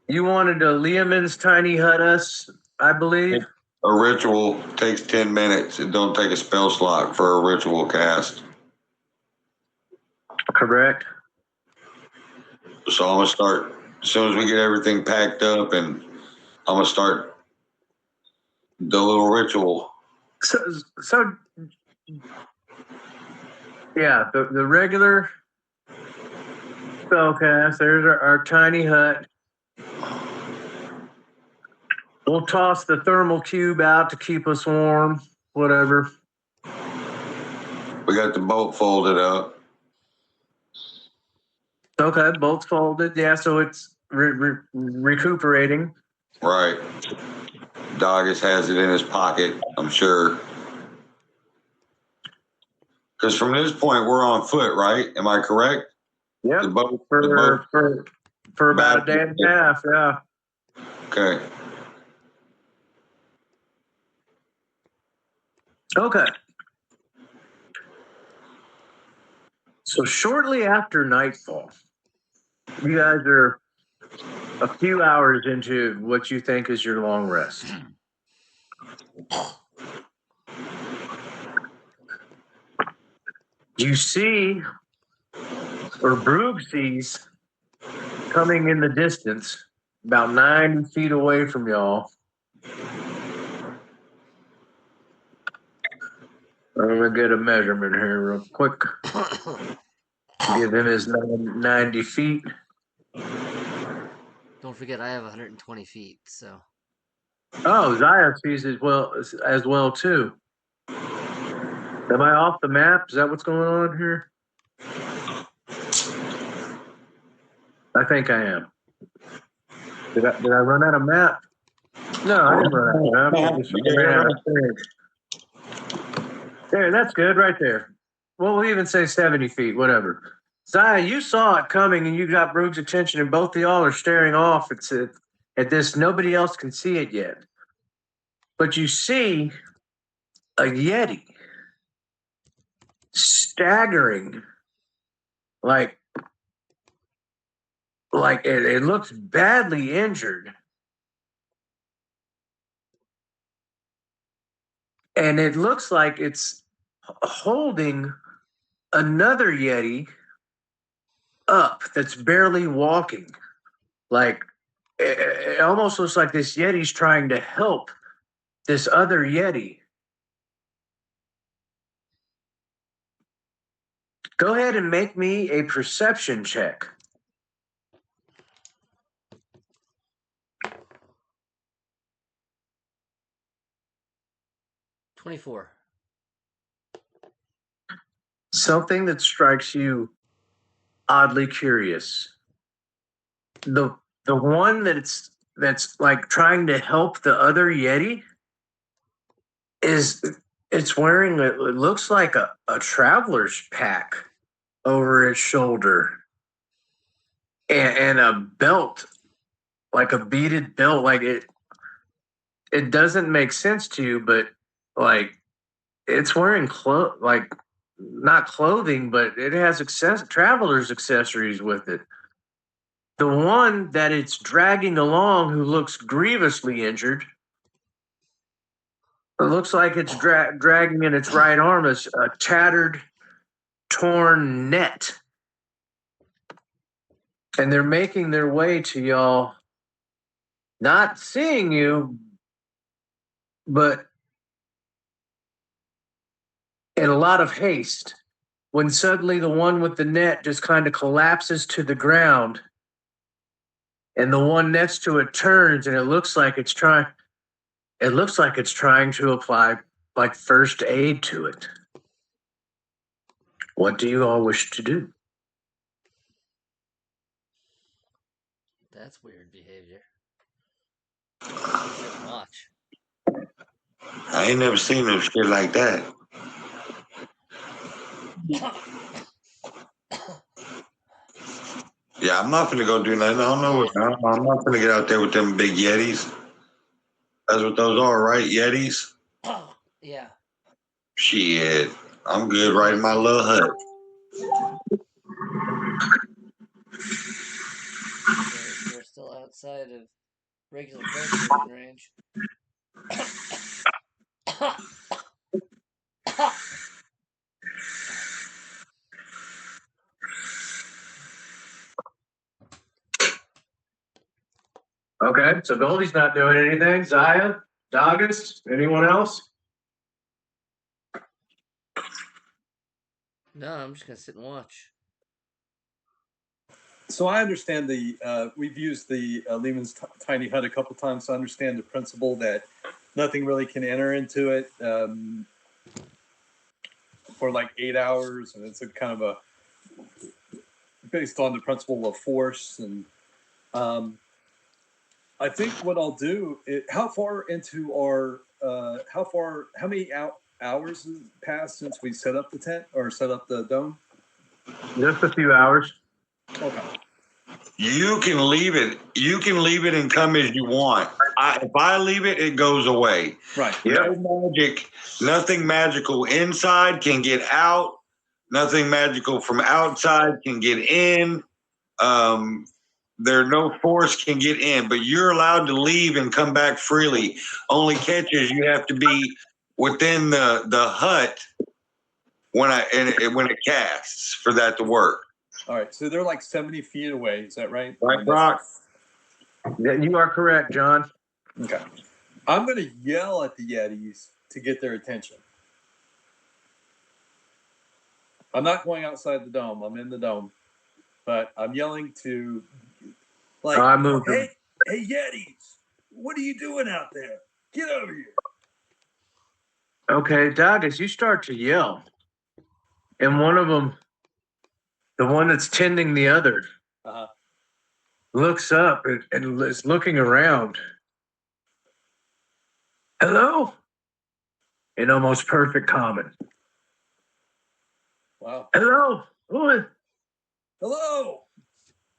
You wanted to Lehman's tiny hut us, I believe.
A ritual takes 10 minutes. It don't take a spell slot for a ritual cast.
Correct.
So I'm gonna start as soon as we get everything packed up, and I'm gonna start the little ritual.
So yeah, the regular spellcast. There's our tiny hut. We'll toss the thermal cube out to keep us warm. Whatever.
We got the boat folded up.
Okay, bolts folded. Yeah, so it's recuperating.
Right. Doggis has it in his pocket, I'm sure. Because from this point, we're on foot, right? Am I correct?
Yep.
The boat,
For about a day and a half. Yeah.
Okay.
Okay. So shortly after nightfall, you guys are a few hours into what you think is your long rest. You see, or Broog sees, coming in the distance, about 90 feet away from y'all. I'm going to get a measurement here real quick. Give him his 90 feet.
Don't forget, I have 120 feet, so.
Oh, Zaya sees as well too. Am I off the map? Is that what's going on here? I think I am. Did I run out of map? No, I didn't run out of map. I just ran out of thing. There, that's good right there. Well, we'll even say 70 feet, whatever. Zaya, you saw it coming and you got Broog's attention, and both of y'all are staring off at this. Nobody else can see it yet. But you see a Yeti staggering like it looks badly injured. And it looks like it's holding another Yeti up that's barely walking. Like it almost looks like this Yeti's trying to help this other Yeti. Go ahead and make me a perception check.
$24.
Something that strikes you oddly curious. The one that's like trying to help the other Yeti it's wearing it looks like a traveler's pack over its shoulder and a belt, like a beaded belt. Like it doesn't make sense to you, but like it's wearing like not clothing, but it has traveler's accessories with it. The one that it's dragging along, who looks grievously injured, it looks like it's dragging in its right arm a tattered, torn net. And they're making their way to y'all, not seeing you, but in a lot of haste, when suddenly the one with the net just kind of collapses to the ground, and the one next to it turns, and it looks like it's trying to apply like first aid to it. What do you all wish to do?
That's weird behavior. Watch.
I ain't never seen no shit like that. Yeah, I'm not gonna go do nothing. I don't know what. I'm not gonna get out there with them big Yetis. That's what those are, right? Yetis?
Yeah.
Shit. I'm good right in my little hut.
They're still outside. outside of regular bow shooting range.
Okay, so Goldie's not doing anything. Zaya, Doggis, anyone else?
No, I'm just gonna sit and watch.
So I understand we've used the Lehman's tiny hut a couple times. So I understand the principle that nothing really can enter into it for like 8 hours, and it's a kind of a based on the principle of force. And I think what I'll do is, how many hours has passed since we set up the tent or set up the dome?
Just a few hours.
Okay.
You can leave it. You can leave it and come as you want. If I leave it, it goes away.
Right.
Yeah.
No magic. Nothing magical inside can get out. Nothing magical from outside can get in. No force can get in, but you're allowed to leave and come back freely. Only catch is you have to be within the hut when it casts for that to work.
All right. So they're like 70 feet away. Is that right?
Right, Brock?
Yeah, you are correct, John.
Okay. I'm going to yell at the Yetis to get their attention. I'm not going outside the dome. I'm in the dome. But I'm yelling to, like,
I moved
hey Yetis, what are you doing out there? Get over here.
Okay, Doggis, you start to yell. And one of them, the one that's tending the other,
Uh-huh.
looks up and is looking around. Hello? In almost perfect common.
Wow.
Hello? Who?
Hello.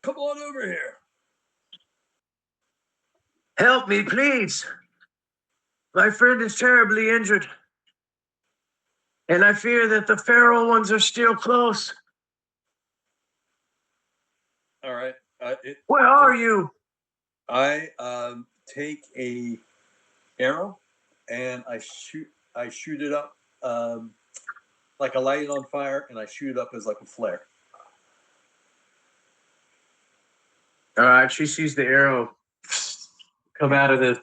Come on over here.
Help me, please. My friend is terribly injured. And I fear that the feral ones are still close.
All right.
Where are you?
I take a arrow and I shoot it up like I light it on fire, and I shoot it up as like a flare.
All right, she sees the arrow come out of this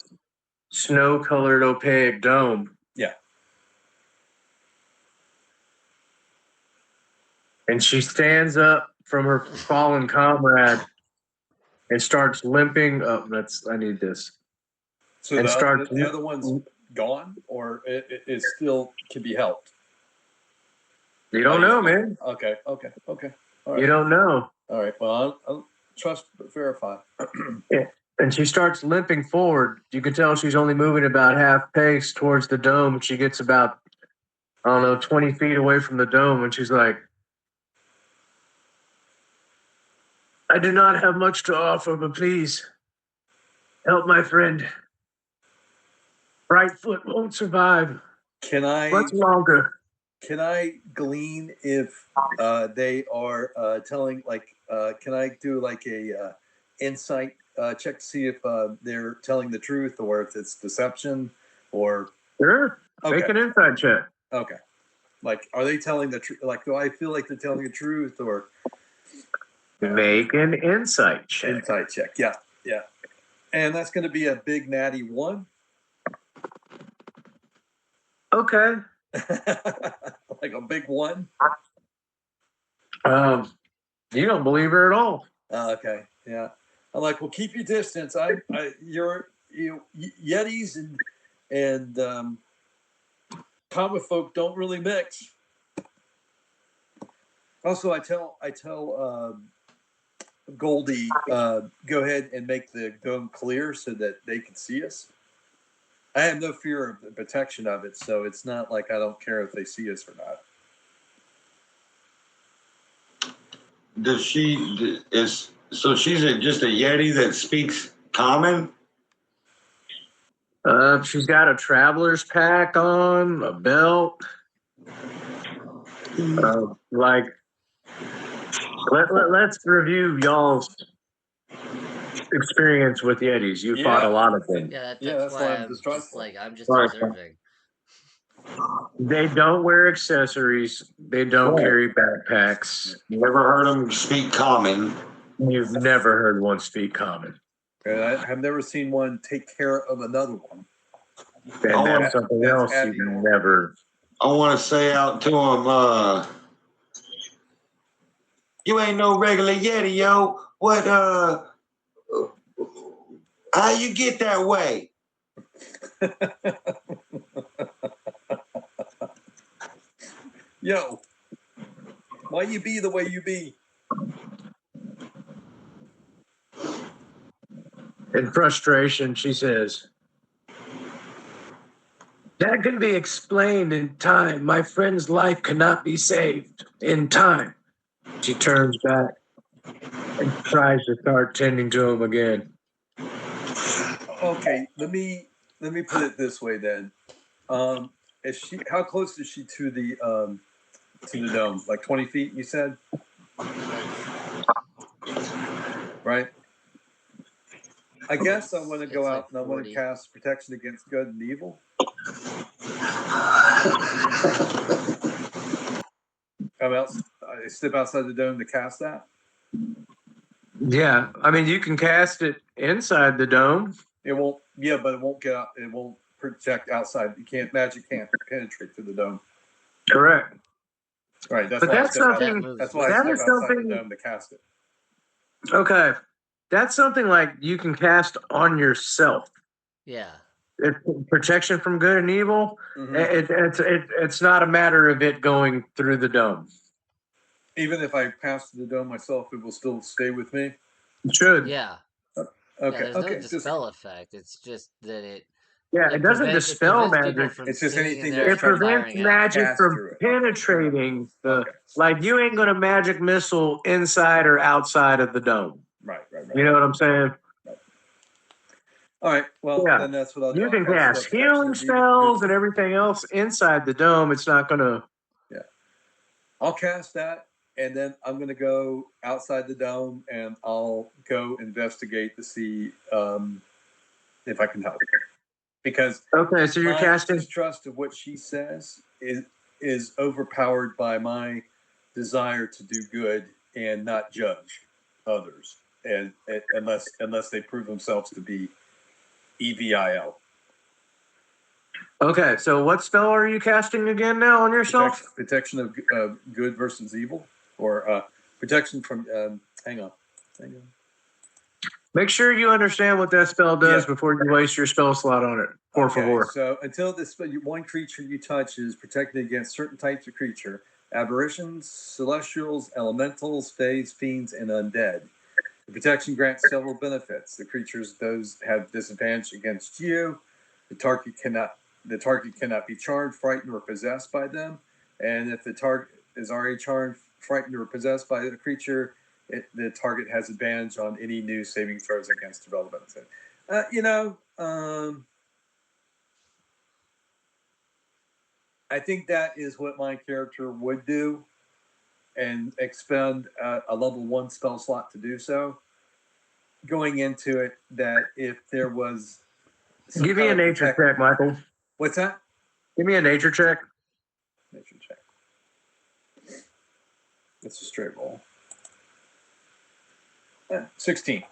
snow-colored opaque dome.
Yeah.
And she stands up from her fallen comrade and starts limping. Oh, I need this.
So
And
the other one's gone, or it still can be helped.
You don't know, man.
Okay. All right.
You don't know.
All right. Well, I'll trust but verify.
And she starts limping forward. You can tell she's only moving about half pace towards the dome. She gets about, 20 feet away from the dome, and she's like, I do not have much to offer, but please help my friend. Brightfoot won't survive
Can I
much longer.
glean if they are telling, like, can I do like a insight check to see if they're telling the truth or if it's deception or
Sure.
Okay.
Make an inside check.
okay, like, are they telling the truth? Like, do I feel like they're telling the truth or
Make an insight check.
insight check? Yeah, and that's going to be a big natty 1.
Okay.
Like a big 1.
You don't believe her at all.
Okay, yeah. I'm like, well, keep your distance. You're Yetis and common folk don't really mix. Also, I tell Goldie, go ahead and make the dome clear so that they can see us. I have no fear of the protection of it, so it's not like I don't care if they see us or not.
So she's just a Yeti that speaks common?
She's got a traveler's pack on, a belt. Let's review y'all's experience with Yetis. You fought a
Yeah.
lot of them.
Yeah, that's
that's why I'm
I'm just
distrustful.
like I'm just
Right.
observing.
They don't wear accessories. They don't
Right.
carry backpacks.
Never heard them speak common.
You've never heard one speak common.
And I have never seen one take care of another one.
And
Oh,
that's something
that's
else you've
abnormal.
never.
I want to say out to them, you ain't no regular Yeti, yo. What, how you get that way?
Yo, why you be the way you be?
In frustration, she says, "That can be explained in time. My friend's life cannot be saved in time." She turns back and tries to start tending to him again.
Okay, let me put it this way then. Is she? How close is she to the dome? Like 20 feet? You said, right? I guess I want to go
It's
out
like
and I want to
40.
cast protection against good and evil. I step outside the dome to cast that.
Yeah, I mean, you can cast it inside the dome.
It won't. Yeah, but it won't get out. It won't project outside. Magic can't penetrate through the dome.
Correct.
Right. That's
But
why
that's
I step
something.
out. That's why I
That
step
is
outside
something.
the dome to cast it.
Okay, that's something like you can cast on yourself.
Yeah.
It's protection from good and evil.
Mhm.
It's not a matter of it going through the dome.
Even if I pass the dome myself, it will still stay with me.
It should.
Yeah.
Okay.
Yeah, there's
Okay.
no dispel effect. It's just that it
Yeah, it doesn't dispel
prevents people
magic.
from
It's just
sitting
anything
in there
It
that's
and
prevents
firing out.
magic
Pass
from
through it.
penetrating the.
Okay.
Like you ain't gonna magic missile inside or outside of the dome.
Right.
You know what I'm saying?
All right. Well,
Yeah.
then that's what I'll do.
You
I'll
can
cast
cast
the
healing
protection of
spells
evil.
and everything else inside the dome. It's not gonna.
I'll cast that, and then I'm going to go outside the dome, and I'll go investigate to see if I can help. Because
Okay, so you're
my
casting.
distrust of what she says is overpowered by my desire to do good and not judge others, and unless they prove themselves to be evil.
Okay, so what spell are you casting again now on yourself?
Protection of good versus evil, or protection from. Hang on.
Make sure you understand what that spell does
Yeah.
before you waste your spell slot on it. Por favor.
So until this one creature you touch is protected against certain types of creature, aberrations, celestials, elementals, fays, fiends, and undead. The protection grants several benefits. The creatures those have disadvantage against you. The target cannot be charmed, frightened, or possessed by them. And if the target is already charmed, frightened, or possessed by the creature, the target has advantage on any new saving throws against irrelevant. I think that is what my character would do, and expend a level 1 spell slot to do so. Going into it, that if there was,
Give me a nature check, Michael.
What's that?
Give me a nature check.
Nature check. It's a straight roll. 16.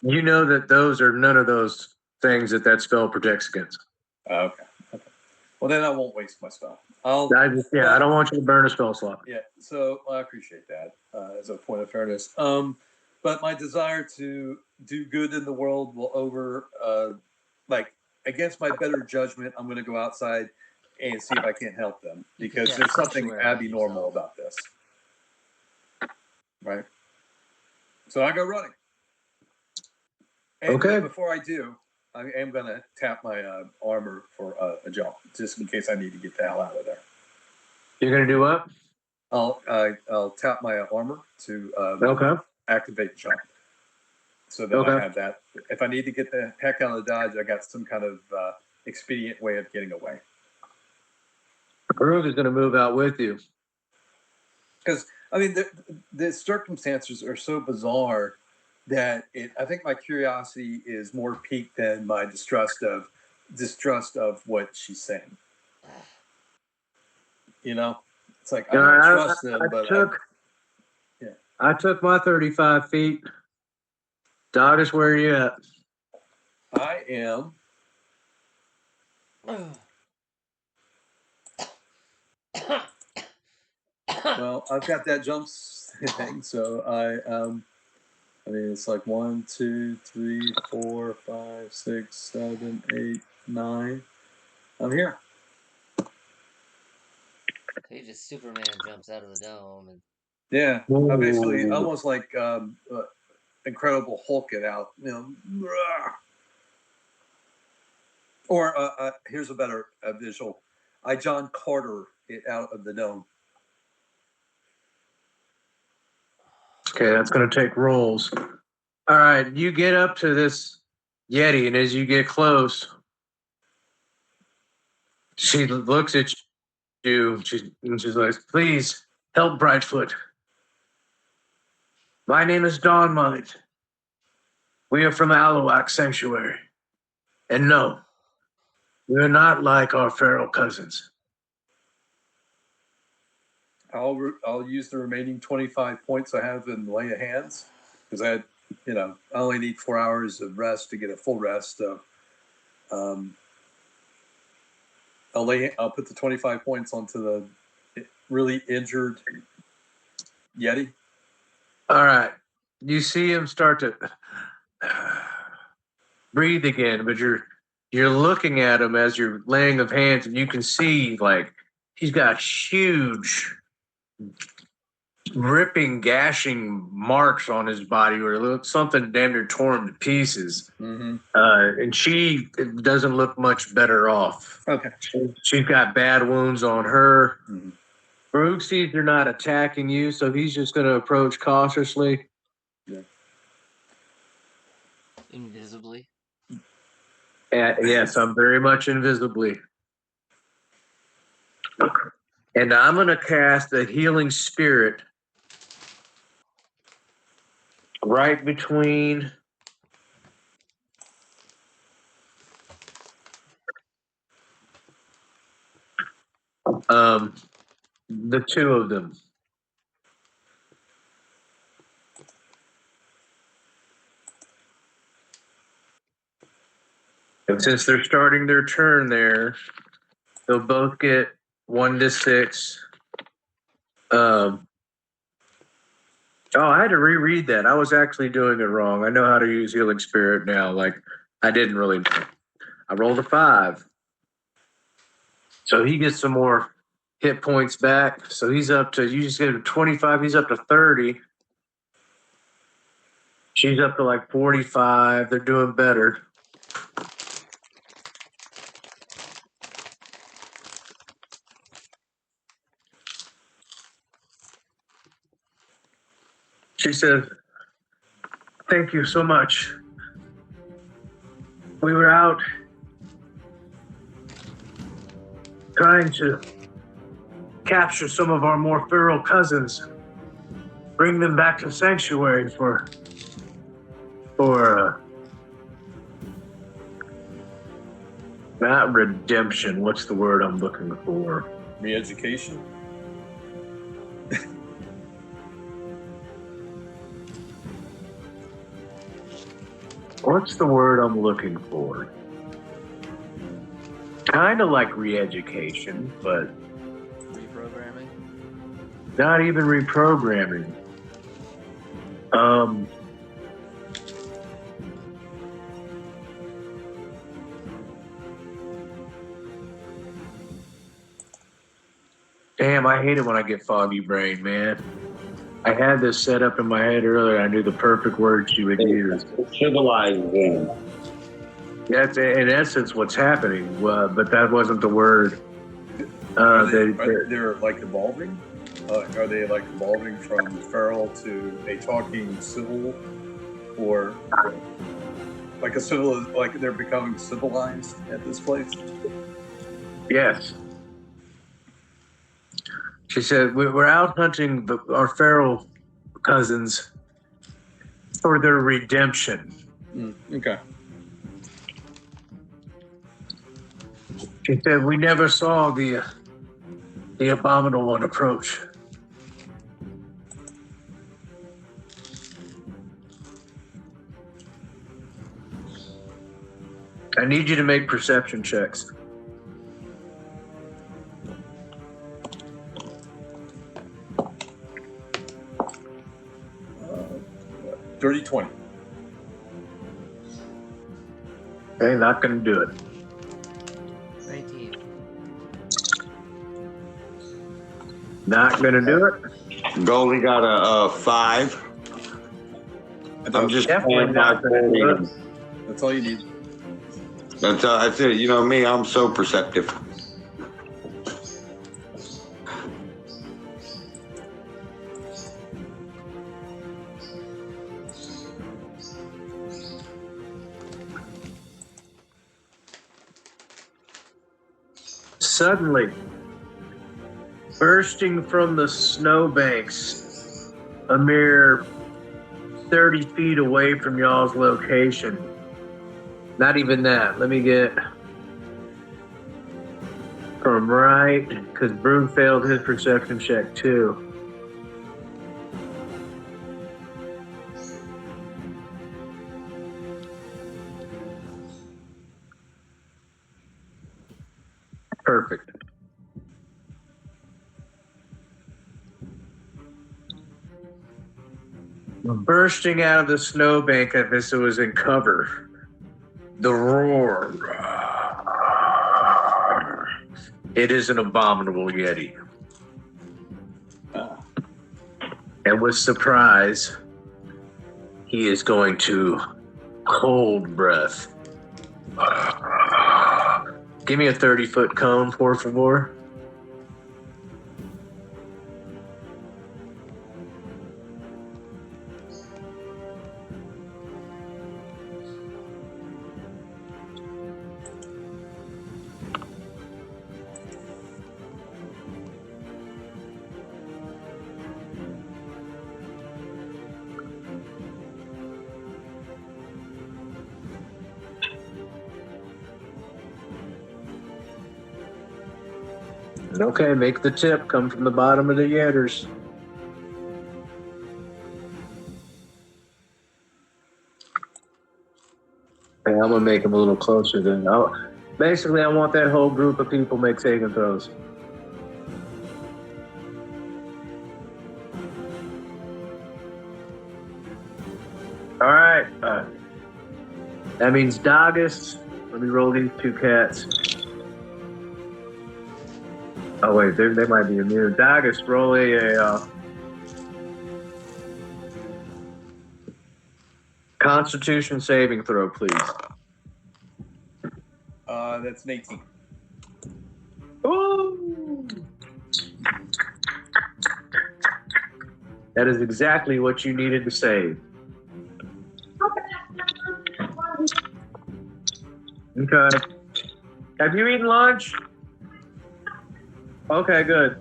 You know that those are none of those things that spell protects against.
Okay. Well, then I won't waste my spell.
I don't want you to burn a spell slot.
Yeah, so I appreciate that as a point of fairness. But my desire to do good in the world will against my better judgment, I'm going to go outside and see if I can't help them, because there's something abnormal about this. Right? So I go running. And
Okay.
before I do, I am going to tap my armor for a jump, just in case I need to get the hell out of there.
You're going to do what?
I'll tap my armor to activate jump. So that I have that. If I need to get the heck out of Dodge, I got some kind of expedient way of getting away.
Brooke is going to move out with you.
Because, I mean, the circumstances are so bizarre that I think my curiosity is more piqued than my distrust of what she's saying. You know, it's like I
No,
don't trust them,
I
but
took
yeah.
I took my 35 feet. Dottis, where are you at?
I am. Well, I've got that jump thing, so I mean, it's like 1, 2, 3, 4, 5, 6, 7, 8, 9. I'm here.
He just Superman jumps out of the dome and
Yeah, I basically almost like Incredible Hulk it out. You know, or here's a better visual. I John Carter it out of the dome.
Okay, that's going to take rolls. All right, you get up to this Yeti, and as you get close, she looks at you and she's like, "Please help Brightfoot. My name is Dawn Mind. We are from Alawak Sanctuary. And no, we are not like our feral cousins."
I'll use the remaining 25 points I have in Lay of Hands because I only need 4 hours of rest to get a full rest. So, I'll put the 25 points onto the really injured Yeti.
All right, you see him start to breathe again, but you're looking at him as you're laying of hands, and you can see like he's got huge ripping, gashing marks on his body where it looks something damn near torn to pieces.
Mm-hmm.
And she doesn't look much better off.
Okay.
She's got bad wounds on her.
Mm-hmm.
Farouk sees they're not attacking you, so he's just going to approach cautiously.
Yeah.
invisibly.
Yes, I'm very much invisibly. And I'm going to cast a healing spirit right between the two of them. And since they're starting their turn there, they'll both get 1d6. I had to reread that. I was actually doing it wrong. I know how to use healing spirit now. Like I didn't really know. I rolled a 5. So he gets some more hit points back. So he's up to, you just gave him 25, he's up to 30. She's up to like 45. They're doing better. She says, "Thank you so much. We were out trying to capture some of our more feral cousins, bring them back to Sanctuary for not redemption. What's the word I'm looking for?
Re-education.
What's the word I'm looking for? Kind of like re-education, but
Reprogramming.
not even reprogramming. Damn, I hate it when I get foggy brain, man. I had this set up in my head earlier. I knew the perfect word she would use.
Civilized them.
That's in essence what's happening, but that wasn't the word.
They're like evolving. Are they like evolving from feral to a talking civil, or like a civil? Like they're becoming civilized at this place?
Yes. She said, we're out hunting our feral cousins, for their redemption.
Okay.
She said, "We never saw the abominable one approach." I need you to make perception checks.
30-20.
Okay, not going to do it.
19.
Not going to do it.
Goalie got a 5. I'm just
Definitely
playing
not
my
gonna do it.
That's all you need.
That's it. You know me, I'm so perceptive.
Suddenly, bursting from the snowbanks, a mere 30 feet away from y'all's location. Not even that. Let me get from right, because Broom failed his perception check too. Perfect. Bursting out of the snowbank as it was in cover. The roar. It is an abominable Yeti. And with surprise, he is going to cold breath. Give me a 30-foot cone, por favor. Okay, make the tip come from the bottom of the yetters. Okay, I'm gonna make them a little closer then. Basically, I want that whole group of people make saving throws. All right. That means Doggist. Let me roll these two cats. Oh wait, they might be immune. Doggist, roll a Constitution saving throw, please.
That's an 18.
Ooh. That is exactly what you needed to save. Okay. Have you eaten lunch? Okay, good.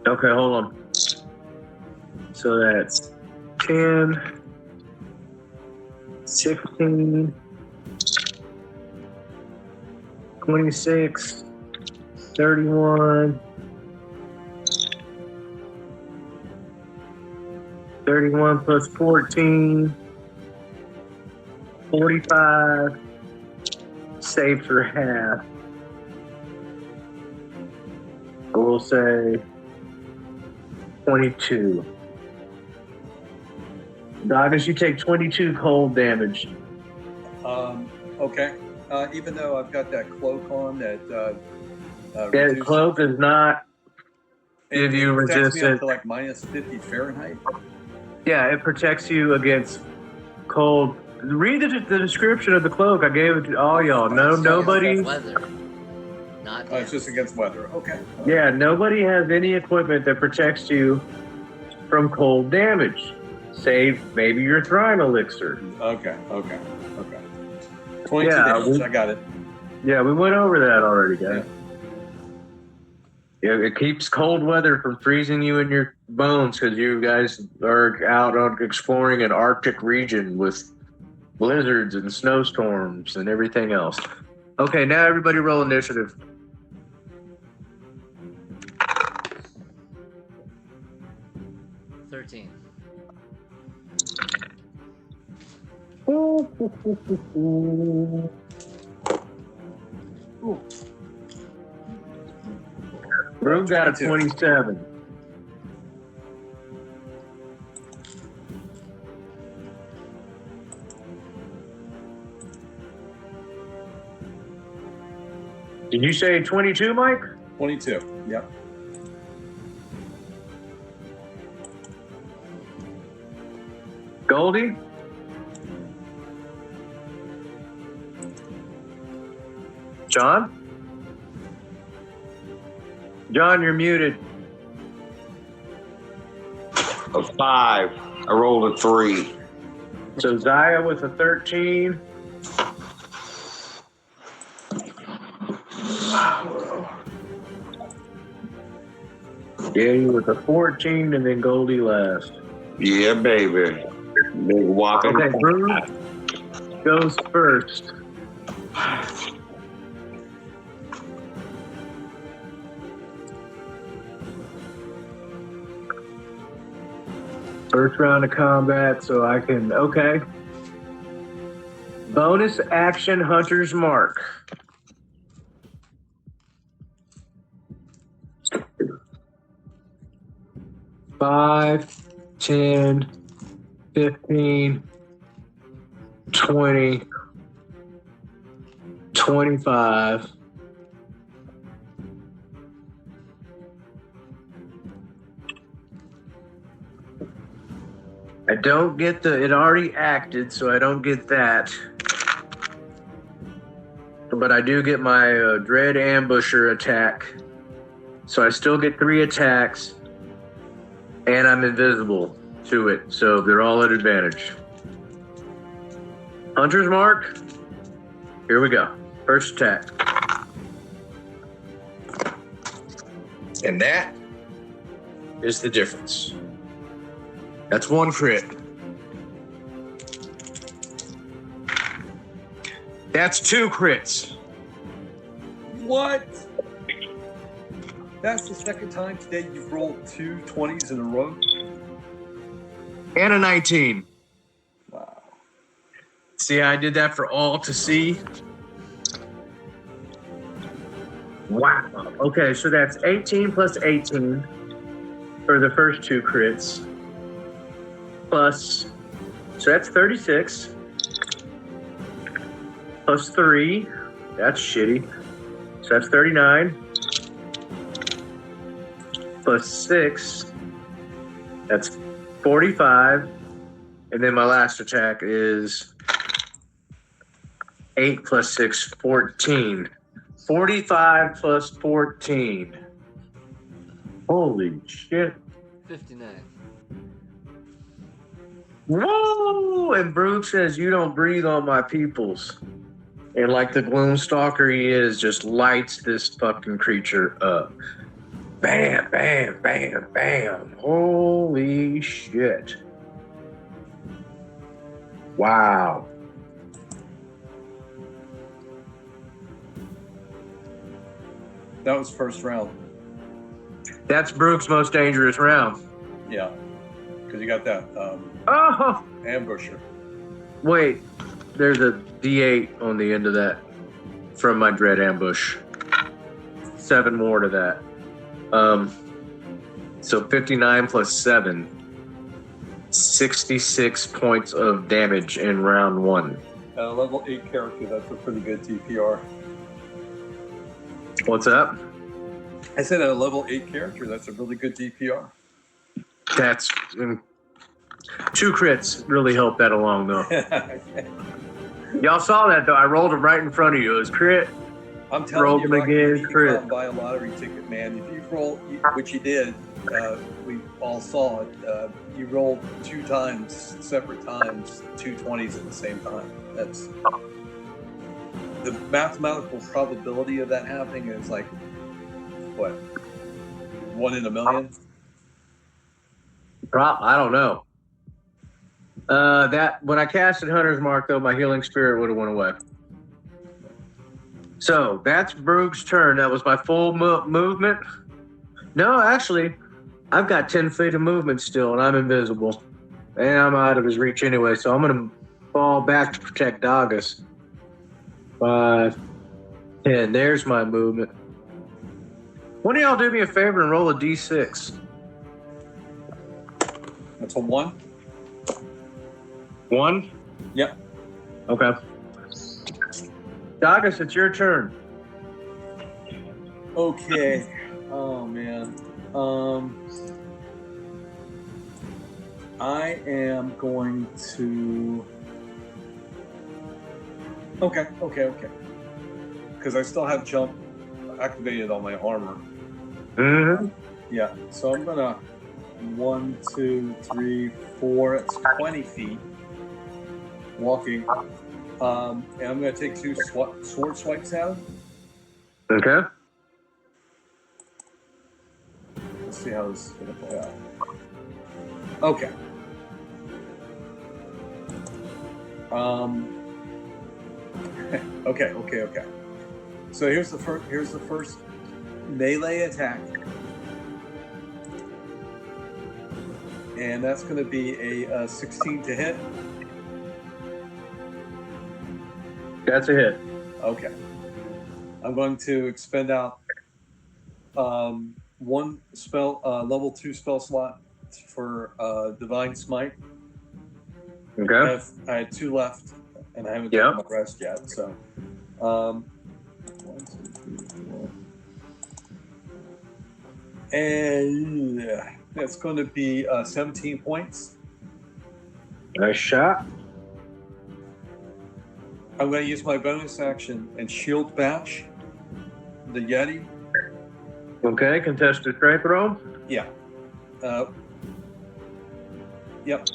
Okay, hold on. So that's 10, 16, 26, 31, 31 plus 14, 45, save for half. We'll say 22. Doggers, you take 22 cold damage.
Okay. Even though I've got that cloak on that
That
reduces-
cloak does not give you
it protects me up
resistance.
to like minus 50 Fahrenheit.
Yeah, it protects you against cold. Read the description of the cloak. I gave it to all y'all. No, nobody.
Weather. Not
It's just against weather. Okay.
Yeah, nobody has any equipment that protects you from cold damage, save maybe your Thrine elixir.
Okay. 22
Yeah,
damage. I got it.
Yeah, we went over that already, guys. It keeps cold weather from freezing you in your bones because you guys are out on exploring an Arctic region with blizzards and snowstorms and everything else. Okay, now everybody roll initiative.
$13.
Brew got a
22.
27. Did you say 22, Mike?
22. Yep.
Goldie? John? John, you're muted.
A 5. I rolled a 3.
So Zaya with a 13. Danny with a 14, and then Goldie last.
Yeah, baby. Big whopping.
Okay, Brew goes first. First round of combat, so I can, okay. Bonus action Hunter's Mark. Five, 10, 15, 20, 25. I don't get it already acted, so I don't get that. But I do get my Dread Ambusher attack. So I still get 3 attacks, and I'm invisible to it, so they're all at advantage. Hunter's Mark, here we go. First attack. And that is the difference. That's 1 crit. That's 2 crits.
What? That's the second time today you've rolled 2 20s in a row?
And a 19.
Wow.
See, I did that for all to see. Wow. Okay, so that's 18 plus 18 for the first 2 crits. Plus, so that's 36. Plus 3. That's shitty. So that's 39. Plus 6. That's 45. And then my last attack is 8 plus 6, 14. 45 plus 14. Holy shit.
59.
Whoa! And Brooke says, you don't breathe on my peoples. And like the Gloomstalker he is, just lights this fucking creature up. Bam, bam, bam, bam. Holy shit. Wow.
That was first round.
That's Brooke's most dangerous round.
Yeah. Because you got that
Oh!
ambusher.
Wait, there's a D8 on the end of that from my Dread Ambush. 7 more to that. So 59 plus 7. 66 points of damage in round 1.
At a level 8 character, that's a pretty good DPR.
What's up?
I said at a level 8 character, that's a really good DPR.
That's 2 crits really helped that along though. Y'all saw that though. I rolled them right in front of you. It was crit.
I'm telling
Roll
you,
them
Rocky,
again,
you need to
crit.
go out and buy a lottery ticket, man. If you roll, which you did, we all saw it. You rolled 2 times, separate times, 2 20s at the same time. That's the mathematical probability of that happening is like what 1 in a million.
I don't know. That when I casted Hunter's Mark, though, my healing spirit would have went away. So that's Brug's turn. That was my full movement. No, actually, I've got 10 feet of movement still, and I'm invisible. And I'm out of his reach anyway, so I'm going to fall back to protect Dagas. 5, 10. There's my movement. One of y'all do me a favor and roll a d6.
That's a 1.
1?
Yep.
Okay. Dagas, it's your turn.
Okay. Oh man. I am going to. Okay. Because I still have jump activated on my armor.
Mm-hmm.
Yeah. So I'm gonna 1, 2, 3, 4. It's 20 feet walking. And I'm gonna take 2 sword swipes at him.
Okay.
Let's see how this is gonna play out. Okay. Okay. So here's the first melee attack, and that's going to be a 16 to hit.
That's a hit.
Okay. I'm going to expend out 1 spell, level 2 spell slot for Divine Smite.
Okay.
I had 2 left, and I haven't taken my rest yet. So, 1, 2, 3, 4, and that's going to be 17 points.
Nice shot.
I'm going to use my bonus action and shield bash the Yeti.
Okay, contested strength roll.
Yeah. Yep.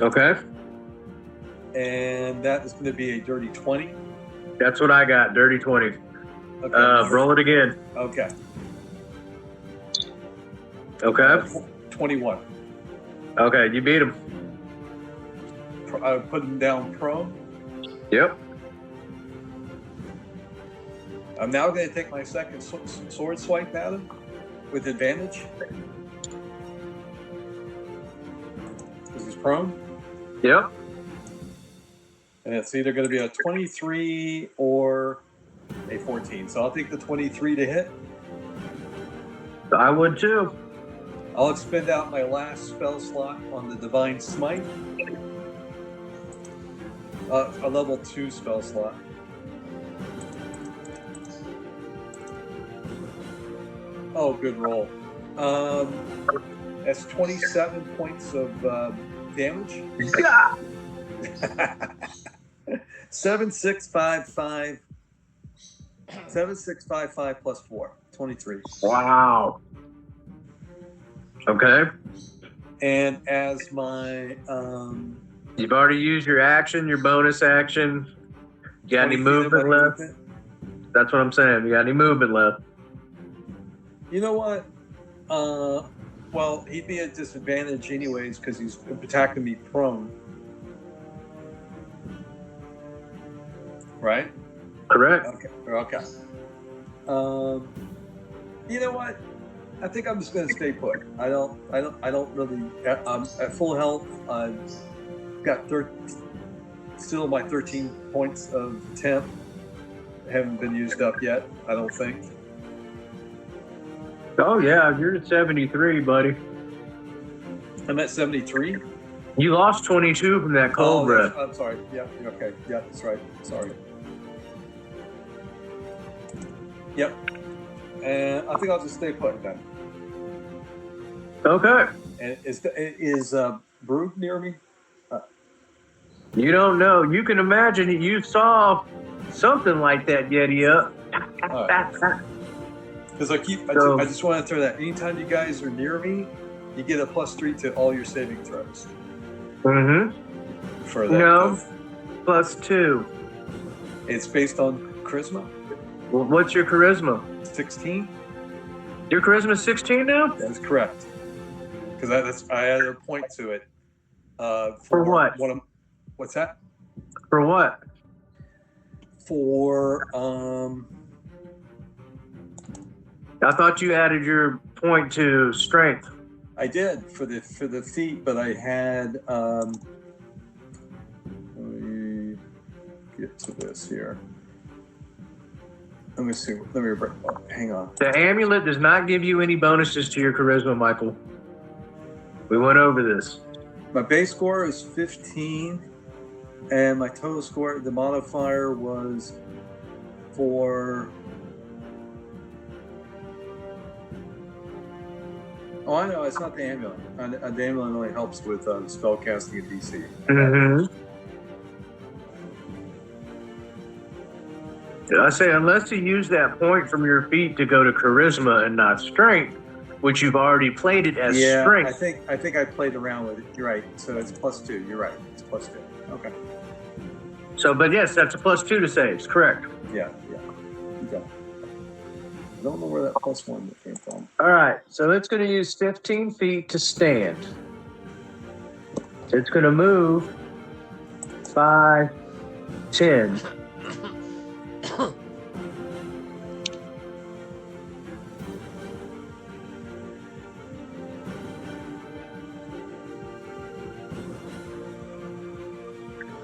Okay.
And that is going to be a dirty 20.
That's what I got. Dirty 20.
Okay.
Roll it again.
Okay.
Okay.
21.
Okay, you beat him.
I put him down prone.
Yep.
I'm now going to take my second sword swipe at him with advantage. Because he's prone.
Yep.
And it's either going to be a 23 or a 14. So I'll take the 23 to hit.
I would too.
I'll expend out my last spell slot on the Divine Smite. A level 2 spell slot. Oh, good roll. That's 27 points of damage.
Yeah.
7,655. 7,655 plus 4. 23.
Wow. Okay.
And as my
You've already used your action, your bonus action. You got any
20 feet of
movement
my
left?
movement,
That's what I'm saying. You got any movement left?
you know what? Well, he'd be at disadvantage anyways because he's attacking me prone. Right?
Correct.
Okay. You know what? I think I'm just going to stay put. I don't really. I'm at full health. I've got still my 13 points of temp haven't been used up yet. I don't think.
Oh yeah, you're at 73, buddy.
I'm at 73.
You lost 22 from that cold breath.
I'm sorry. Yeah. Okay. Yeah, that's right. Sorry. Yep. And I think I'll just stay put then.
Okay.
And is Brug near me?
You don't know. You can imagine you saw something like that Yeti up.
Because I just want to throw that. Anytime you guys are near me, you get a +3 to all your saving throws.
Mm-hmm.
For that.
No. +2.
It's based on charisma.
Well, what's your charisma?
16.
Your charisma's 16 now?
That's correct. Because I added a point to it.
For what?
What's that?
For what?
For
I thought you added your point to strength.
I did for the feet, but I had let me get to this here. Let me see. Hang on.
The amulet does not give you any bonuses to your charisma, Michael. We went over this.
My base score is 15, and my total score, the modifier was for. Oh, I know. It's not the amulet. The amulet only helps with spell casting at DC.
Mm-hmm. I say, unless you use that point from your feet to go to charisma and not strength, which you've already played it as strength.
I think I played around with it. You're right. So it's +2. You're right. It's +2. Okay.
So, but yes, that's a +2 to saves. Correct.
Yeah. Okay. I don't know where that +1 came from.
All right. So it's going to use 15 feet to stand. It's going to move 5, 10.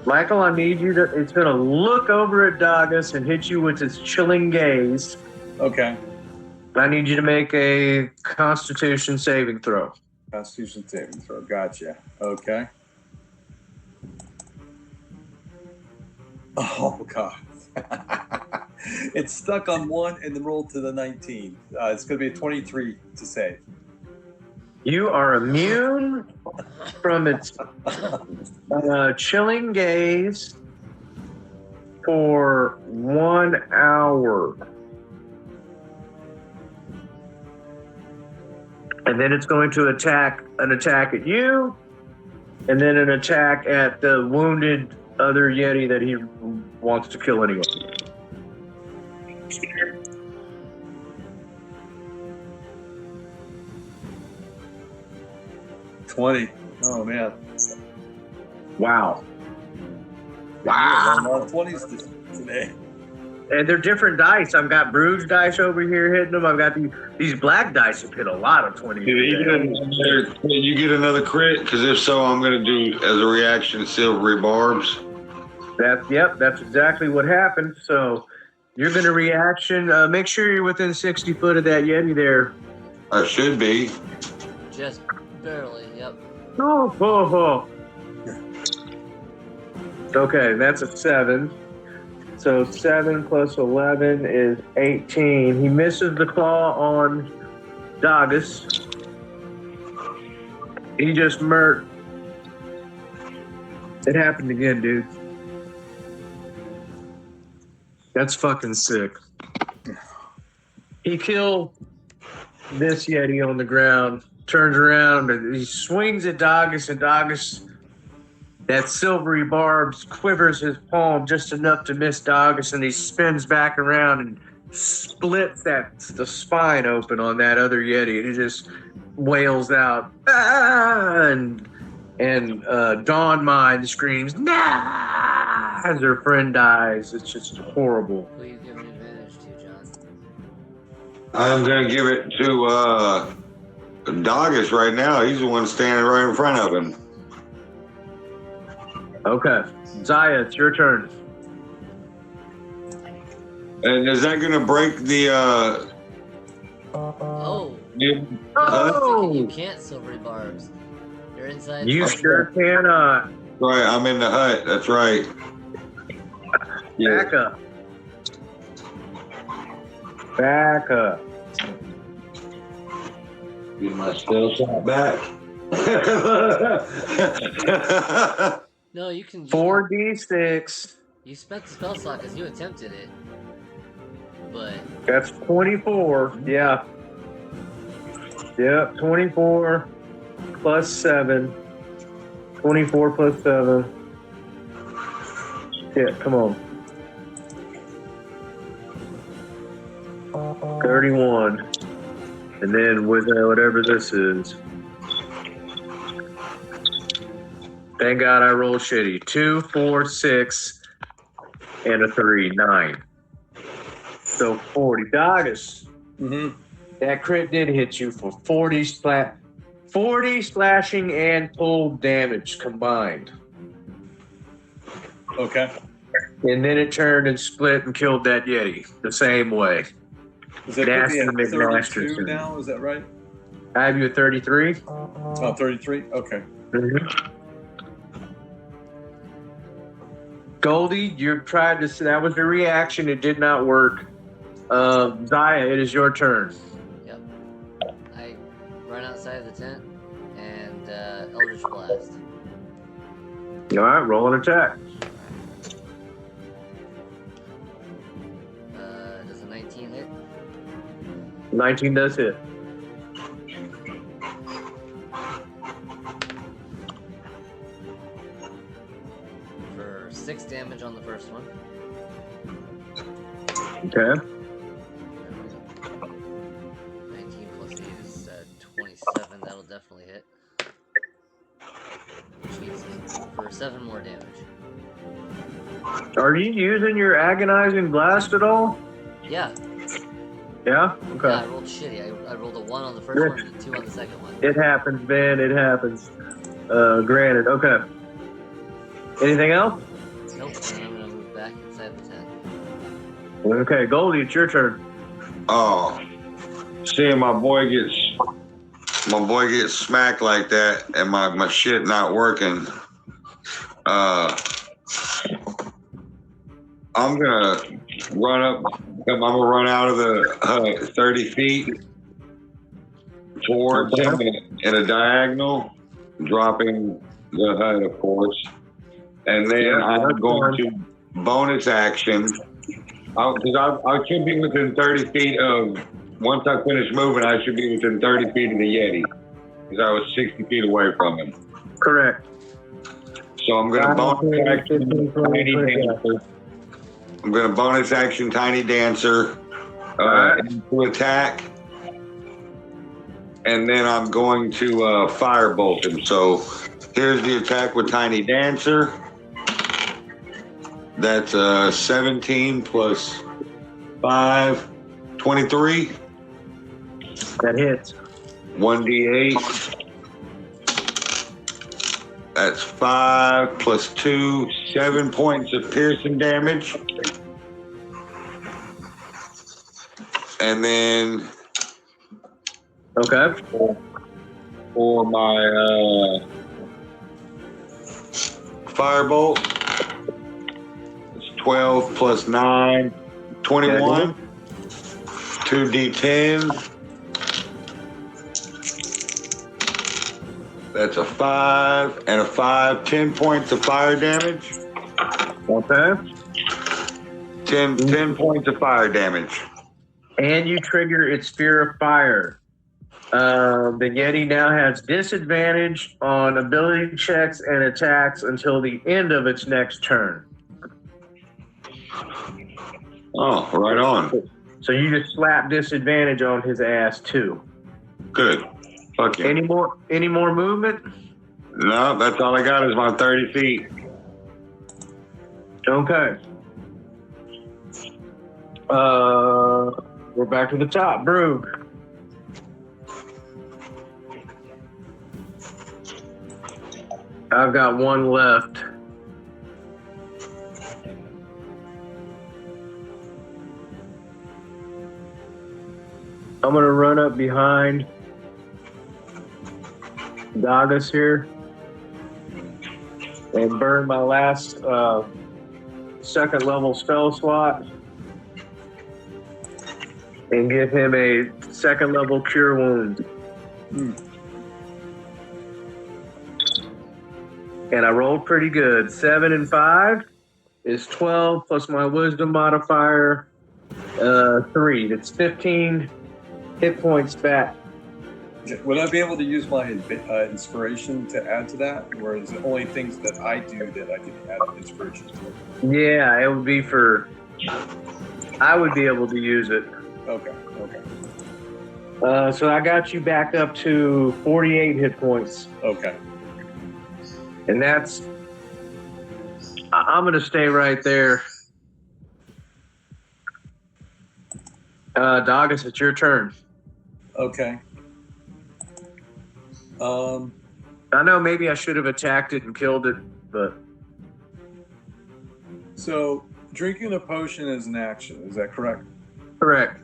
Michael, I need you to, it's going to look over at Dagus and hit you with its chilling gaze.
Okay.
I need you to make a Constitution saving throw.
Constitution saving throw. Gotcha. Okay. Oh, God. It's stuck on 1 and then rolled to the 19. It's going to be a 23 to save.
You are immune from its chilling gaze for 1 hour. And then it's going to attack at you, and then an attack at the wounded other Yeti that he wants to kill anyway.
$20. Oh, man.
Wow.
A lot of 20s today.
And they're different dice. I've got bruised dice over here hitting them. I've got these black dice have hit a lot of 20.
You get another crit? Because if so, I'm going to do, as a reaction, silvery barbs.
That's exactly what happened. So you're going to reaction. Make sure you're within 60 foot of that Yeti there.
I should be.
Just barely, yep.
Oh. Okay, that's a 7. So 7 plus 11 is 18. He misses the claw on Dagus. He just murked. It happened again, dude. That's fucking sick. He killed this Yeti on the ground, turns around, and he swings at Dagus, and Dagus, that silvery barbs quivers his palm just enough to miss Dagus, and he spins back around and splits the spine open on that other Yeti, and he just wails out, ah! and Dawn Mind screams, nah! As her friend dies. It's just horrible.
Who are you giving advantage to, John?
I'm going to give it to Dagus right now. He's the one standing right in front of him.
Okay. Zaya, it's your turn.
And is that going to break the...
Oh,
Oh!
you can't silvery barbs. You're inside.
You sure cannot.
Right, I'm in the hut. That's right.
Back up. Back up.
Get my spell shot back.
No, you can.
4d6.
You spent the spell slot because you attempted it. But.
That's 24. Yeah. Yep, 24 plus 7. 24 plus 7. Yeah, come on. 31. And then with whatever this is. Thank God I rolled shitty. 2, 4, 6, and a 3, 9. So 40. Dogus,
Mm-hmm.
that crit did hit you for 40 slashing and cold damage combined.
Okay.
And then it turned and split and killed that Yeti the same way.
Does that put
Nasty
me at
McMasterson.
32 now? Is that right?
I have you at 33.
Oh, 33? Okay.
Mm-hmm. Goldie, you tried to say that was the reaction. It did not work. Zaya, it is your turn.
Yep. I run outside the tent and Eldritch Blast.
All right, roll an attack.
Does a 19 hit?
19 does hit.
For 6 damage on the first one.
Okay.
19 plus 8 is 27. That'll definitely hit. Jesus. For 7 more damage.
Are you using your agonizing blast at all?
Yeah.
Yeah? Okay.
Yeah, I rolled shitty. I rolled a 1 on the first one and a 2 on the second one.
It happens, man. It happens. Granted. Okay. Anything else?
Nope. And I'm gonna move back inside the tent.
Okay, Goldie, it's your turn.
Oh, seeing my boy gets smacked like that, and my shit not working. I'm gonna run up. I'm gonna run out of the 30 feet towards him in a diagonal, dropping the HUD, of course, and then
Yeah,
I'm
that's
going
fine.
to bonus action. Because I should be within 30 feet of. Once I finish moving, I should be within 30 feet of the Yeti. Because I was 60 feet away from him.
Correct.
So I'm going to bonus action Tiny Dancer. I'm going to bonus action Tiny Dancer to attack. And then I'm going to firebolt him. So here's the attack with Tiny Dancer. That's 17 plus 5, 23.
That hits.
1d8. That's 5 plus 2, 7 points of piercing damage. And then
Okay.
for my firebolt, it's 12 plus 9, 21. 2d10. That's a 5 and a 5, 10 points of fire damage.
Okay.
10 points of fire damage.
And you trigger its Sphere of Fire. The Yeti now has disadvantage on ability checks and attacks until the end of its next turn.
Oh, right on.
So you just slap disadvantage on his ass too.
Good. Fuck yeah.
Any more movement?
No, that's all I got is my 30 feet.
Okay. We're back to the top. Brug. I've got one left. I'm going to run up behind Dogus here and burn my last second level spell slot and give him a second level cure wound. And I rolled pretty good. 7 and 5 is 12 plus my wisdom modifier 3. That's 15 hit points back.
Would I be able to use my inspiration to add to that? Or is it only things that I do that I can add inspiration to?
Yeah, it would be for. I would be able to use it.
Okay.
So I got you back up to 48 hit points.
Okay.
And that's, I'm going to stay right there. Doggis, it's your turn.
Okay.
I know maybe I should have attacked it and killed it, but
So drinking a potion is an action. Is that correct?
correct.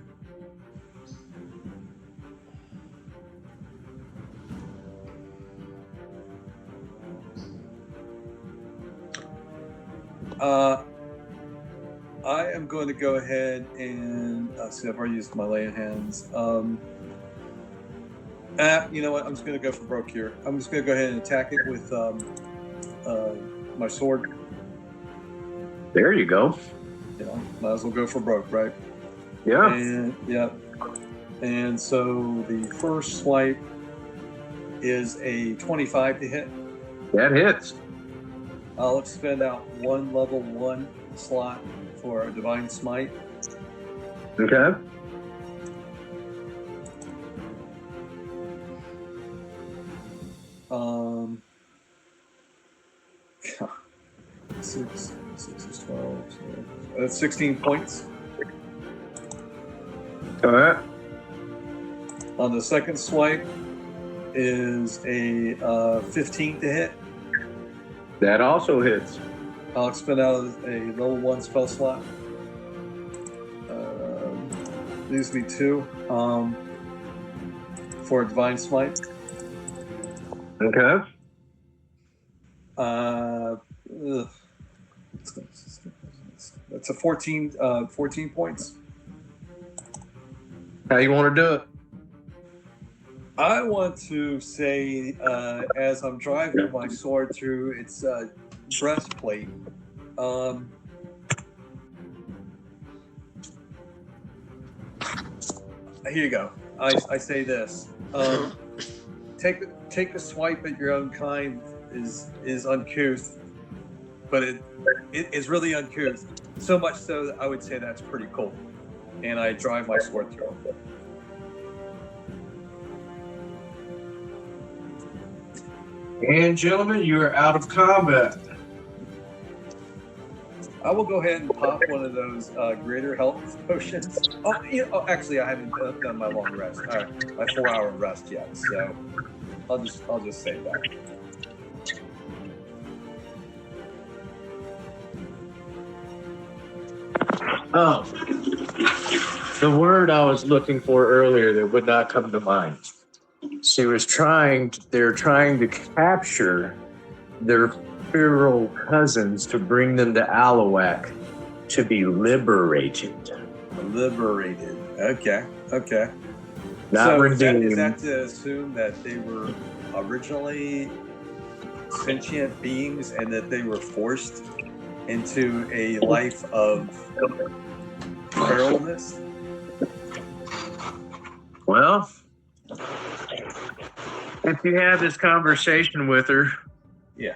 I am going to go ahead and see. I've already used my lay of hands. You know what? I'm just going to go for broke here. I'm just going to go ahead and attack it with my sword.
There you go.
You know, might as well go for broke, right?
Yeah.
And yeah. And so the first swipe is a 25 to hit.
That hits.
I'll expend out one level 1 slot for a divine smite.
Okay.
Six is 12. So that's 16 points.
All right.
On the second swipe is a 15 to hit.
That also hits.
I'll expend out a level 1 spell slot. Leaves me 2 for a divine smite.
Okay.
That's a 14 points.
How you want to do it?
I want to say, as I'm driving my sword through its breastplate, here you go. I say this: take a swipe at your own kind is uncouth, but it is really uncouth. So much so that I would say that's pretty cool. And I drive my sword through it.
And gentlemen, you are out of combat.
I will go ahead and pop one of those greater health potions. Actually, I haven't done my long rest, my 4-hour rest yet. So I'll just say that.
Oh, the word I was looking for earlier that would not come to mind. They're trying to capture their feral cousins to bring them to Alawak to be liberated.
Liberated. Okay.
Not
So
redeemed.
is that to assume that they were originally sentient beings and that they were forced into a life of feralness?
Well, if you have this conversation with her,
Yeah.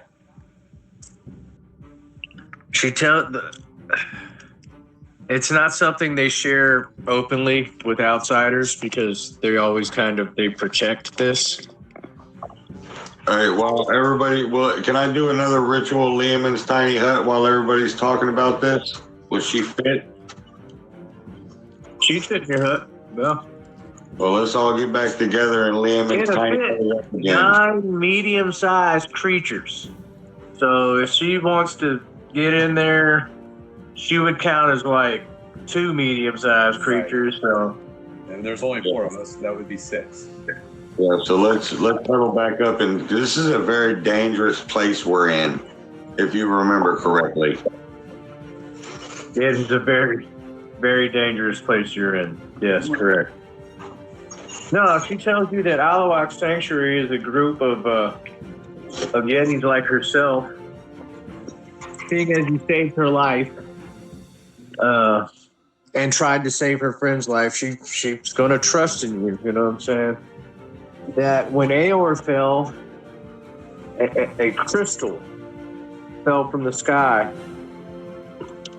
it's not something they share openly with outsiders because they protect this.
All right, well, everybody, can I do another ritual Liamon's tiny hut while everybody's talking about this? Was she fit?
She's in your hut. Well,
Well, let's all get back together and Liamon's
In a
tiny
fit.
hut up again.
9 medium-sized creatures. So if she wants to get in there, she would count as like 2 medium-sized creatures. So
And there's only 4 of us. That would be 6.
Yeah, so let's huddle back up, and this is a very dangerous place we're in, if you remember correctly.
it is a very, very dangerous place you're in. Yes, correct. No, she tells you that Alawak Sanctuary is a group of Yetis like herself. Seeing as you saved her life and tried to save her friend's life, she's going to trust in you. You know what I'm saying? That when Aor fell, a crystal fell from the sky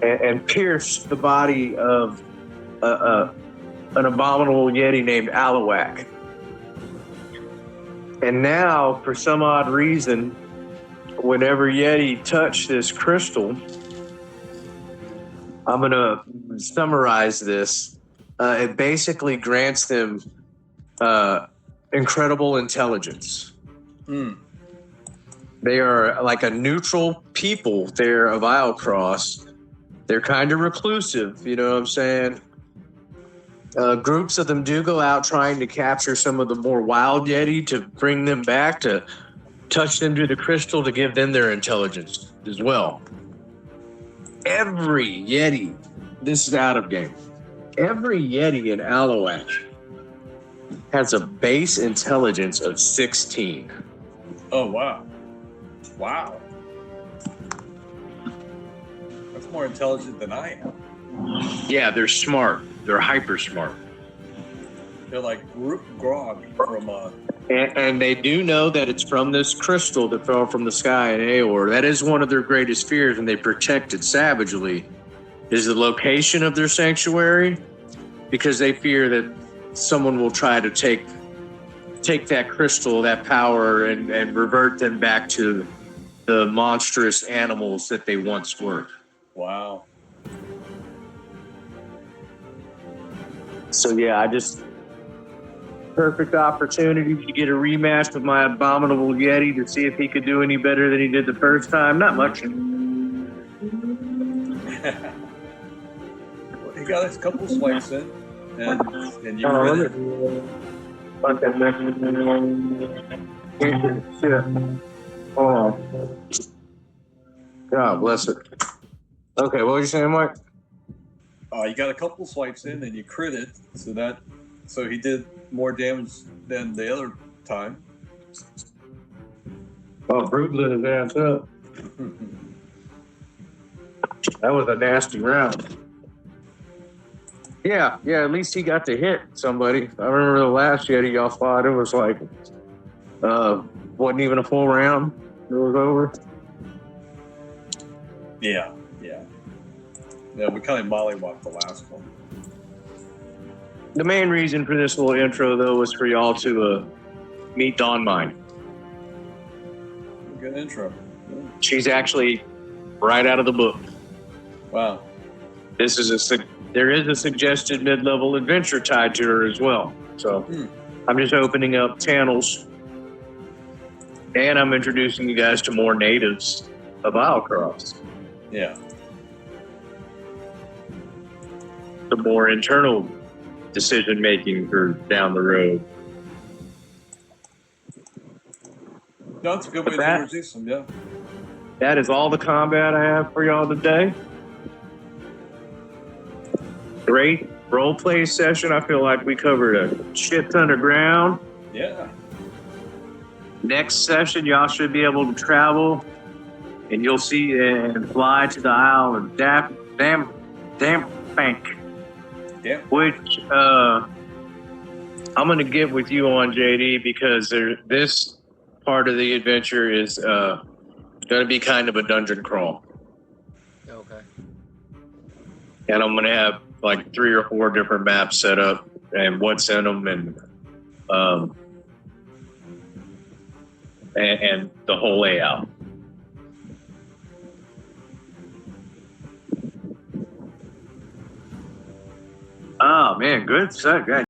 and pierced the body of an abominable Yeti named Alawak. And now, for some odd reason, whenever Yeti touch this crystal, I'm going to summarize this. It basically grants them incredible intelligence.
Hmm.
They are like a neutral people there of Islecross. They're kind of reclusive, you know what I'm saying? Groups of them do go out trying to capture some of the more wild Yeti to bring them back to touch them to the crystal to give them their intelligence as well. Every Yeti, this is out of game. Every Yeti in Alawak has a base intelligence of 16.
Oh, wow. Wow. That's more intelligent than I am.
Yeah, they're smart. They're hyper smart.
They're like Grog from
And they do know that it's from this crystal that fell from the sky in Aor. That is one of their greatest fears, and they protect it savagely, is the location of their sanctuary, because they fear that someone will try to take that crystal, that power, and revert them back to the monstrous animals that they once were.
wow.
So yeah, perfect opportunity to get a rematch with my abominable Yeti to see if he could do any better than he did the first time. Not much.
Well, he got a couple swipes in, and you read it.
Hold on. God bless it. Okay, what were you saying, Mike?
You got a couple swipes in, and you crit it, so he did more damage than the other time.
Oh, Brute lit his ass up. That was a nasty round. Yeah, at least he got to hit somebody. I remember the last Yeti y'all fought, it was like, wasn't even a full round. It was over.
Yeah. Yeah, we kind of mollywopped the last one.
The main reason for this little intro, though, was for y'all to meet Dawn Mine.
Good intro.
She's actually right out of the book.
Wow.
There is a suggested mid-level adventure tied to her as well. So I'm just opening up channels, and I'm introducing you guys to more natives of Islecross.
Yeah.
The more internal decision making for down the road.
No, it's a good way to
That-
introduce them, yeah.
That is all the combat I have for y'all today. Great role play session. I feel like we covered a shit ton of ground.
Yeah.
Next session, y'all should be able to travel, and you'll see and fly to the Isle of Dampank,
Yeah.
which I'm going to get with you on, JD, because this part of the adventure is going to be kind of a dungeon crawl.
Okay.
And I'm going to have like 3 or 4 different maps set up and what's in them and the whole layout. Oh man, good set, guys.